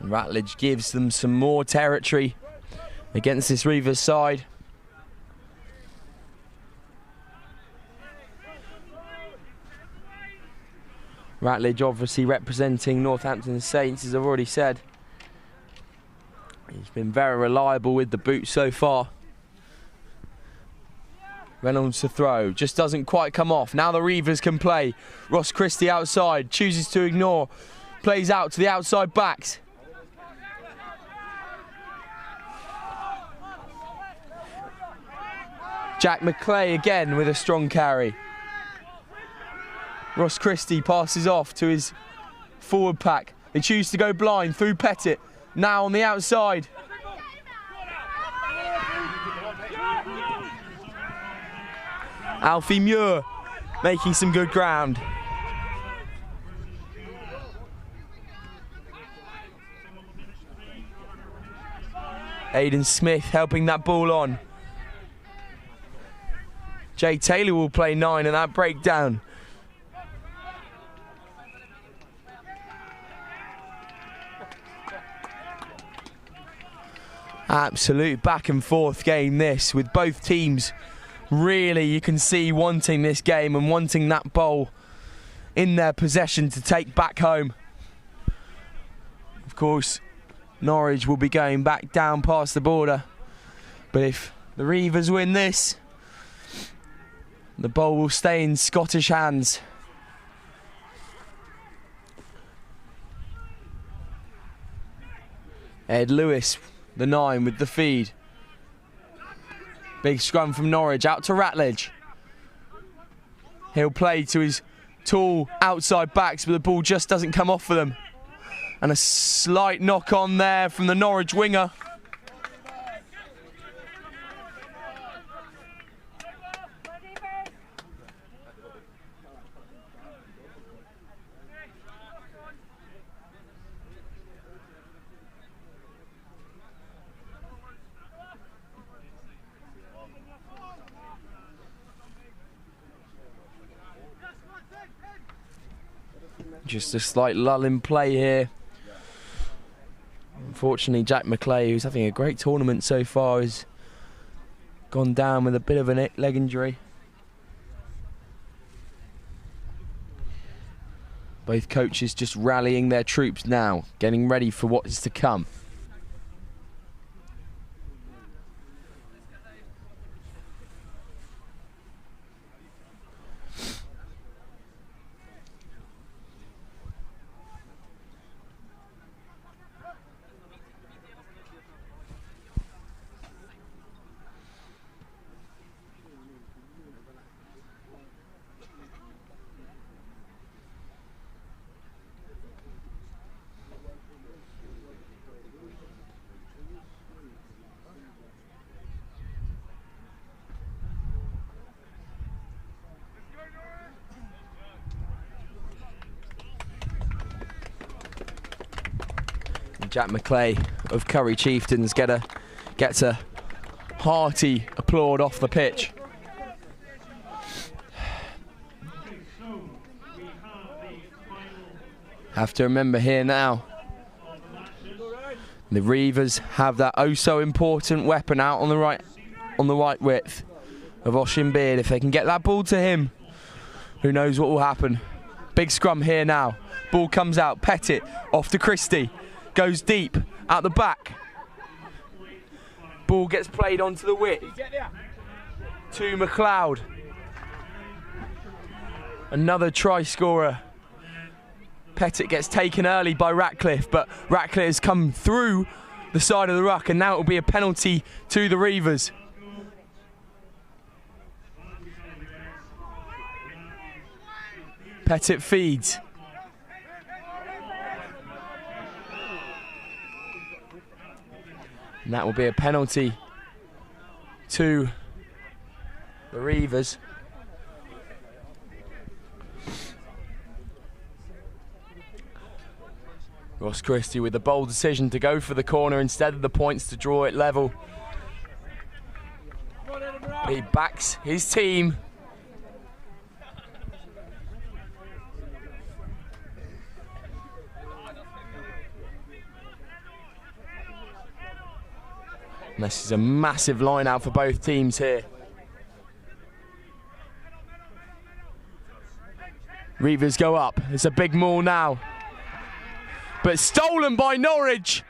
Ratledge gives them some more territory against this Reivers side. Ratledge obviously representing Northampton Saints, as I've already said. He's been very reliable with the boot so far. Reynolds to throw, just doesn't quite come off. Now the Reivers can play. Ross Christie outside, chooses to ignore. Plays out to the outside backs. Jack McClay again with a strong carry. Ross Christie passes off to his forward pack. They choose to go blind through Pettit. Now on the outside. Alfie Muir making some good ground. Aidan Smith helping that ball on. Jay Taylor will play 9 in that breakdown. Absolute back and forth game this, with both teams really, you can see, wanting this game and wanting that ball in their possession to take back home. Of course, Norwich will be going back down past the border, but if the Reivers win this, the ball will stay in Scottish hands. Ed Lewis, the 9 with the feed. Big scrum from Norwich, out to Ratledge. He'll play to his tall outside backs, but the ball just doesn't come off for them. And a slight knock on there from the Norwich winger. Just a slight lull in play here. Unfortunately, Jack McClay, who's having a great tournament so far, has gone down with a bit of a leg injury. Both coaches just rallying their troops now, getting ready for what is to come. Jack McClay of Curry Chieftains gets a hearty applaud off the pitch. Have to remember here now, the Reivers have that oh so important weapon out on the right width of Ocean Beard. If they can get that ball to him, who knows what will happen. Big scrum here now. Ball comes out. Pettit off to Christie. Goes deep out the back. Ball gets played onto the width. To McLeod. Another try scorer. Pettit gets taken early by Ratcliffe, but Ratcliffe has come through the side of the ruck, and now it will be a penalty to the Reivers. Pettit feeds. And that will be a penalty to the Reivers. Ross Christie with the bold decision to go for the corner instead of the points to draw it level. He backs his team. And this is a massive line out for both teams here. Reivers go up. It's a big maul now. But stolen by Norwich.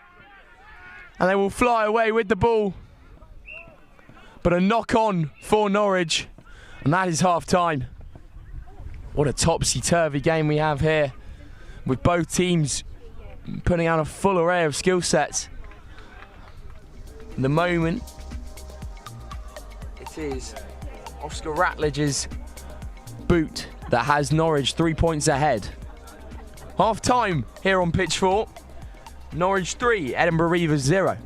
And they will fly away with the ball. But a knock on for Norwich. And that is half time. What a topsy-turvy game we have here, with both teams putting out a full array of skill sets. In the moment, it is Oscar Ratledge's boot that has Norwich 3 points ahead. Half time here on pitch 4. Norwich 3, Edinburgh Reivers 0.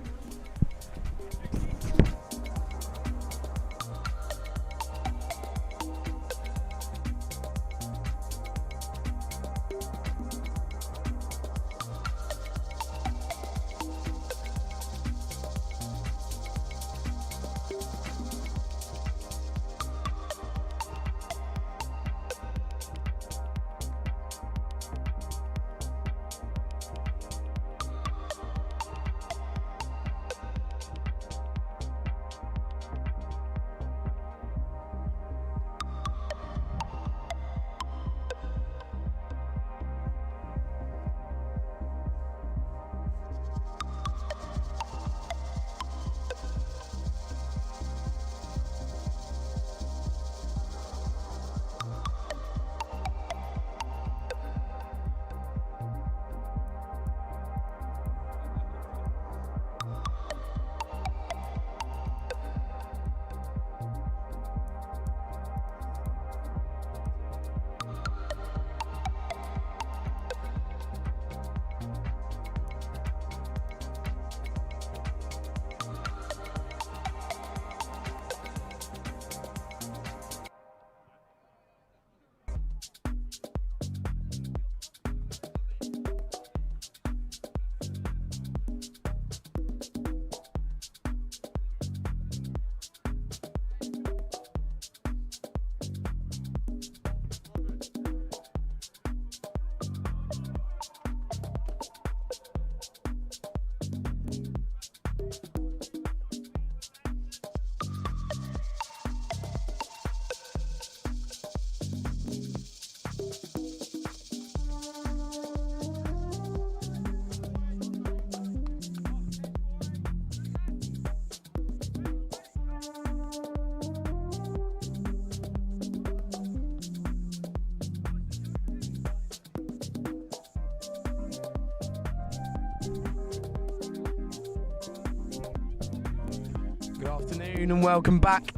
Good afternoon and welcome back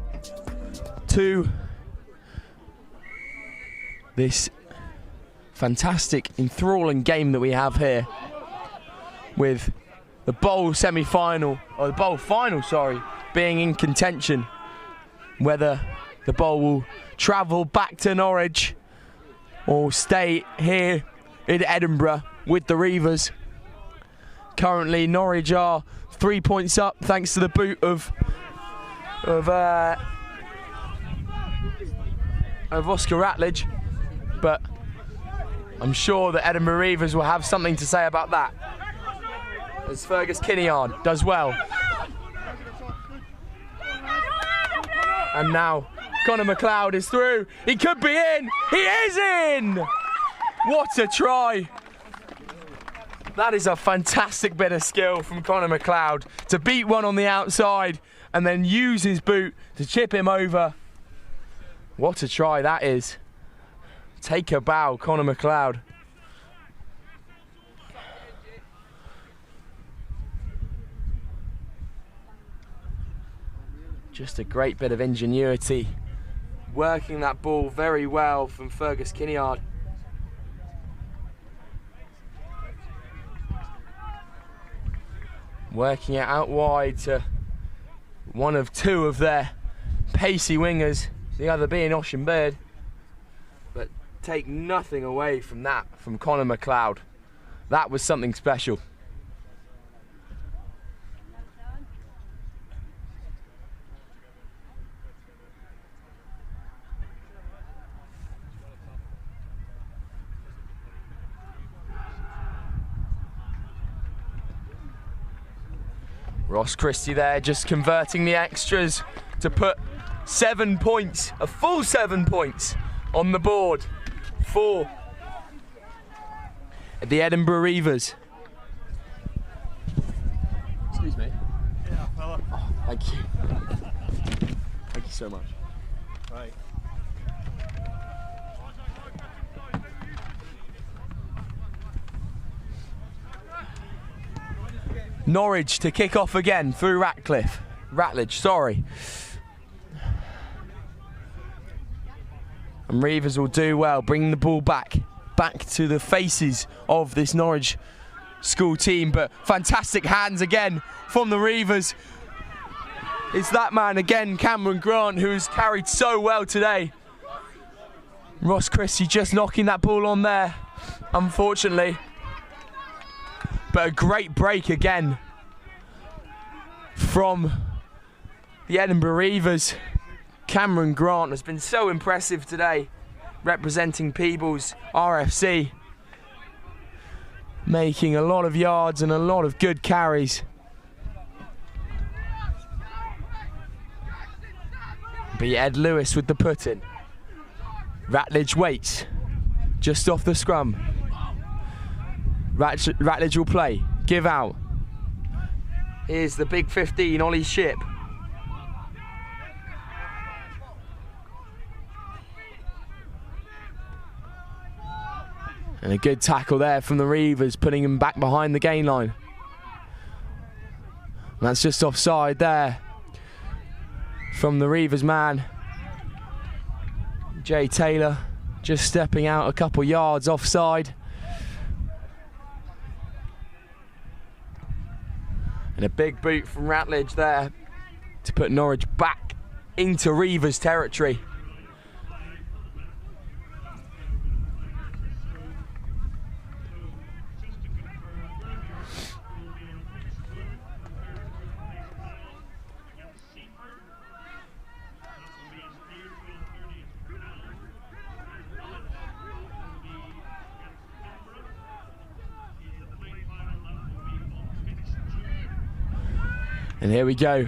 to this fantastic, enthralling game that we have here, with the bowl semi-final, or the bowl final, sorry, being in contention. Whether the bowl will travel back to Norwich or stay here in Edinburgh with the Reivers. Currently Norwich are 3 points up thanks to the boot of Oscar Ratledge, but I'm sure that Edinburgh Reivers will have something to say about that, as Fergus Kinneard does well. And now Connor McLeod is through. He could be in. He is in! What a try! That is a fantastic bit of skill from Connor McLeod to beat one on the outside and then use his boot to chip him over. What a try that is. Take a bow, Connor McLeod. Just a great bit of ingenuity. Working that ball very well from Fergus Kinneard. Working it out wide to one of two of their pacey wingers, the other being Ocean Bird. But take nothing away from that from Connor McLeod. That was something special. Ross Christie there just converting the extras to put 7 points, a full 7 points on the board for the Edinburgh Reivers. Excuse me. Yeah, fella. Oh, thank you. Thank you so much. Right. Norwich to kick off again through Ratledge, sorry. And Reivers will do well, bringing the ball back to the faces of this Norwich school team. But fantastic hands again from the Reivers. It's that man again, Cameron Grant, who has carried so well today. Ross Christie just knocking that ball on there, unfortunately. But a great break again from the Edinburgh Reivers. Cameron Grant has been so impressive today, representing Peebles RFC. Making a lot of yards and a lot of good carries. Be Ed Lewis with the put-in. Ratledge waits, just off the scrum. Ratledge will play, give out. Here's the big 15, Ollie Ship. And a good tackle there from the Reivers, putting him back behind the gain line. And that's just offside there from the Reivers man. Jay Taylor just stepping out a couple yards offside. And a big boot from Ratledge there to put Norwich back into Reivers territory. And here we go.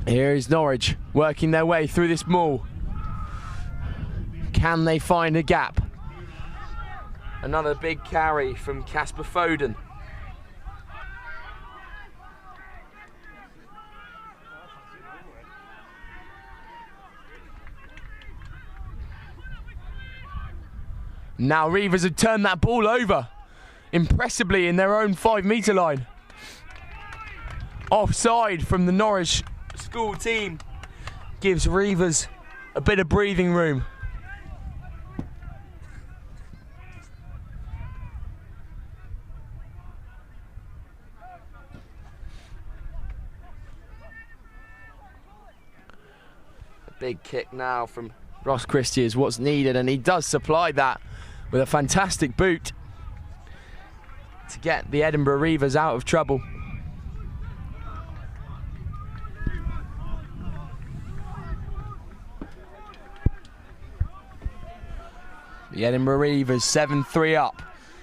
Here is Norwich working their way through this maul. Can they find a gap? Another big carry from Casper Foden. Now Reivers have turned that ball over impressively in their own 5 metre line. Offside from the Norwich school team gives Reivers a bit of breathing room. A big kick now from Ross Christie is what's needed, and he does supply that with a fantastic boot to get the Edinburgh Reivers out of trouble. The Edinburgh Reivers 7-3 up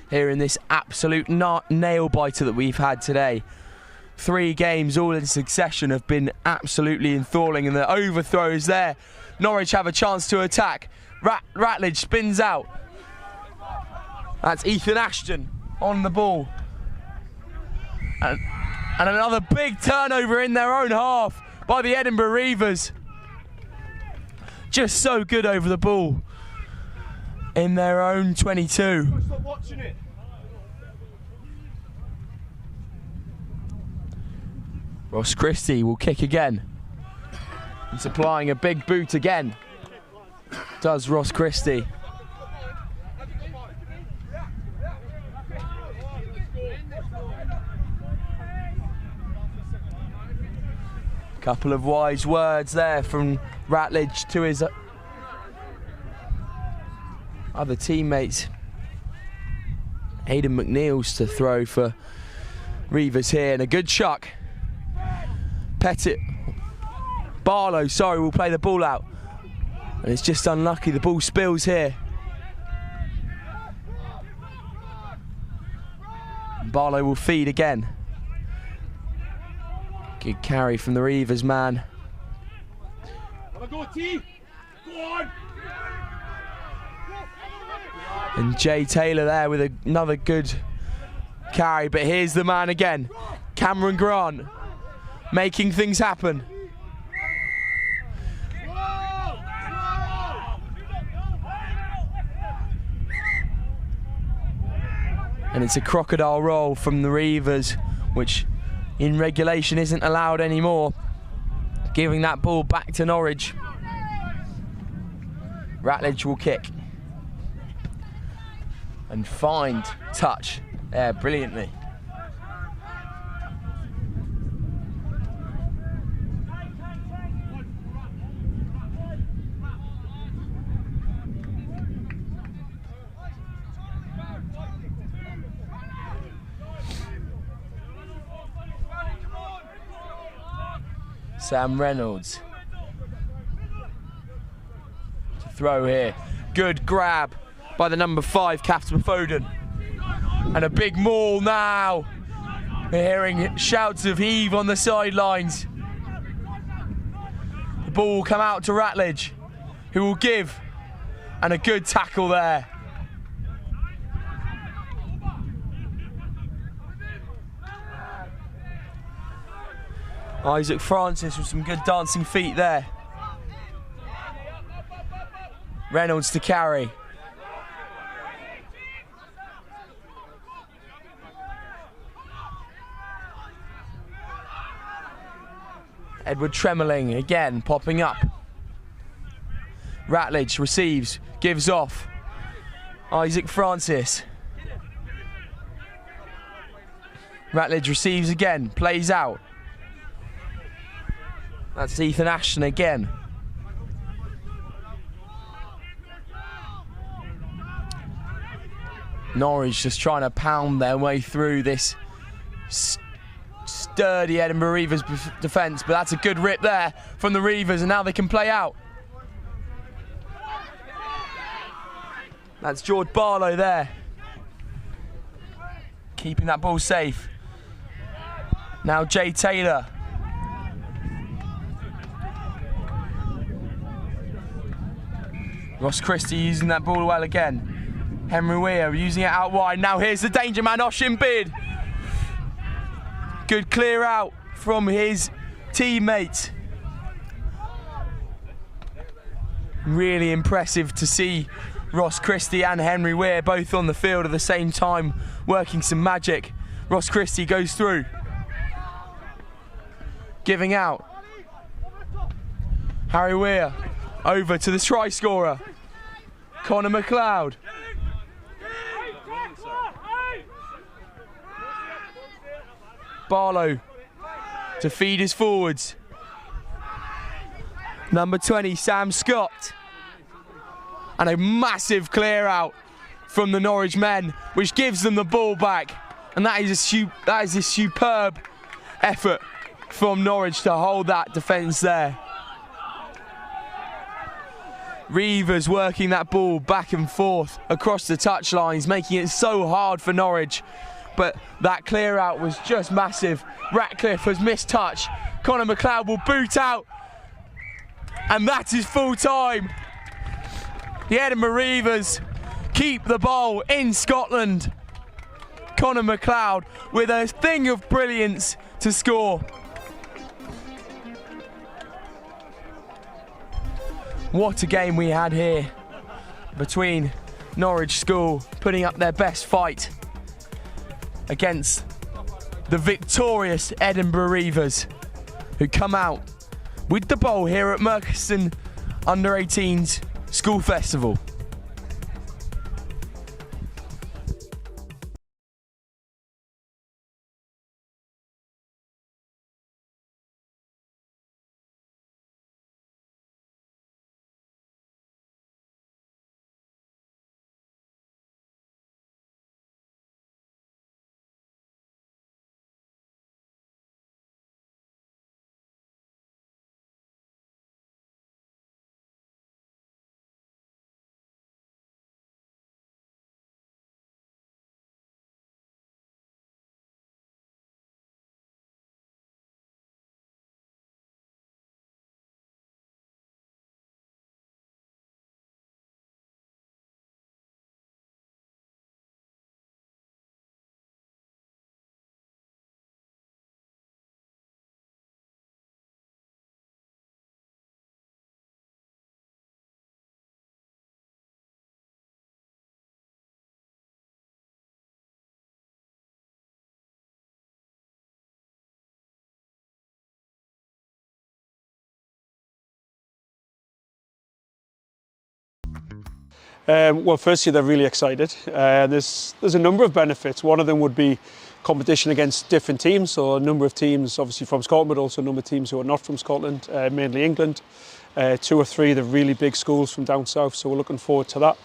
here in this absolute nail-biter that we've had today. 3 games all in succession have been absolutely enthralling, and the overthrows there. Norwich have a chance to attack. Ratledge spins out. That's Ethan Ashton on the ball. And another big turnover in their own half by the Edinburgh Reivers. Just so good over the ball in their own 22. Stop watching it. Ross Christie will kick again. He's applying a big boot again. Does Ross Christie. Couple of wise words there from Ratledge to his other teammates. Aidan McNeil's to throw for Reivers here, and a good chuck. Barlow, sorry, will play the ball out. And it's just unlucky, the ball spills here. Barlow will feed again. Good carry from the Reivers man. Go, T. Go on. And Jay Taylor there with another good carry, but here's the man again, Cameron Grant, making things happen. And it's a crocodile roll from the Reivers, which in regulation isn't allowed anymore. Giving that ball back to Norwich. Ratledge will kick. And find touch there brilliantly. Sam Reynolds to throw here. Good grab by the number 5, Casper Foden. And a big maul now. We're hearing shouts of heave on the sidelines. The ball will come out to Ratledge, who will give. And a good tackle there. Isaac Francis with some good dancing feet there. Reynolds to carry. Edward Tremeling again popping up. Ratledge receives, gives off. Isaac Francis. Ratledge receives again, plays out. That's Ethan Ashton again. Norwich just trying to pound their way through this sturdy Edinburgh Reivers defence, but that's a good rip there from the Reivers, and now they can play out. That's George Barlow there, keeping that ball safe. Now Jay Taylor. Ross Christie using that ball well again. Henry Weir using it out wide. Now here's the danger man, Oshin Bid. Good clear out from his teammate. Really impressive to see Ross Christie and Henry Weir both on the field at the same time, working some magic. Ross Christie goes through. Giving out. Harry Weir over to the try scorer, Connor McLeod. Barlow to feed his forwards. Number 20, Sam Scott. And a massive clear out from the Norwich men, which gives them the ball back. And that is a superb effort from Norwich to hold that defence there. Reivers working that ball back and forth across the touchlines, making it so hard for Norwich. But that clear out was just massive. Ratcliffe has missed touch. Connor McLeod will boot out. And that is full time. The Edinburgh Reivers keep the ball in Scotland. Connor McLeod with a thing of brilliance to score. What a game we had here between Norwich School putting up their best fight against the victorious Edinburgh Reivers, who come out with the bowl here at Merchiston Under-18s School Festival. Well, firstly, they're really excited. There's a number of benefits. One of them would be competition against different teams. So a number of teams, obviously from Scotland, but also a number of teams who are not from Scotland, mainly England. 2 or 3 of the really big schools from down south. So we're looking forward to that.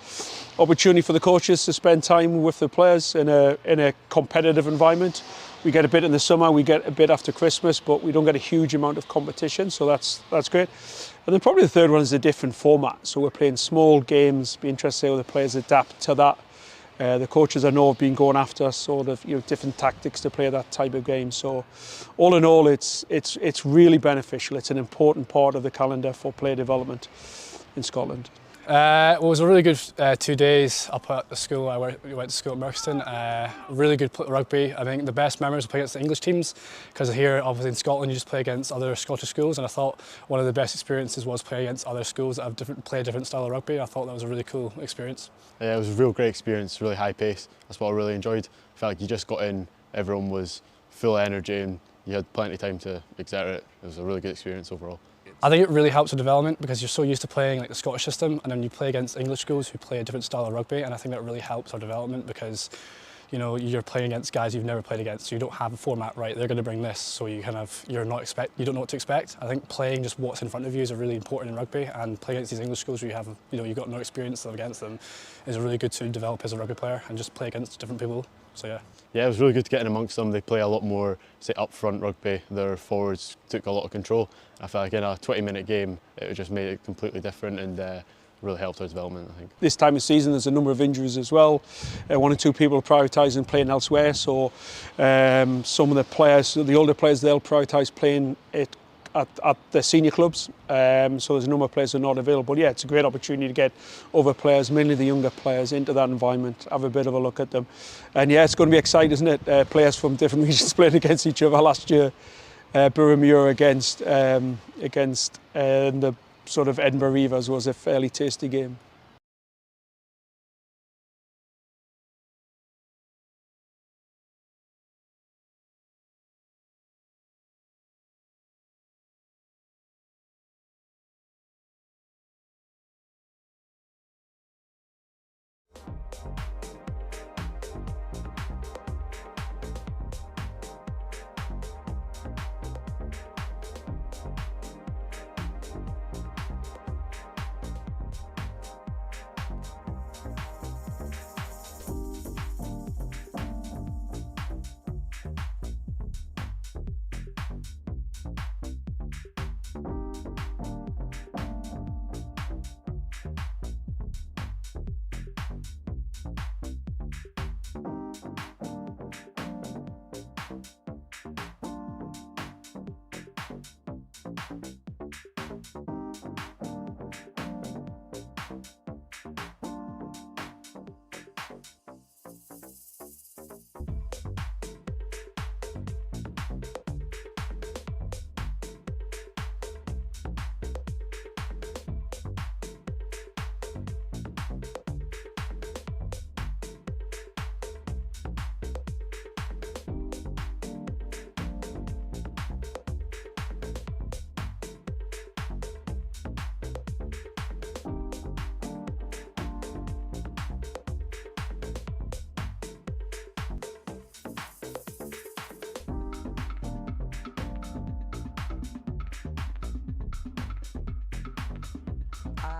Opportunity for the coaches to spend time with the players in a competitive environment. We get a bit in the summer, we get a bit after Christmas, but we don't get a huge amount of competition, so that's great. And then probably the third one is a different format. So we're playing small games. Be interested to see how the players adapt to that. The coaches I know have been going after sort of different tactics to play that type of game. So all in all, it's really beneficial. It's an important part of the calendar for player development in Scotland. It was a really good 2 days up at the school. We went to school at Merchiston. Really good rugby. I think the best memories were playing against the English teams, because here, obviously in Scotland, you just play against other Scottish schools, and I thought one of the best experiences was playing against other schools that have play a different style of rugby. I thought that was a really cool experience. Yeah, it was a real great experience, really high pace. That's what I really enjoyed. I felt like you just got in, everyone was full of energy and you had plenty of time to exert it. It was a really good experience overall. I think it really helps with development, because you're so used to playing like the Scottish system, and then you play against English schools who play a different style of rugby, and I think that really helps our development, because you're playing against guys you've never played against, so you don't have a format right. They're going to bring this, so you don't know what to expect. I think playing just what's in front of you is really important in rugby, and playing against these English schools where you've got no experience against them is really good to develop as a rugby player and just play against different people. So yeah. Yeah, it was really good to get in amongst them. They play a lot more, say, up-front rugby. Their forwards took a lot of control. I felt like in a 20-minute game, it just made it completely different and really helped our development, I think. This time of season, there's a number of injuries as well. 1 or 2 people are prioritising playing elsewhere. So some of the players, the older players, they'll prioritise playing it at the senior clubs. So there's a number of players who are not available. Yeah, it's a great opportunity to get other players, mainly the younger players, into that environment, have a bit of a look at them. And yeah, it's going to be exciting, isn't it? Players from different regions playing against each other. Last year, Burramure against the sort of Edinburgh Reivers was a fairly tasty game.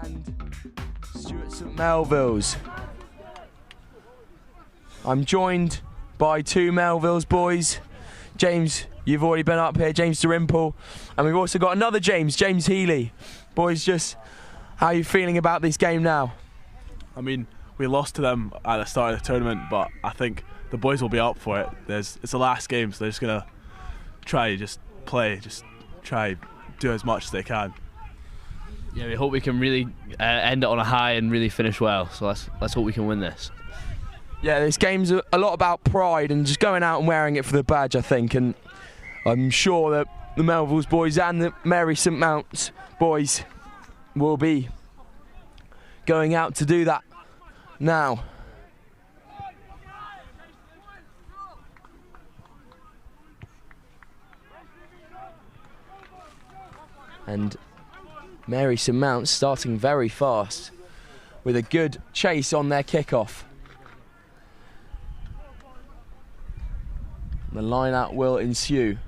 and Stuart St Melville's. I'm joined by two Melville's boys. James, you've already been up here, James Darimple, and we've also got another James Healy. Boys, just how are you feeling about this game now? I mean, we lost to them at the start of the tournament, but I think the boys will be up for it. It's the last game, so they're just gonna try do as much as they can. Yeah, we hope we can really end it on a high and really finish well. So let's hope we can win this. Yeah, this game's a lot about pride and just going out and wearing it for the badge, I think, and I'm sure that the Melville's boys and the Mary St Mount's boys will be going out to do that now. And Mary St Mount's starting very fast with a good chase on their kickoff. The line-out will ensue.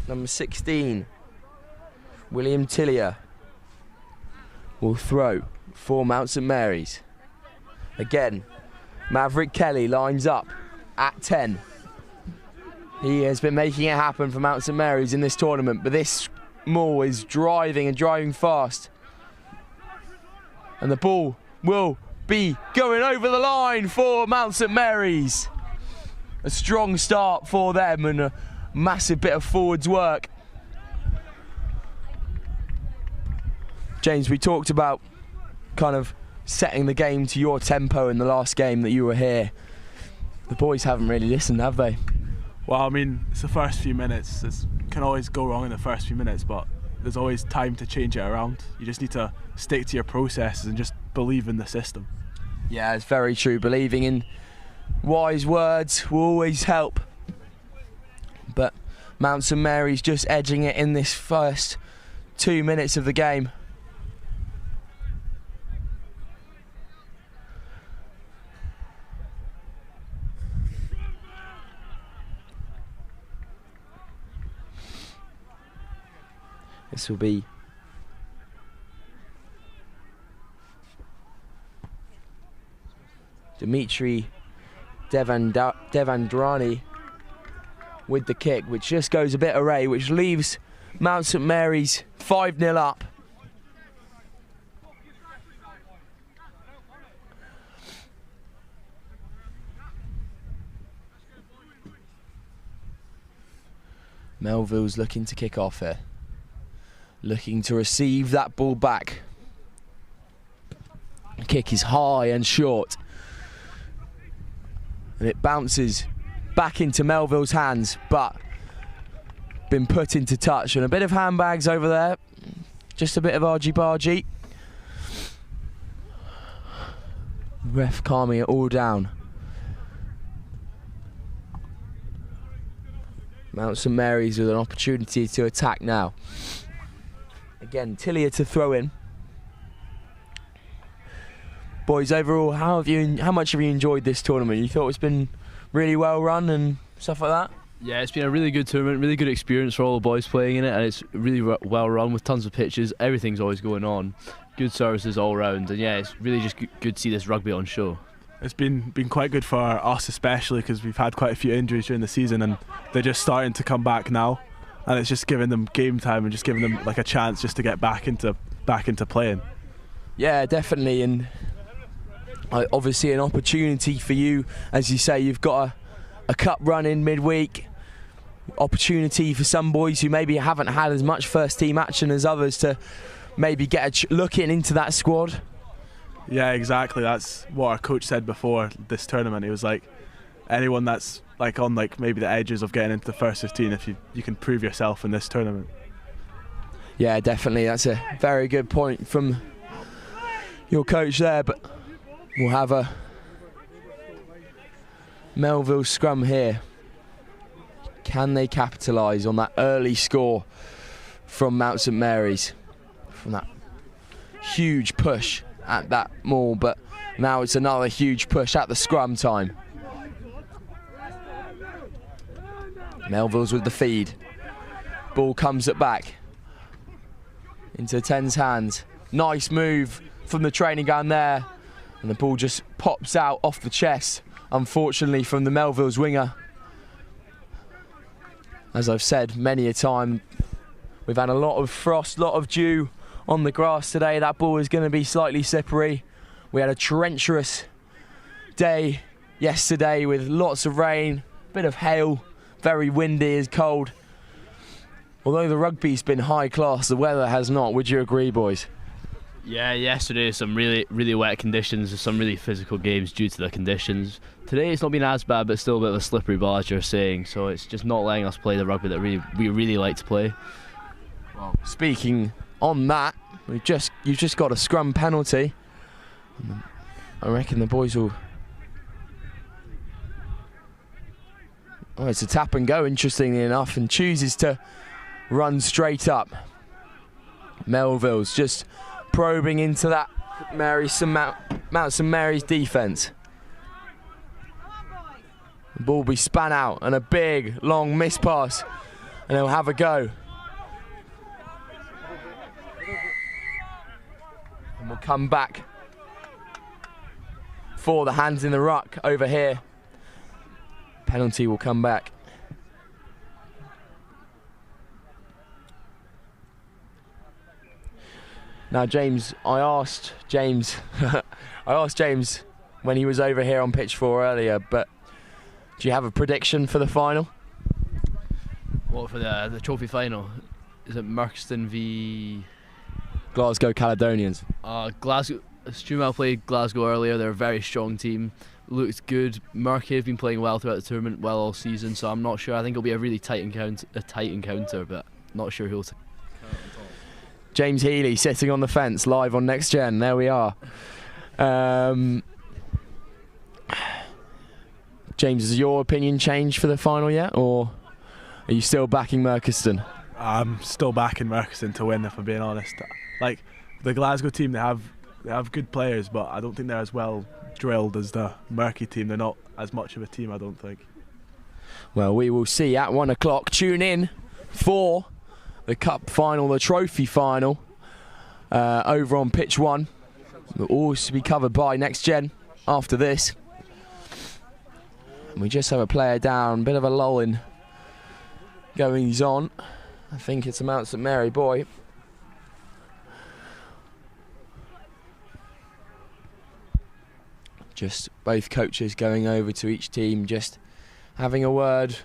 Number 16, William Tillier, will throw for Mount St Mary's. Again, Maverick Kelly lines up at 10. He has been making it happen for Mount St Mary's in this tournament, but this Maul is driving fast. And the ball will be going over the line for Mount St Mary's. A strong start for them and a massive bit of forwards work. James, we talked about kind of setting the game to your tempo in the last game that you were here. The boys haven't really listened, have they? Well, I mean, it's the first few minutes. It can always go wrong in the first few minutes, but there's always time to change it around. You just need to stick to your processes and just believe in the system. Yeah, it's very true. Believing in wise words will always help. But Mount St Mary's just edging it in this first 2 minutes of the game. This will be Dimitri Devandrani with the kick, which just goes a bit array, which leaves Mount St Mary's 5-0 up. Melville's looking to kick off here. Looking to receive that ball back. The kick is high and short. And it bounces back into Melville's hands, but been put into touch. And a bit of handbags over there. Just a bit of argy-bargy. Ref calming it all down. Mount St Mary's with an opportunity to attack now. Again, Tillier to throw in. Boys, overall, how much have you enjoyed this tournament? You thought it's been really well run and stuff like that? Yeah, it's been a really good tournament, really good experience for all the boys playing in it, and it's really well run with tons of pitches. Everything's always going on. Good services all round, and yeah, it's really just good to see this rugby on show. It's been quite good for us, especially because we've had quite a few injuries during the season, and they're just starting to come back now. And it's just giving them game time and just giving them like a chance just to get back into playing. Yeah, definitely, and obviously an opportunity for you, as you say, you've got a cup run in midweek. Opportunity for some boys who maybe haven't had as much first team action as others to maybe get a look into that squad. Yeah, exactly. That's what our coach said before this tournament. He was like, anyone that's like on like maybe the edges of getting into the first 15, if you can prove yourself in this tournament. Yeah, definitely. That's a very good point from your coach there. But we'll have a Melville scrum here. Can they capitalise on that early score from Mount St Mary's? From that huge push at that maul, but now it's another huge push at the scrum time. Melville's with the feed. Ball comes it back into 10's hands. Nice move from the training ground there, and the ball just pops out off the chest, unfortunately, from the Melville's winger. As I've said many a time, we've had a lot of frost, a lot of dew on the grass today. That ball is going to be slightly slippery. We had a treacherous day yesterday with lots of rain, bit of hail, very windy, is cold. Although the rugby's been high class, the weather has not. Would you agree, boys? Yeah, yesterday some really wet conditions, some really physical games due to the conditions. Today it's not been as bad, but still a bit of a slippery ball, as you're saying, so it's just not letting us play the rugby that we really like to play. Well, speaking on that, you've just got a scrum penalty. I reckon the boys will... Oh, it's a tap and go, interestingly enough, and chooses to run straight up. Melville's just probing into that Mount St Mary's defence. The ball will be span out and a big long miss pass, and they'll have a go. And we'll come back for the hands in the ruck over here. Penalty will come back. Now, James, I asked James when he was over here on pitch 4 earlier, but do you have a prediction for the final? What, for the trophy final? Is it Merkston v Glasgow Caledonians? Glasgow. Stumel played Glasgow earlier. They're a very strong team. Looked good. Murky have been playing well throughout the tournament, well all season. So I'm not sure. I think it'll be a really tight encounter, but not sure who'll. James Healy sitting on the fence live on Next Gen. There we are. James, has your opinion changed for the final yet, or are you still backing Merkiston? I'm still backing Merkiston to win, if I'm being honest. Like the Glasgow team, they have good players, but I don't think they're as well drilled as the Murky team. They're not as much of a team, I don't think. Well, we will see at 1 o'clock. Tune in for the cup final, the trophy final, over on pitch 1. Will also be covered by Next Gen after this. And we just have a player down, bit of a lull in goings on. I think it's a Mount St Mary boy. Just both coaches going over to each team, just having a word,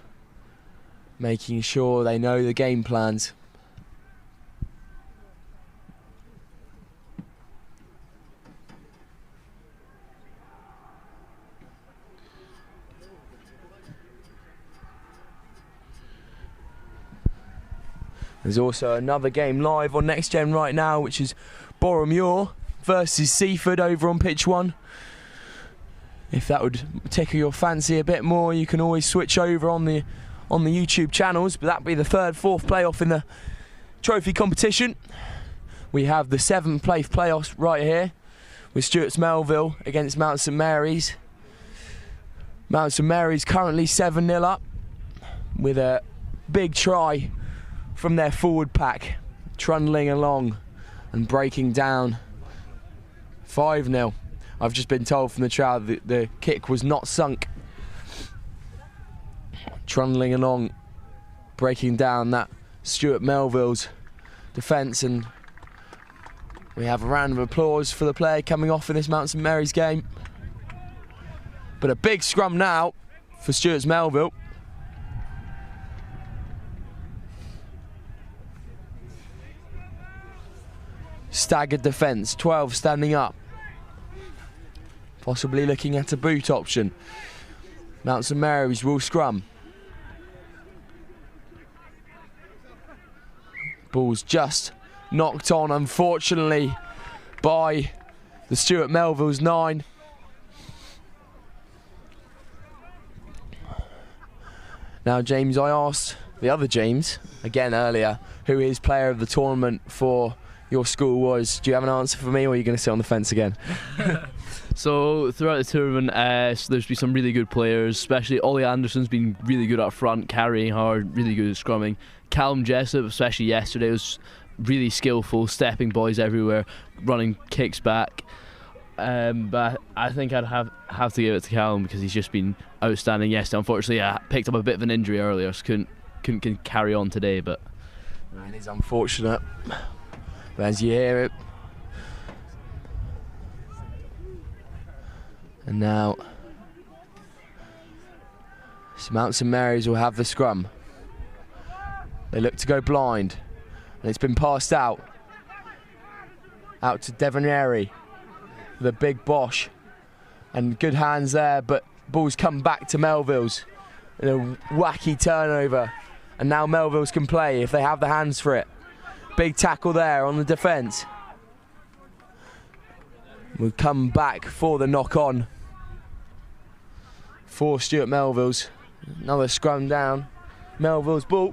making sure they know the game plans. There's also another game live on Next Gen right now, which is Boremuir versus Seaford over on pitch 1. If that would tickle your fancy a bit more, you can always switch over on the YouTube channels, but that'd be the 3rd, 4th playoff in the trophy competition. We have the 7th place playoffs right here with Stuart's Melville against Mount St Mary's. Mount St Mary's currently 7-0 up with a big try from their forward pack, trundling along and breaking down. 5-0. I've just been told from the crowd that the kick was not sunk. Trundling along, breaking down that Stuart Melville's defence, and we have a round of applause for the player coming off in this Mount St Mary's game. But a big scrum now for Stuart's Melville. Staggered defence, 12 standing up. Possibly looking at a boot option. Mount St Mary's will scrum. Ball's just knocked on, unfortunately, by the Stuart Melville's 9. Now, James, I asked the other James, again earlier, who his player of the tournament for your school was. Do you have an answer for me, or are you going to sit on the fence again? So throughout the tournament, so there's been some really good players, especially Ollie Anderson's been really good up front, carrying hard, really good at scrumming. Callum Jessup, especially yesterday, was really skillful, stepping boys everywhere, running kicks back. But I think I'd have to give it to Callum because he's just been outstanding yesterday. Unfortunately, I picked up a bit of an injury earlier, so couldn't carry on today. But it is unfortunate. But as you hear it, and now Mount St Mary's will have the scrum. They look to go blind, and it's been passed out to Devonary. The big Bosch, and good hands there, but ball's come back to Melville's in a wacky turnover, and now Melville's can play if they have the hands for it. Big tackle there on the defence. We'll come back for the knock on for Stuart Melville's. Another scrum down. Melville's ball.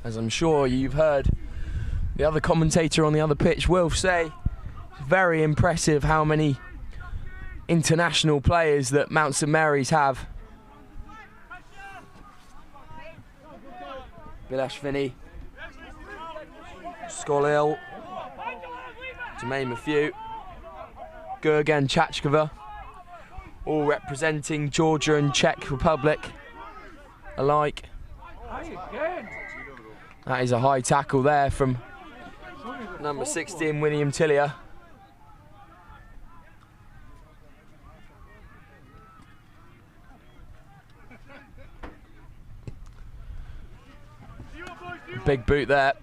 As I'm sure you've heard the other commentator on the other pitch, Wilf, say, it's very impressive how many international players that Mount St Mary's have. Bilashvili, Skolil, to name a few, Gurgen Chachkova, all representing Georgia and Czech Republic alike. That is a high tackle there from number 16, William Tillier. Big boot there.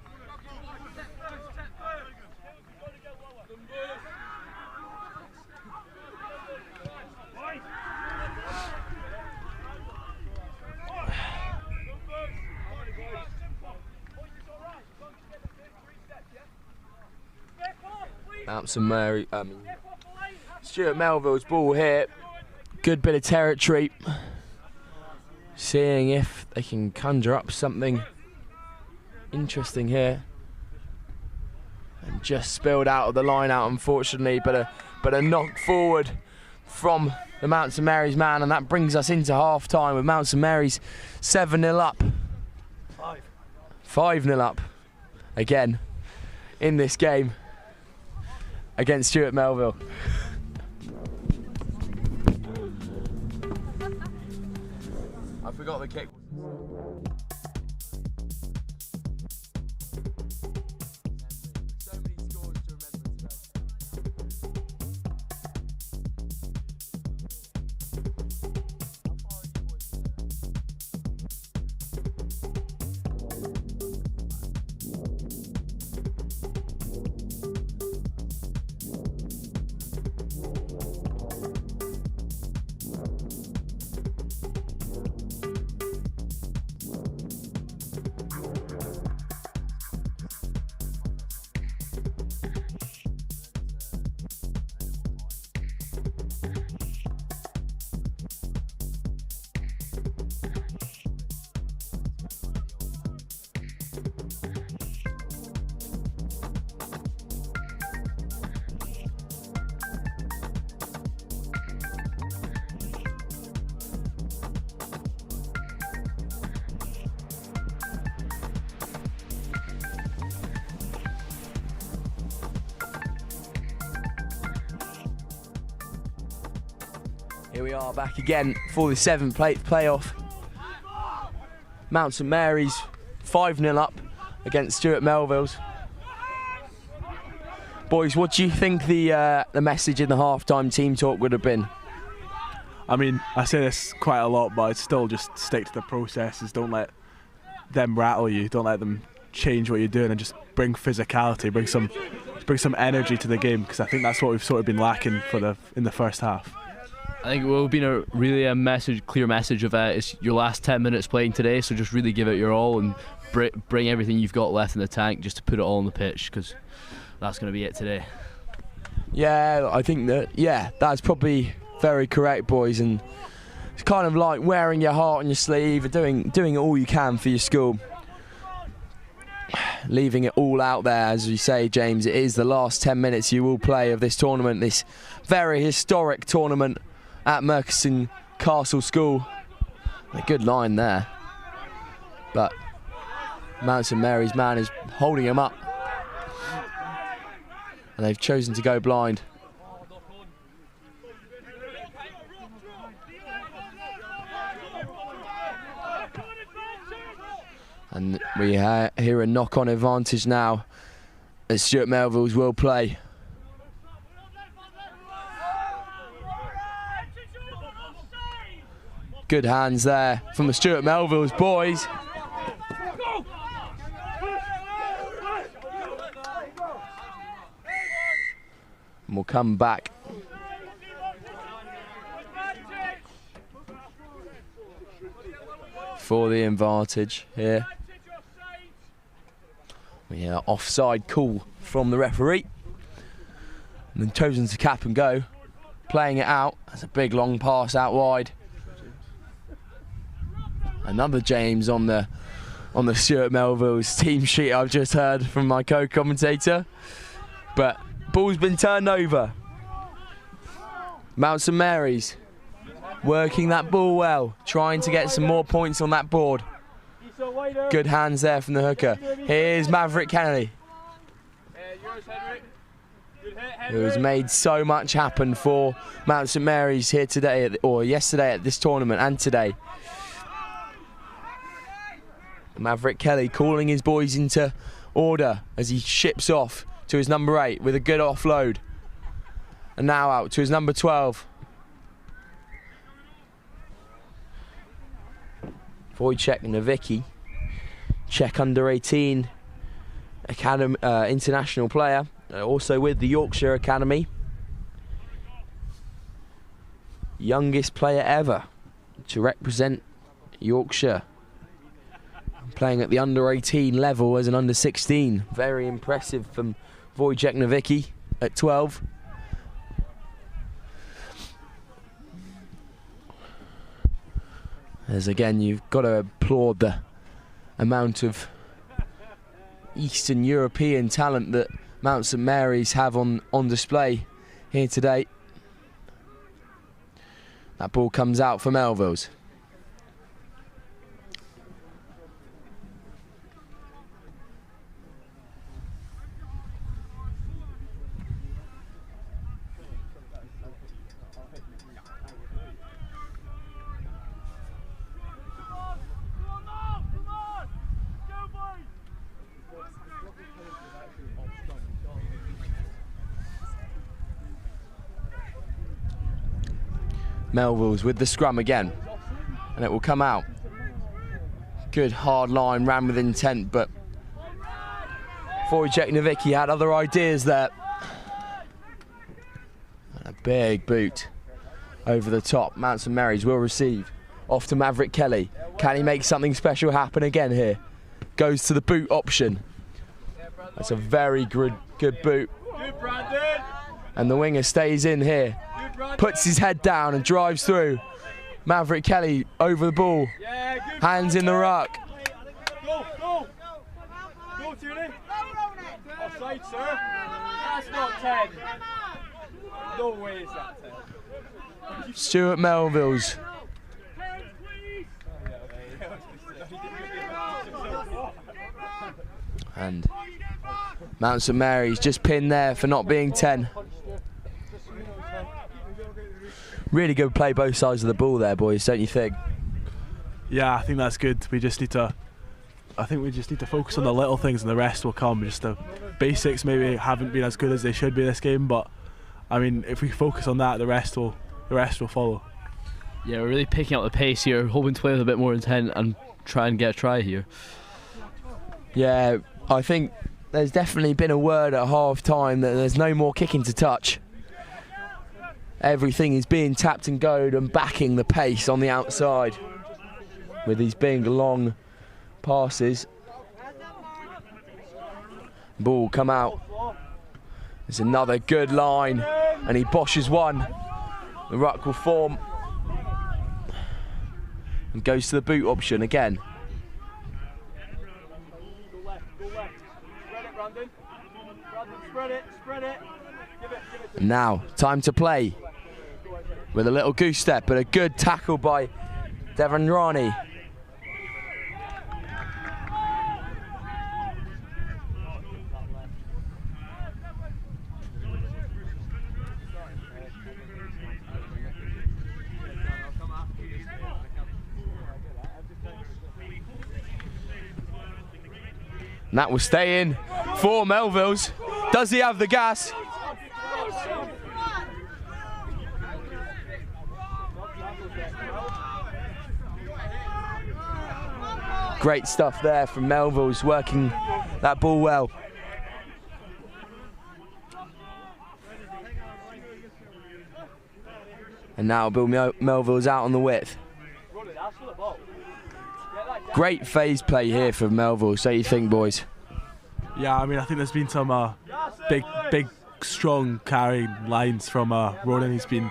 Mount St Mary, Stuart Melville's ball here. Good bit of territory. Seeing if they can conjure up something interesting here. And just spilled out of the line out, unfortunately, but a knock forward from the Mount St Mary's man, and that brings us into half time with Mount St Mary's 7-0 up. 5-0 up again in this game against Stuart Melville. I forgot the kick. Here we are back again for the 7th playoff. Mount St Mary's 5-0 up against Stuart Melville's. Boys, what do you think the message in the half-time team talk would have been? I mean, I say this quite a lot, but I'd still just stick to the processes. Don't let them rattle you. Don't let them change what you're doing, and just bring physicality, bring some energy to the game, because I think that's what we've sort of been lacking in the first half. I think it will be clear message of it's your last 10 minutes playing today, so just really give it your all and bring everything you've got left in the tank just to put it all on the pitch, because that's going to be it today. Yeah, I think that's probably very correct, boys, and it's kind of like wearing your heart on your sleeve and doing all you can for your school. Leaving it all out there, as you say, James. It is the last 10 minutes you will play of this tournament, this very historic tournament at Murchison Castle School. A good line there, but Mount St Mary's man is holding him up, and they've chosen to go blind. And we hear a knock-on advantage now as Stuart Melville's will play. Good hands there from the Stuart Melville's boys. And we'll come back. For the advantage here. We hear offside call from the referee. And then chosen to cap and go. Playing it out. That's a big long pass out wide. Another James on the Stuart Melville's team sheet I've just heard from my co-commentator. But ball's been turned over. Mount St Mary's working that ball well, trying to get some more points on that board. Good hands there from the hooker. Here's Maverick Kennedy, who has made so much happen for Mount St Mary's here today, or yesterday at this tournament, and today. Maverick Kelly calling his boys into order as he ships off to his number 8 with a good offload. And now out to his number 12. Wojciech Nowicki, Czech under 18 academy, international player, also with the Yorkshire Academy. Youngest player ever to represent Yorkshire, playing at the under 18 level as an under 16. Very impressive from Wojciech Nowicki at 12. As again, you've got to applaud the amount of Eastern European talent that Mount St Mary's have on display here today. That ball comes out for Melville's. Melville's with the scrum again, and it will come out. Good hard line, ran with intent, but Wojciech Nowicki had other ideas there. And a big boot over the top. Mount St Mary's will receive. Off to Maverick Kelly. Can he make something special happen again here? Goes to the boot option. That's a very good boot. And the winger stays in here. Puts his head down and drives through. Maverick Kelly over the ball. Hands in the ruck. Go, go. Go, Tierney. Offside, sir. That's not 10. No way is that 10. Stuart Melville's. And Mount St Mary's just pinned there for not being 10. Really good play both sides of the ball there, boys, don't you think? Yeah, I think that's good. We just need to focus on the little things and the rest will come. Just the basics maybe haven't been as good as they should be this game, but I mean, if we focus on that, the rest will follow. Yeah, we're really picking up the pace here, hoping to play with a bit more intent and try and get a try here. Yeah, I think there's definitely been a word at half time that there's no more kicking to touch. Everything is being tapped and goed and backing the pace on the outside with these big long passes. Ball come out. There's another good line and he boshes one. The ruck will form. and goes to the boot option again. Go left, go left. Spread it, Brandon. Brandon, spread it. Give it to And now, time to play. With a little goose step, but a good tackle by Devon Rani. And that will stay in for Melvilles. Does he have the gas? Great stuff there from Melvilles, working that ball well. And now Bill Melvilles out on the width. Great phase play here from Melvilles. So you think, boys? Yeah, I mean, I think there's been some big, strong carrying lines from Ronan. He's been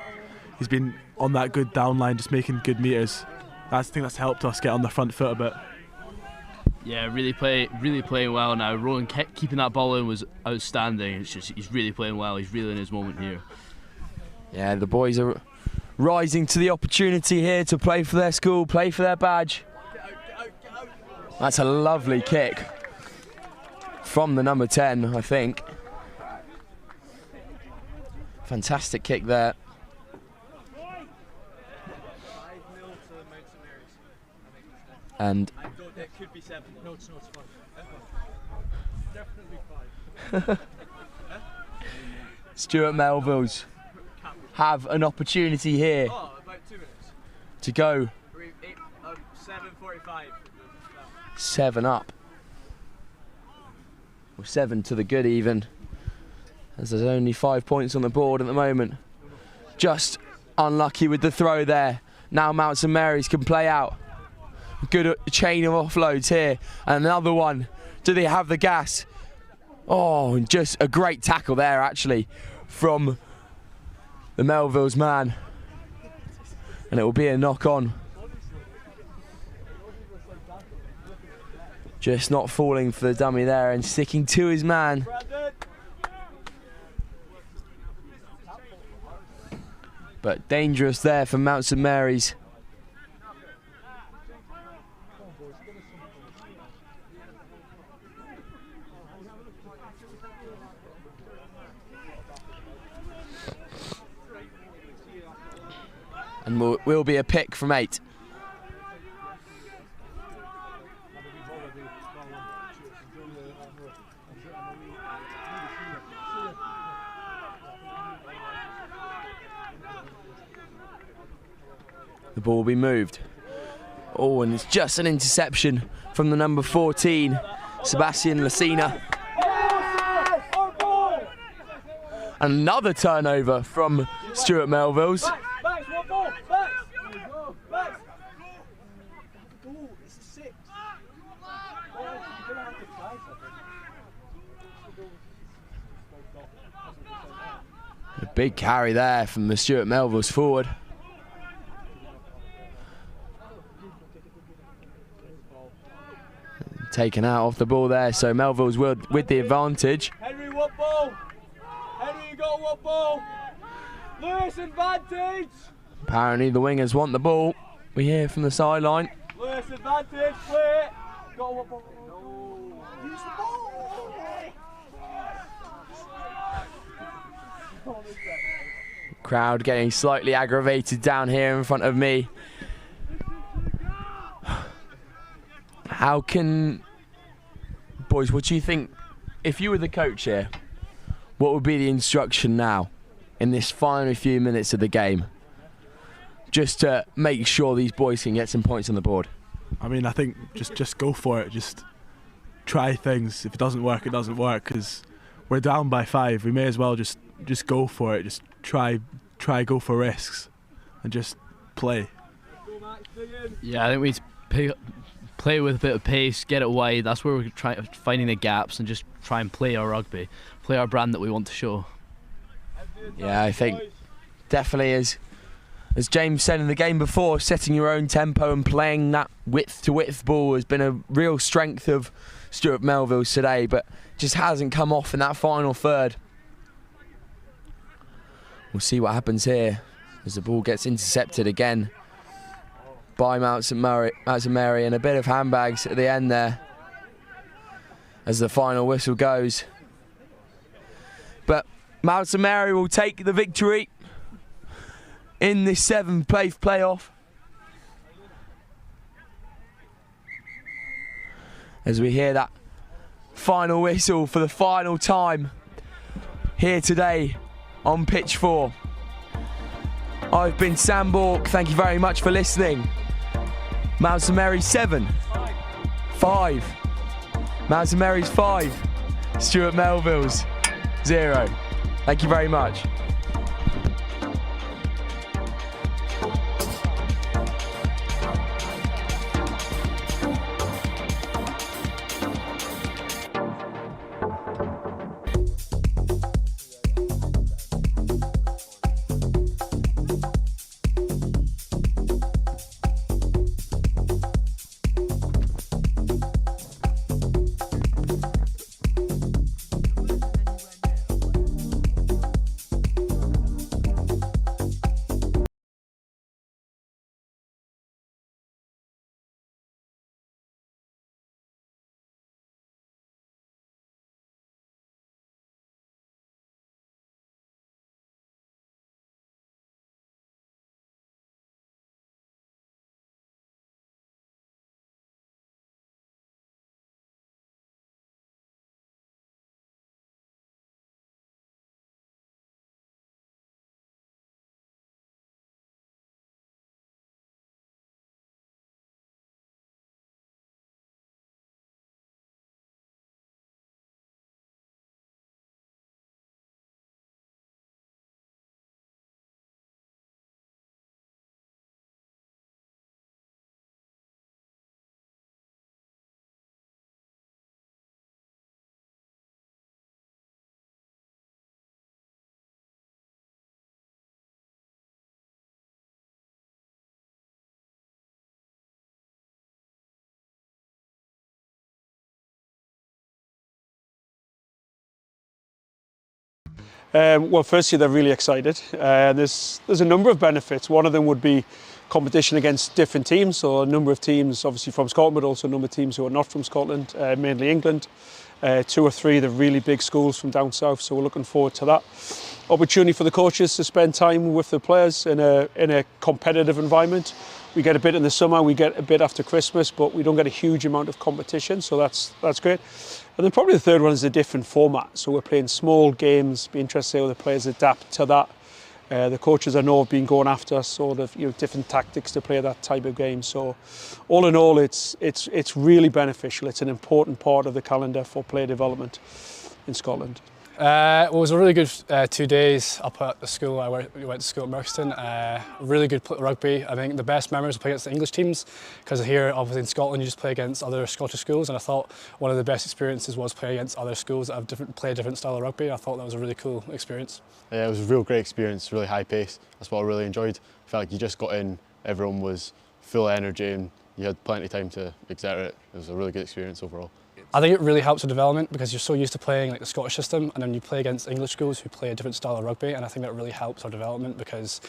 on that good down line, just making good meters. I think that's helped us get on the front foot a bit. Yeah, really playing well now. Ronan keeping that ball in was outstanding. It's just he's really playing well. He's really in his moment here. Yeah, the boys are rising to the opportunity here to play for their school, play for their badge. That's a lovely kick from the number 10, I think. Fantastic kick there. And it could be 7. No, it's not 5. Definitely 5. Stuart Melvilles have an opportunity here About 2 minutes. to go 7:45. 7 up. Or 7 to the good even. As there's only 5 points on the board at the moment. Just unlucky with the throw there. Now Mount St Mary's can play out. Good chain of offloads here. And another one. Do they have the gas? Oh, just a great tackle there actually from the Melvilles man. And it will be a knock on. Just not falling for the dummy there and sticking to his man. But dangerous there for Mount St Mary's. And will be a pick from 8. The ball will be moved. Oh, and it's just an interception from the number 14, Sebastian Lucina. Another turnover from Stuart Melvilles. A big carry there from the Stuart Melvilles forward. Taken out off the ball there, so Melvilles with the advantage. Henry, what ball? Henry, you got what ball? Lewis, advantage! Apparently the wingers want the ball. We hear from the sideline. Lewis, advantage, play it! Got what ball? No. Use the ball! Crowd getting slightly aggravated down here in front of me. How can... Boys, what do you think, if you were the coach here, what would be the instruction now in this final few minutes of the game? Just to make sure these boys can get some points on the board. I mean, I think just go for it. Just try things. If it doesn't work, it doesn't work, because we're down by 5. We may as well just go for it. Just try go for risks and just play. Yeah, I think we need to play with a bit of pace, get it wide. That's where we're finding the gaps and just try and play our rugby, play our brand that we want to show. Yeah, I think definitely is As James said in the game before, setting your own tempo and playing that width-to-width ball has been a real strength of Stuart Melville's today, but just hasn't come off in that final third. We'll see what happens here as the ball gets intercepted again by Mount St Mary, and a bit of handbags at the end there as the final whistle goes. But Mount St Mary will take the victory in this 7th place playoff as we hear that final whistle for the final time here today on pitch 4. I've been Sam Bork, thank you very much for listening. Mount St Mary's 7, 5. Mount St Mary's 5, Stuart Melville's 0. Thank you very much. Well, firstly, they're really excited. There's a number of benefits. One of them would be competition against different teams, so a number of teams obviously from Scotland, but also a number of teams who are not from Scotland, mainly England. 2 or 3 the really big schools from down south, so we're looking forward to that. Opportunity for the coaches to spend time with the players in a competitive environment. We get a bit in the summer, we get a bit after Christmas, but we don't get a huge amount of competition, so that's great. And then probably the third one is a different format. So we're playing small games, be interested to see how the players adapt to that. The coaches I know have been going after sort of different tactics to play that type of game. So all in all, it's really beneficial. It's an important part of the calendar for player development in Scotland. Well, it was a really good 2 days up at the school. We went to school at Merkston. Really good rugby. I think the best memories were playing against the English teams, because here, obviously in Scotland, you just play against other Scottish schools, and I thought one of the best experiences was playing against other schools that have play a different style of rugby. I thought that was a really cool experience. Yeah, it was a real great experience, really high pace. That's what I really enjoyed. I felt like you just got in, everyone was full of energy, and you had plenty of time to exert it. It was a really good experience overall. I think it really helps with development, because you're so used to playing like the Scottish system, and then you play against English schools who play a different style of rugby, and I think that really helps our development, because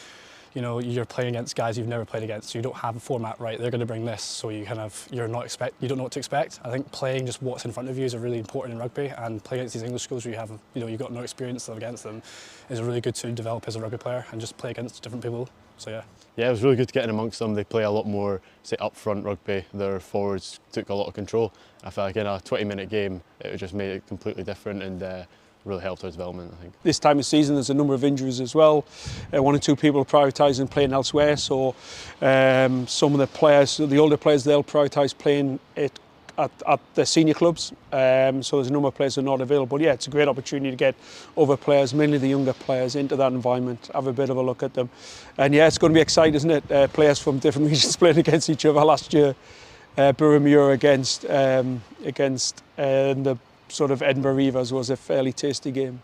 you're playing against guys you've never played against, so you don't have a format right. They're going to bring this, so you don't know what to expect. I think playing just what's in front of you is really important in rugby, and playing against these English schools where you've got no experience against them is really good to develop as a rugby player and just play against different people. So yeah. Yeah, it was really good to get in amongst them. They play a lot more, say, up-front rugby. Their forwards took a lot of control. I felt like in a 20-minute game, it just made it completely different, and really helped our development, I think. This time of season, there's a number of injuries as well. 1 or 2 people are prioritising playing elsewhere, so some of the players, the older players, they'll prioritise playing it at the senior clubs. So there's a number of players who are not available. Yeah, it's a great opportunity to get other players, mainly the younger players, into that environment, have a bit of a look at them. And yeah, it's going to be exciting, isn't it? Players from different regions playing against each other. Last year, Burramure against the sort of Edinburgh Reavers was a fairly tasty game.